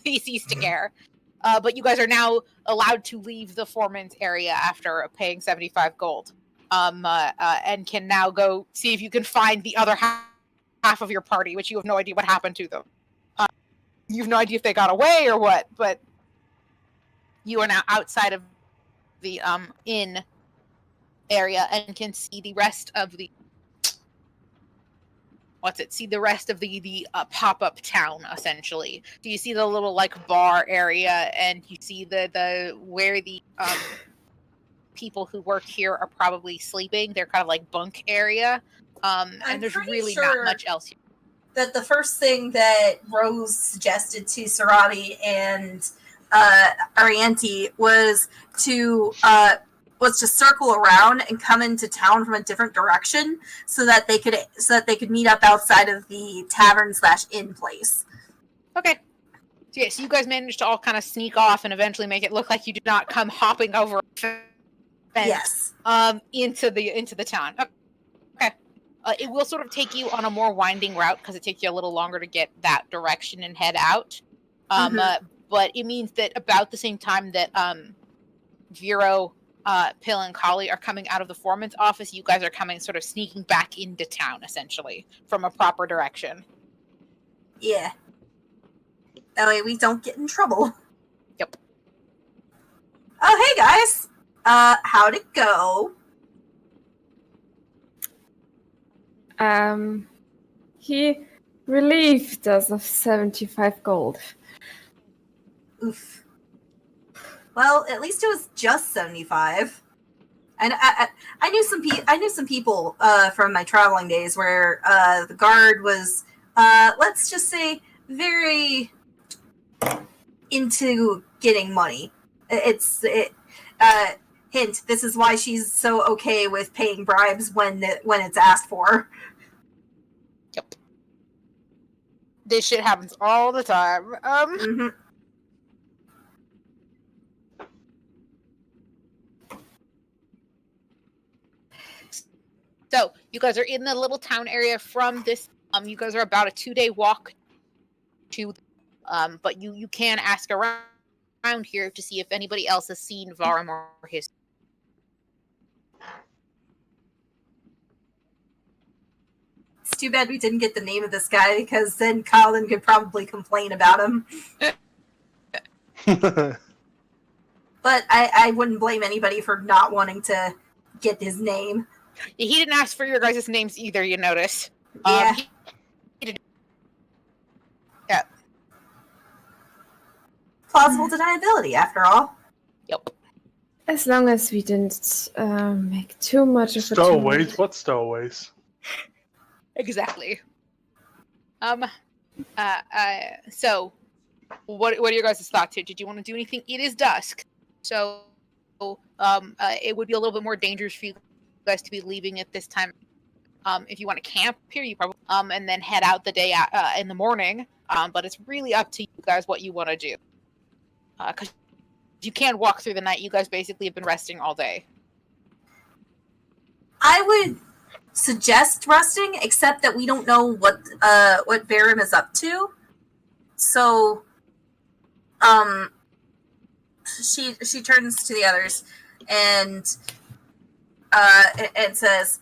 He ceased to care. But you guys are now allowed to leave the foreman's area after paying 75 gold. And can now go see if you can find the other half of your party, which you have no idea what happened to them. You have no idea if they got away or what, but you are now outside of the inn area and can see the rest of the see the rest of the pop-up town, essentially. So you see the little like bar area, and you see the where the people who work here are probably sleeping. They're kind of like bunk area, and there's really not much else here. That the first thing that Rose suggested to Sarati and Arianti was to circle around and come into town from a different direction, so that they could meet up outside of the tavern/inn place. Okay. So yeah, so you guys managed to all kind of sneak off and eventually make it look like you did not come hopping over a fence, Yes. into the town. Okay. It will sort of take you on a more winding route because it takes you a little longer to get that direction and head out. But it means that about the same time that Vero, Pill, and Kali are coming out of the foreman's office, you guys are coming sort of sneaking back into town, essentially, from a proper direction. Yeah. That way we don't get in trouble. Yep. Oh, hey guys! How'd it go? He relieved us of 75 gold. Oof. Well, at least it was just 75. And I knew some people from my traveling days where the guard was, let's just say, very into getting money. Hint: this is why she's so okay with paying bribes when it's asked for. Yep. This shit happens all the time. So, you guys are in the little town area from this. You guys are about a 2-day walk to, but you can ask around here to see if anybody else has seen Varum or his. It's too bad we didn't get the name of this guy, because then Colin could probably complain about him. But I wouldn't blame anybody for not wanting to get his name. He didn't ask for your guys' names either, you notice. Yeah. Yeah. Plausible deniability, after all. Yep. As long as we didn't make too much of a Stowaways? What stowaways? Exactly. So, what are your guys' thoughts here? Did you want to do anything? It is dusk, so it would be a little bit more dangerous for you guys to be leaving at this time. If you want to camp here, you probably and then head out the day in the morning. But it's really up to you guys what you want to do. Because you can walk through the night. You guys basically have been resting all day. I would suggest resting, except that we don't know what Verum is up to. So, she turns to the others and says,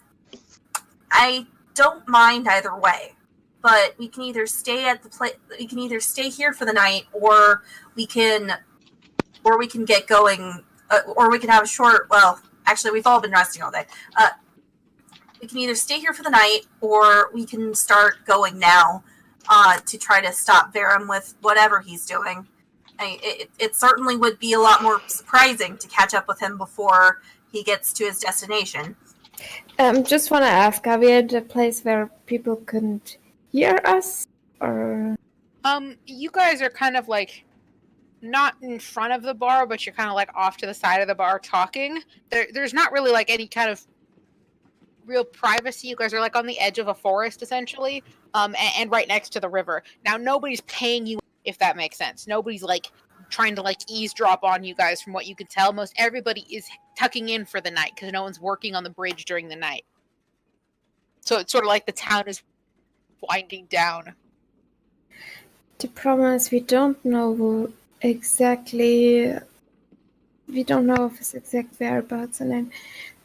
"I don't mind either way, but we can either stay at the we can either stay here for the night, or we can get going, or we can have a short. Well, actually, we've all been resting all day. We can either stay here for the night, or we can start going now to try to stop Verum with whatever he's doing. It certainly would be a lot more surprising to catch up with him before he gets to his destination." Just want to ask, are we at a place where people couldn't hear us? Or You guys are kind of like not in front of the bar, but you're kind of like off to the side of the bar talking. There's not really like any kind of real privacy. You guys are like on the edge of a forest, essentially, and right next to the river. Now, nobody's paying you, if that makes sense. Nobody's like trying to like eavesdrop on you guys. From what you can tell, most everybody is tucking in for the night because no one's working on the bridge during the night. So it's sort of like the town is winding down. The problem is we don't know exactly. We don't know of his exact whereabouts, and I'm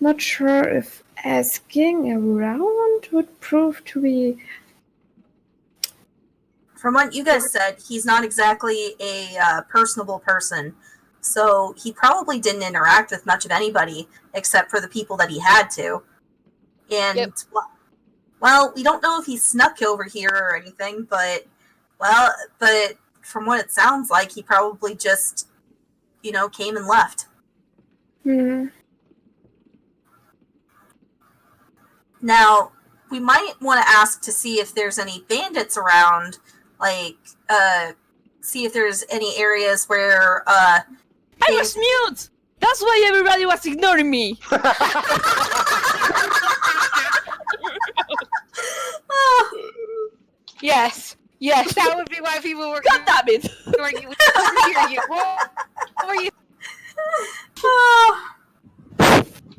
not sure if asking around would prove to be. From what you guys said, he's not exactly a personable person, so he probably didn't interact with much of anybody except for the people that he had to. And Well, we don't know if he snuck over here or anything, but from what it sounds like, he probably just, came and left. Hmm. Now, we might want to ask to see if there's any bandits around, see if there's any areas where, I was mute! That's why everybody was ignoring me! Yes, that would be why people were. God damn it! Ignoring you. We couldn't hear you. What were you? What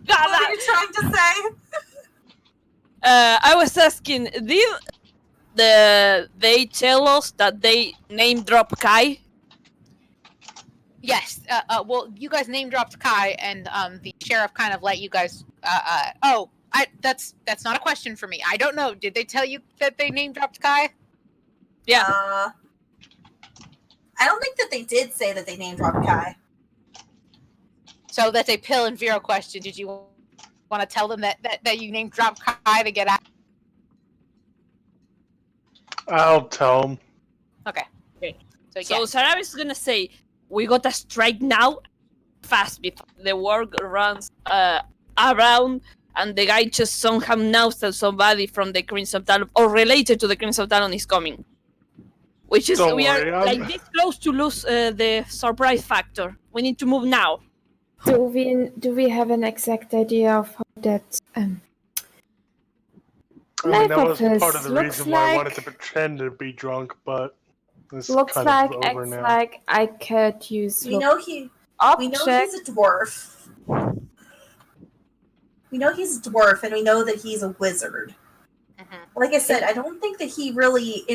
are you trying to say? I was asking, did they tell us that they name drop Kai? Yes. Well, you guys name dropped Kai, and the sheriff kind of let you guys. That's not a question for me. I don't know. Did they tell you that they name dropped Kai? Yeah. I don't think that they did say that they name dropped Kai. So that's a Pill and Vero question. Did you want to tell them that you name dropped Kai to get out? I'll tell them. Okay. So So Sarah is gonna say, we gotta strike now, fast, before the world runs around and the guy just somehow knows that somebody from the Crimson Talon or related to the Crimson Talon is coming. Which is, Don't we worry, are like this close to lose the surprise factor. We need to move now. Do we have an exact idea of how that that was office part of the looks reason why I like? wanted to pretend to be drunk, but it's Looks kind like, of over acts now. like I could use We know he's object. a dwarf. We know he's a dwarf, and we know that he's a wizard. Mm-hmm. Like I said, I don't think that he really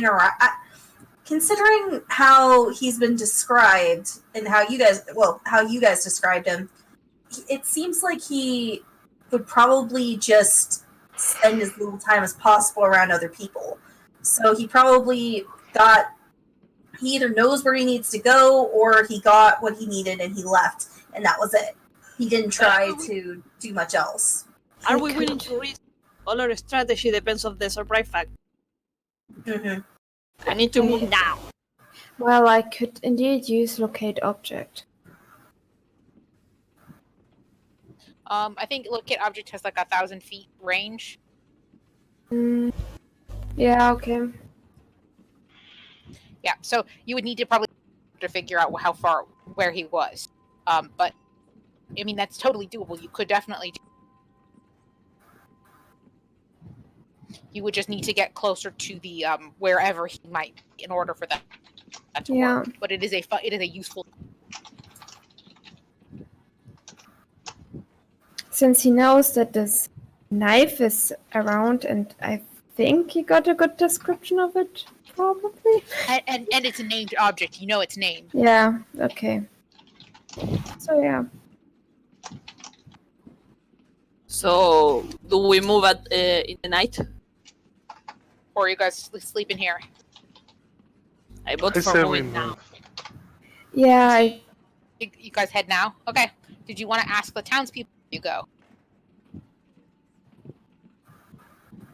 considering how he's been described and how you guys described him, it seems like he would probably just spend as little time as possible around other people. So he probably he either knows where he needs to go or he got what he needed and he left, and that was it. He didn't try to do much else. Are we willing to risk? All our strategy depends on the surprise factor. Mm-hmm. I need to move now. Well, I could indeed use locate object. I think locate object has like 1,000 feet range. Yeah, okay. Yeah, so you would need to probably to figure out where he was. But I mean that's totally doable. You could definitely do. You would just need to get closer to the wherever he might be in order for that to work. But it is a useful. Since he knows that this knife is around, and I think he got a good description of it, probably. And it's a named object. You know its name. Yeah. Okay. So yeah. So, do we move in the night? Or are you guys sleep in here? I vote I for say we moving now. move. Yeah. You guys head now? Okay. Did you want to ask the townspeople where you go?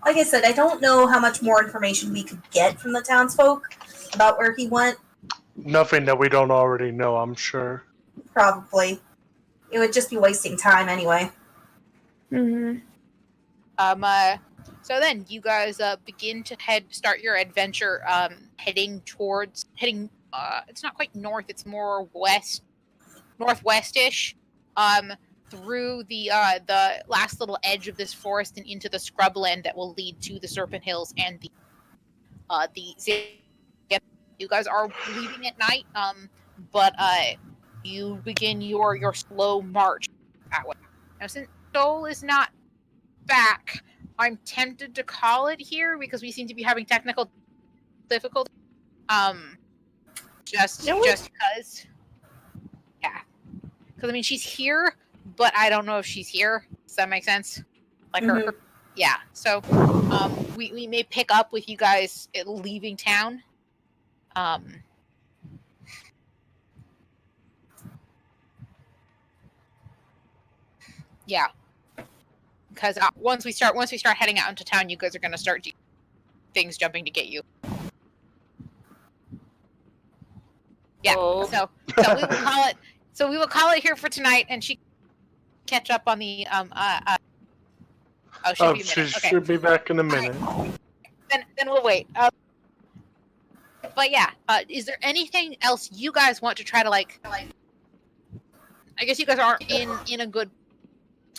Like I said, I don't know how much more information we could get from the townsfolk about where he went. Nothing that we don't already know, I'm sure. Probably. It would just be wasting time anyway. Mm-hmm. So then you guys begin to start your adventure heading it's not quite north, it's more northwest-ish, through the last little edge of this forest and into the scrubland that will lead to the Serpent Hills and the you guys are leaving at night, but you begin your slow march that way. Now since Dole is not back, I'm tempted to call it here because we seem to be having technical difficulty. Just because. Yeah. Because I mean, she's here, but I don't know if she's here. Does that make sense? Like her. Yeah. So, we may pick up with you guys leaving town. Yeah. because once we start heading out into town, you guys are going to start things jumping to get you. Yeah. Oh. So we will call it. So we will call it here for tonight, and she catch up on the she'll be a minute. She Okay. should be back in a minute. Then we'll wait. But yeah, is there anything else you guys want to try to like? I guess you guys aren't in a good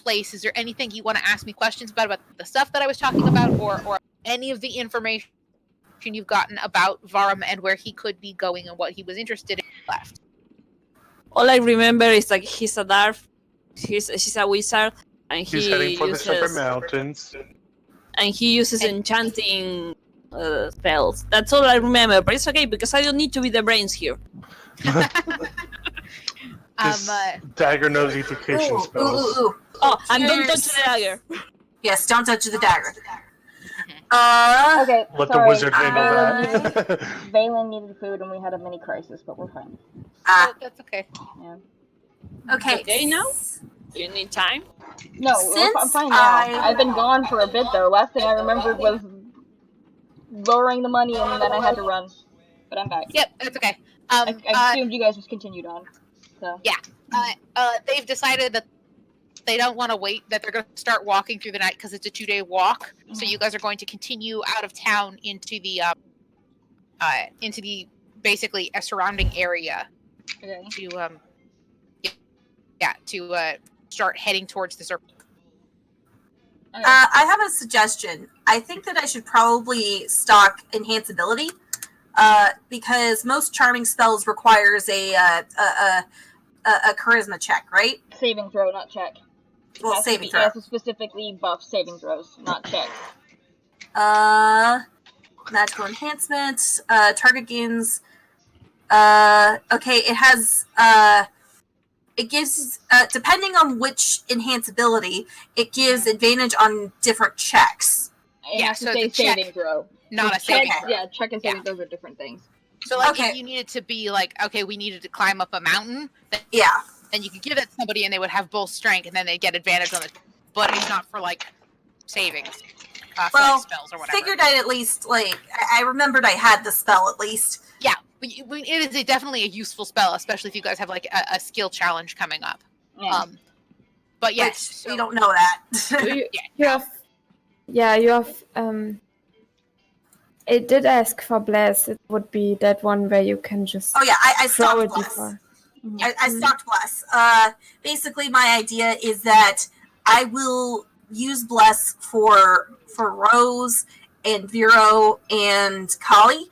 place. Is there anything you want to ask me questions about the stuff that I was talking about, or any of the information you've gotten about Varum and where he could be going and what he was interested in left? All I remember is like he's a dwarf, she's a wizard, and He's heading for the Serpent Mountains. And he uses enchanting spells. That's all I remember, but it's okay because I don't need to be the brains here. His dagger notification spells. Oh, and don't touch the dagger. Yes, don't touch the dagger. Okay, Let sorry. the wizard handle that. Valen needed food and we had a mini crisis, but we're fine. That's okay. Yeah. Okay. Okay, now? Do you need time? No, I'm fine now. I've been gone for a bit though. Last thing I remembered was lowering the money and then I had to run. But I'm back. Yep, that's okay. I assumed you guys just continued on. So. Yeah. They've decided that they don't want to wait, that they're going to start walking through the night because it's a 2-day walk. So you guys are going to continue out of town into the basically a surrounding area to start heading towards the Serpent. I have a suggestion. I think that I should probably stock enhanceability, because most charming spells requires a charisma check, right? Saving throw, not check. Well, saving throw. It has to specifically buff saving throws, not check. Magical enhancement. Target gains. Okay, it has. It gives, depending on which enhanceability, it gives advantage on different checks. It has to say saving throw. Not a saving throw. Yeah, check and saving throws are different things. So, like, if you needed to be like, okay, we needed to climb up a mountain, then you could give it to somebody and they would have both strength and then they'd get advantage on it. But it's not for, like, savings. For, like, spells or whatever. Figured I'd at least, like, I remembered I had the spell at least. Yeah, it is definitely a useful spell, especially if you guys have, like, a skill challenge coming up. Yeah. But yes, we don't know that. you have, it did ask for Bless. It would be that one where you can just I throw stocked it Bless. before. I stocked Bless. Basically, my idea is that I will use Bless for Rose and Vero and Kali.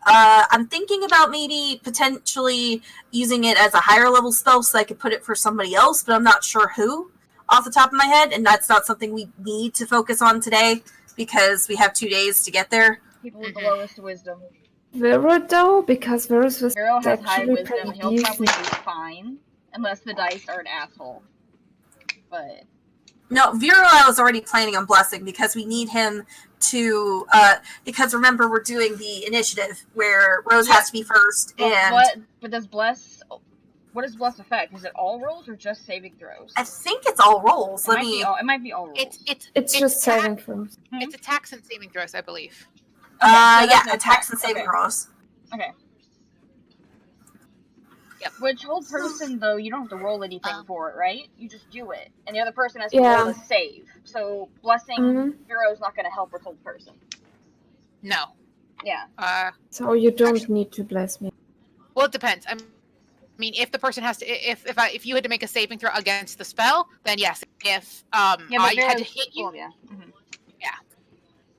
I'm thinking about maybe potentially using it as a higher level spell so I could put it for somebody else, but I'm not sure who off the top of my head, and that's not something we need to focus on today because we have 2 days to get there. People with the lowest wisdom. Vero though, because Vero's was Vero has high actually wisdom. pretty He'll probably decent. be fine, unless the dice are an asshole. But no, Vero I was already planning on blessing because we need him to. Because remember we're doing the initiative where Rose has to be first, but does bless? What does bless affect? Is it all rolls or just saving throws? I think it's all rolls. It might be all rolls. It's just saving throws. It's attacks and saving throws, I believe. Attacks and saving throws. Okay. Yep. Which whole person though, you don't have to roll anything for it, right? You just do it, and the other person has to roll a save. So blessing Vero's not going to help with whole person. No. Yeah. So you don't need to bless me. Well, it depends. I mean, if the person has to, if you had to make a saving throw against the spell, then yes. If I had to hit you,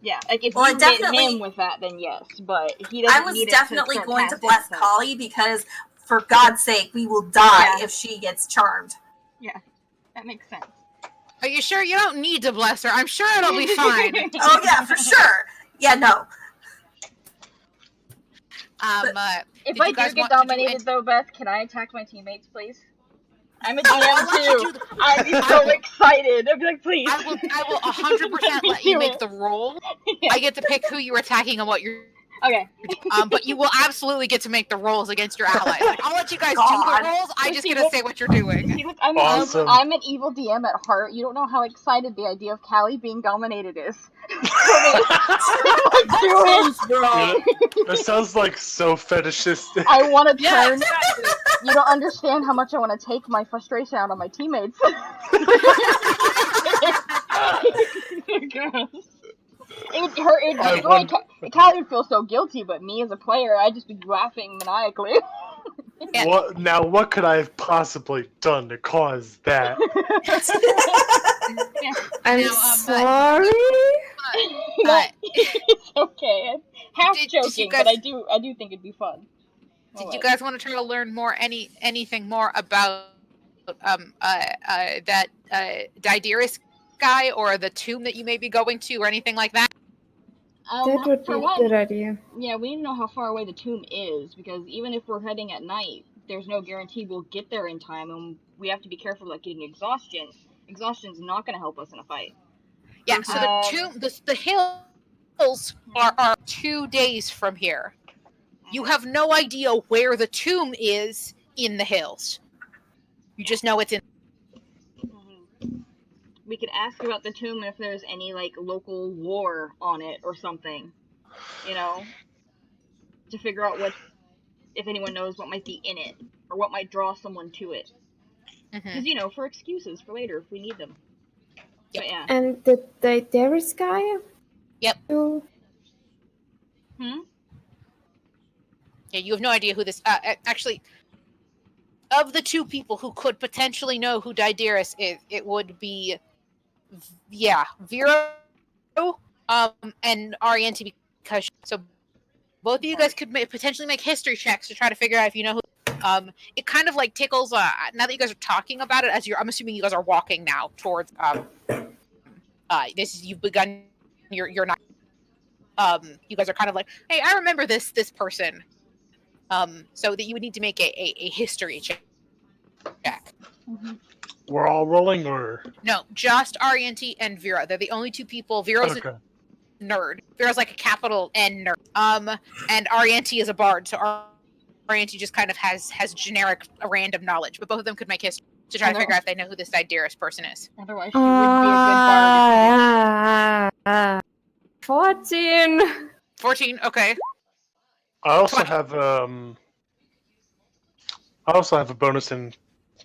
yeah. Like if you hit him with that, then yes. But he doesn't. I was definitely going to bless Kali because, for God's sake, we will die if she gets charmed. Yeah, that makes sense. Are you sure you don't need to bless her? I'm sure it'll be fine. Oh yeah, for sure. Yeah, no. If I do get dominated, though, Beth, can I attack my teammates, please? I'm a DM too. I'd be so excited. I'd be like, please. I will 100% let you make the roll. I get to pick who you're attacking and what you're Okay. But you will absolutely get to make the rolls against your allies. Like, I'll let you guys do God. the rolls. I just See, get to look- say what you're doing. See, look, I'm, Awesome. I'm an evil DM at heart. You don't know how excited the idea of Callie being dominated is. For me. Do it! Bro. That sounds like so fetishistic. I want to Yeah, turn. exactly. You don't understand how much I want to take my frustration out on my teammates. It hurt. It I destroyed. want- Callie would feel so guilty, but me as a player, I'd just be laughing maniacally. What could I have possibly done to cause that? I'm Now, sorry. It's okay. I'm half Did you joking, guys- but I do think it'd be fun. Did you guys want to try to learn more anything more about that Dideris guy or the tomb that you may be going to or anything like that? That would be for a one, good idea. yeah, we need to know how far away the tomb is, because even if we're heading at night, there's no guarantee we'll get there in time, and we have to be careful about getting exhaustion. Exhaustion's not going to help us in a fight. Yeah, so the tomb, the hills are 2 days from here. You have no idea where the tomb is in the hills. You just know it's in. We could ask about the tomb if there's any like local lore on it or something, you know, to figure out if anyone knows what might be in it or what might draw someone to it. Because you know, for excuses for later if we need them. Yep. But yeah. And the Daenerys guy? Yep. You- Yeah, you have no idea who this. Actually, of the two people who could potentially know who Dideris is, it would be, Vero, and Ariente, because so both of you guys could potentially make history checks to try to figure out if you know who. It kind of like tickles. Now that you guys are talking about it, I'm assuming you guys are walking now towards. You've begun your night. You guys are kind of like, hey, I remember this person. So that you would need to make a history check. We're all rolling, or No, just Ariente and Vera. They're the only two people. Vera's okay. a nerd. Vera's like a capital N nerd. And Ariente is a bard. So Ariente just kind of has generic random knowledge. But both of them could make history to try to figure out if they know who this Dideris person is. Otherwise, she would be a good bard. 14. 14. Okay. I also have a bonus in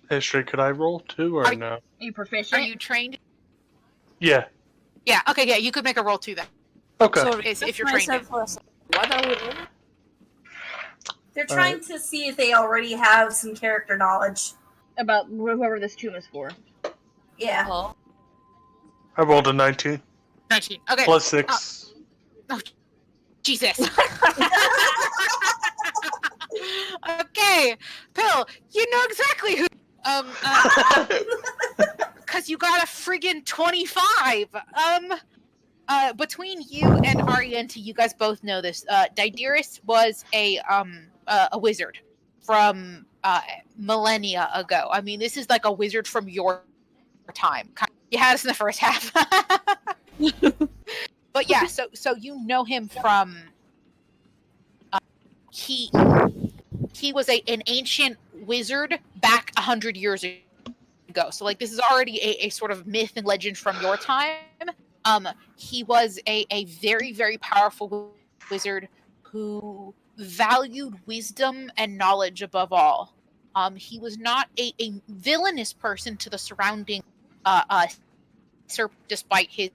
history. Could I roll too, or no? Are you proficient? Are you trained? Yeah. Yeah. Okay. Yeah. You could make a roll too then. Okay. Sorry, If you're trained. myself for a second. What are we doing? They're trying to see if they already have some character knowledge. About whoever this tomb is for. Yeah. Oh. I rolled a 19 19. Okay. plus 6. Jesus. Okay, Pill, you know exactly who. Because you got a friggin' 25. Between you and Ariente, you guys both know this. Dideris was a wizard from millennia ago. I mean, this is like a wizard from your time. You had us in the first half. But yeah, so you know him from. He was an ancient wizard back 100 years ago. So like this is already a sort of myth and legend from your time. He was a very, very powerful wizard who valued wisdom and knowledge above all. He was not a villainous person to the surrounding Serpent, despite his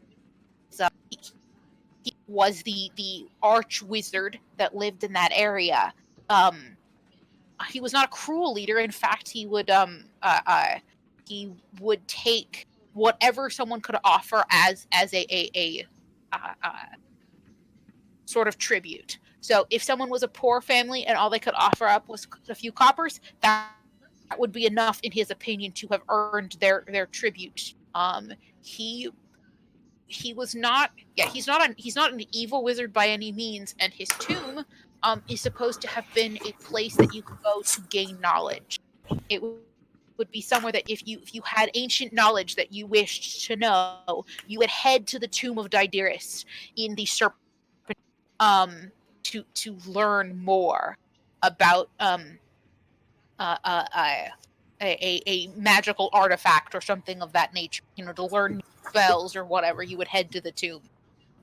he was the arch wizard that lived in that area. He was not a cruel leader. In fact, he would take whatever someone could offer as a sort of tribute. So if someone was a poor family and all they could offer up was a few coppers, that would be enough, in his opinion, to have earned their tribute. He was not. Yeah, he's not an evil wizard by any means, and his tomb is supposed to have been a place that you could go to gain knowledge. It would be somewhere that if you had ancient knowledge that you wished to know, you would head to the tomb of Dideris in the Serpent to learn more about a magical artifact or something of that nature, to learn spells or whatever, you would head to the tomb.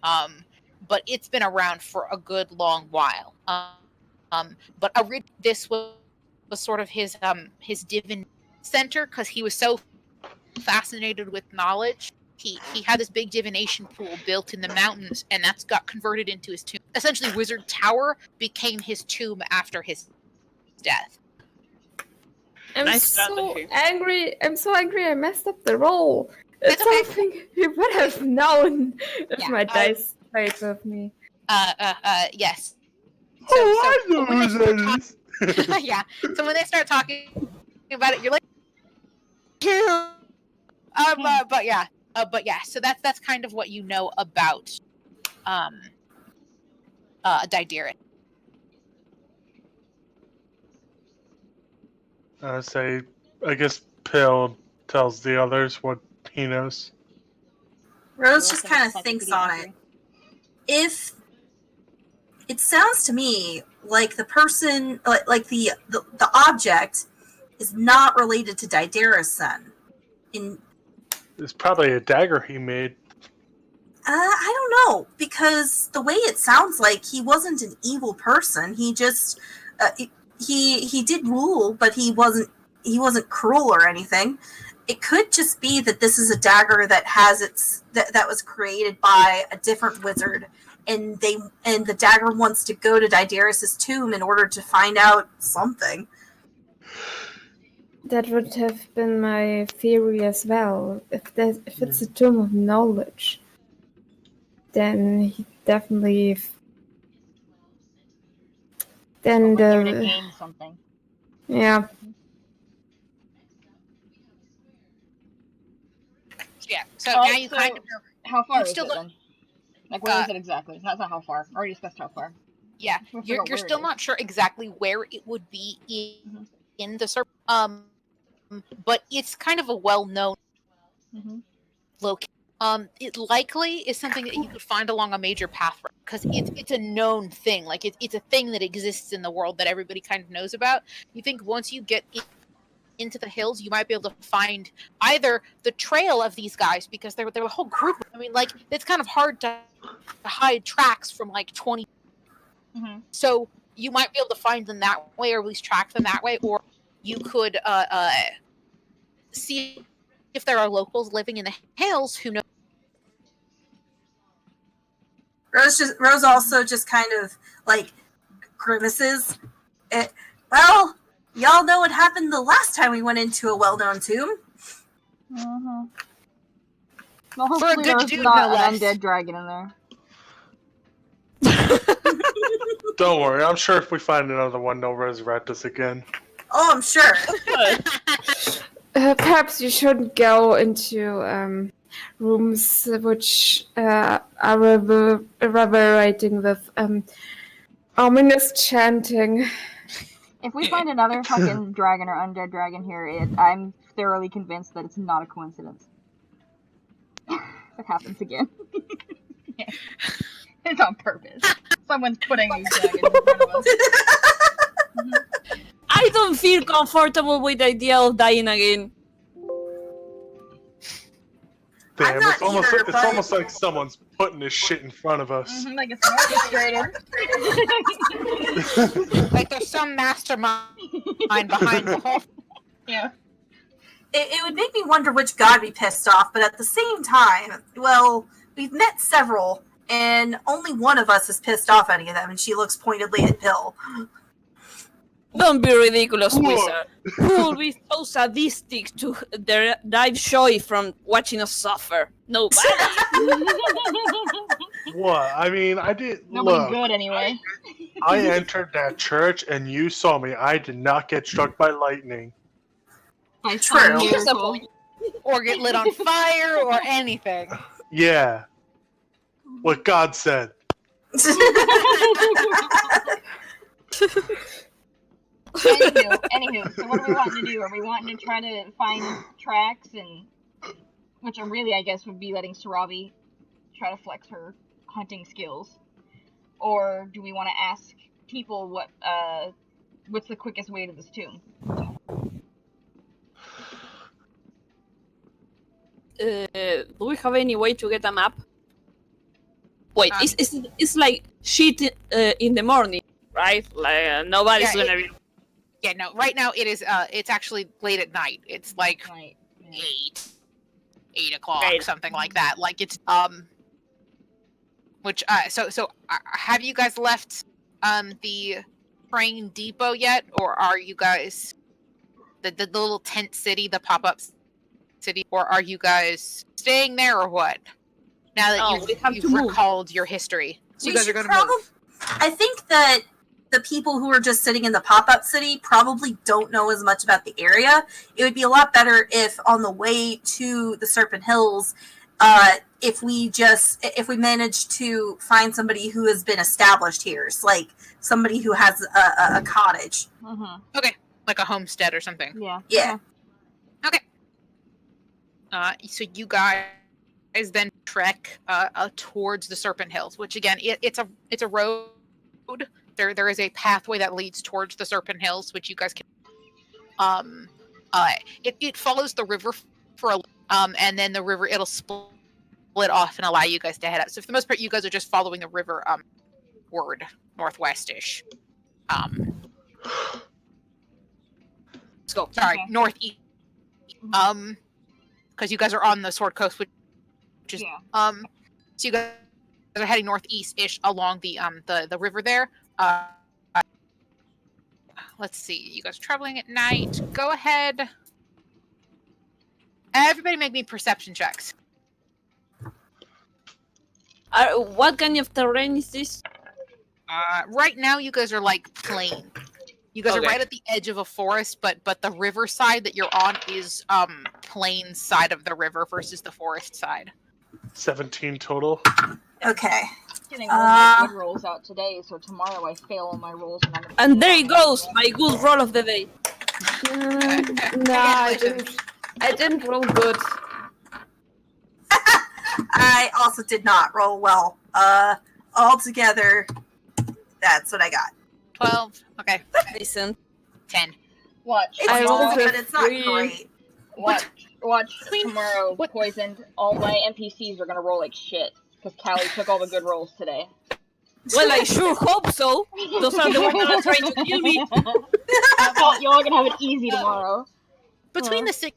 But it's been around for a good long while. But originally this was sort of his divination center, because he was so fascinated with knowledge. He had this big divination pool built in the mountains, and that's got converted into his tomb. Essentially, Wizard Tower became his tomb after his death. I'm Nice so strategy. angry. I'm so angry I messed up the roll. It's okay. something you would have known if Yeah, my dice played with me. Yes. I know when they who start that is. yeah. So when they start talking about it, you're like, but yeah. So that's kind of what you know about Didaris. I guess Pill tells the others what he knows. Rose just kind of thinks on it. If it sounds to me like the person, like the object, is not related to Didaris, then. It's probably a dagger he made. I don't know, because the way it sounds like, he wasn't an evil person. He just he did rule, but he wasn't cruel or anything. It could just be that this is a dagger that has that was created by a different wizard, and the dagger wants to go to Didaris' tomb in order to find out something. That would have been my theory as well. If it's a tomb of knowledge, then he definitely. Then You're gonna gain something. Yeah. Yeah. So now you kind of. How far is still it then? Like, where is it exactly? That's not how far. I already discussed how far. Yeah, you're still not sure exactly where it would be in the Serpent. But it's kind of a well-known location. It likely is something that you could find along a major path, because it's a known thing. Like it's a thing that exists in the world that everybody kind of knows about. You think once you get into the hills, you might be able to find either the trail of these guys, because they're a whole group. I mean, like, it's kind of hard to hide tracks from like 20. So you might be able to find them that way, or at least track them that way, or you could see if there are locals living in the hills who know. Rose also just kind of like grimaces. Well, y'all know what happened the last time we went into a well-known tomb. Well, hopefully For a good there's dude, not no an less. undead dragon in there. Don't worry, I'm sure if we find another one, they'll resurrect us again. Oh, I'm sure. Perhaps you shouldn't go into rooms which are reverberating with ominous chanting. If we find another fucking dragon or undead dragon here, I'm thoroughly convinced that it's not a coincidence. It happens again. It's on purpose. Someone's putting these dragons in front of us. I don't feel comfortable with the idea of dying again. Damn, not it's almost either, it's but- almost like someone's putting this shit in front of us. Like it's orchestrated. Like there's some mastermind behind the whole. Yeah. It would make me wonder which god we pissed off, but at the same time, well, we've met several, and only one of us has pissed off any of them, and she looks pointedly at Pill. Don't be ridiculous, Whoa. wizard. Who will be so sadistic to derive joy from watching us suffer? Nobody. What? I mean, I did. Nobody Look, good anyway. I entered that church and you saw me. I did not get struck by lightning. By True. some Here's the miracle. point. Or get lit on fire or anything. Yeah. What God said. Anywho, so what are we wanting to do? Are we wanting to try to find tracks, and which are really, I guess, would be letting Sarabi try to flex her hunting skills? or do we want to ask people what's the quickest way to this tomb? Do we have any way to get a map? Wait, it's like shit in the morning, right? Like nobody's gonna be. Yeah, no. Right now it is. It's actually late at night. It's like Right. 8 o'clock, something like that. Like it's Which so have you guys left the train depot yet, or are you guys the little tent city, the pop-up city, or are you guys staying there, or what? Now that you've recalled your history, so you guys are going to move. I think that the people who are just sitting in the pop-up city probably don't know as much about the area. It would be a lot better if on the way to the Serpent Hills, if we manage to find somebody who has been established here, so like somebody who has a cottage. Mm-hmm. Okay, like a homestead or something. Yeah. Okay. So you guys then trek towards the Serpent Hills, which again, it's a road. There is a pathway that leads towards the Serpent Hills, which you guys can. It follows the river for and then the river it'll split off and allow you guys to head up. So for the most part, you guys are just following the river northwest-ish. So sorry, northeast. Because you guys are on the Sword Coast, which is so you guys are heading northeast-ish along the river there. Let's see. You guys are traveling at night. Go ahead. Everybody make me perception checks. What kind of terrain is this? Right now, you guys are like plain. You guys are right at the edge of a forest, but the river side that you're on is plain side of the river versus the forest side. 17 total. Okay. Getting all my good rolls out today, so tomorrow I fail on my rolls. And there it goes, my good roll of the day. No, I didn't roll good. I also did not roll well. Altogether, that's what I got. 12. Okay. Listen. 10. Watch. It's good, but it's not great. Watch tomorrow, Poisoned. All my NPCs are gonna roll like shit, because Callie took all the good rolls today. Well, I sure hope so. Those are the ones that are trying to kill me. Y'all are gonna have it easy tomorrow. Between the 6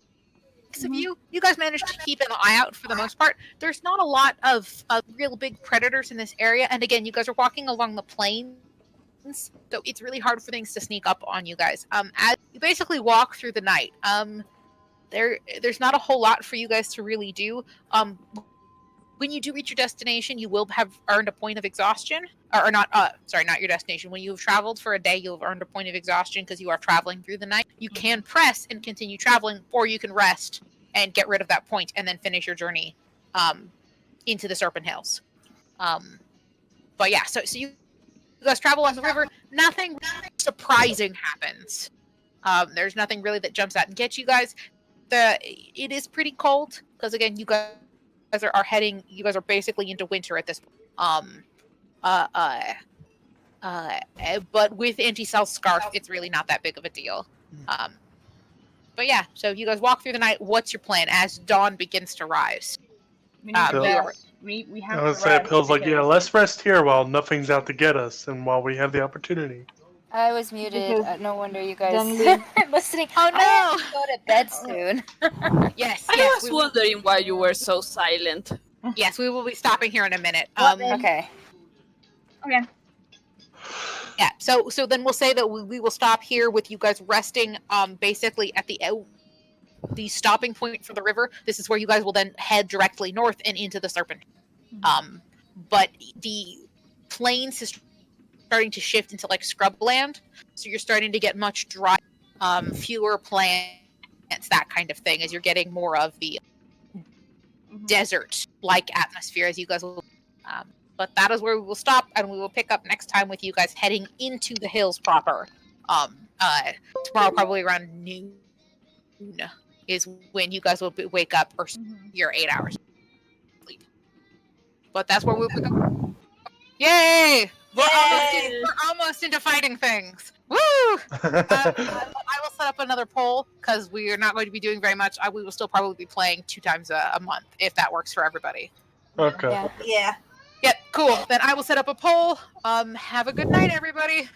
of you guys managed to keep an eye out for the most part. There's not a lot of real big predators in this area, and again, you guys are walking along the plains, so it's really hard for things to sneak up on you guys. As you basically walk through the night, there's not a whole lot for you guys to really do. When you do reach your destination, you will have earned a point of exhaustion, or not. Sorry, not your destination. When you have traveled for a day, you'll have earned a point of exhaustion because you are traveling through the night. You can press and continue traveling, or you can rest and get rid of that point and then finish your journey into the Serpent Hills. But yeah, so you guys travel on the river. Nothing surprising happens. There's nothing really that jumps out and gets you guys. It is pretty cold because again, you guys are heading. You guys are basically into winter at this point. But with anti-self scarf, it's really not that big of a deal. But yeah, so you guys walk through the night. What's your plan as dawn begins to rise? We need to rest. We have I to would say rest Pill's like, because- yeah, let's rest here while nothing's out to get us and while we have the opportunity. I was muted. No wonder you guys Then aren't listening. Oh I have to go to bed soon. Yes, I was wondering why you were so silent. Yes, we will be stopping here in a minute. Okay. Okay. Yeah, so then we'll say that we will stop here with you guys resting basically at the stopping point for the river. This is where you guys will then head directly north and into the Serpent. But the plains is starting to shift into like scrubland, so you're starting to get much dry, fewer plants, that kind of thing, as you're getting more of the desert-like atmosphere as you guys will. But that is where we will stop, and we will pick up next time with you guys heading into the hills proper. Tomorrow, probably around noon, is when you guys will wake up or your 8 hours sleep. But that's where we'll pick up. Yay! We're almost into fighting things. Woo! I will set up another poll because we are not going to be doing very much. We will still probably be playing 2 times a month if that works for everybody. Okay. Yeah. Yeah. Yep, cool. Then I will set up a poll. Have a good night, everybody.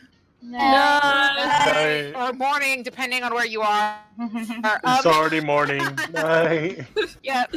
No. Or morning, depending on where you are. It's already morning. Night. Yep.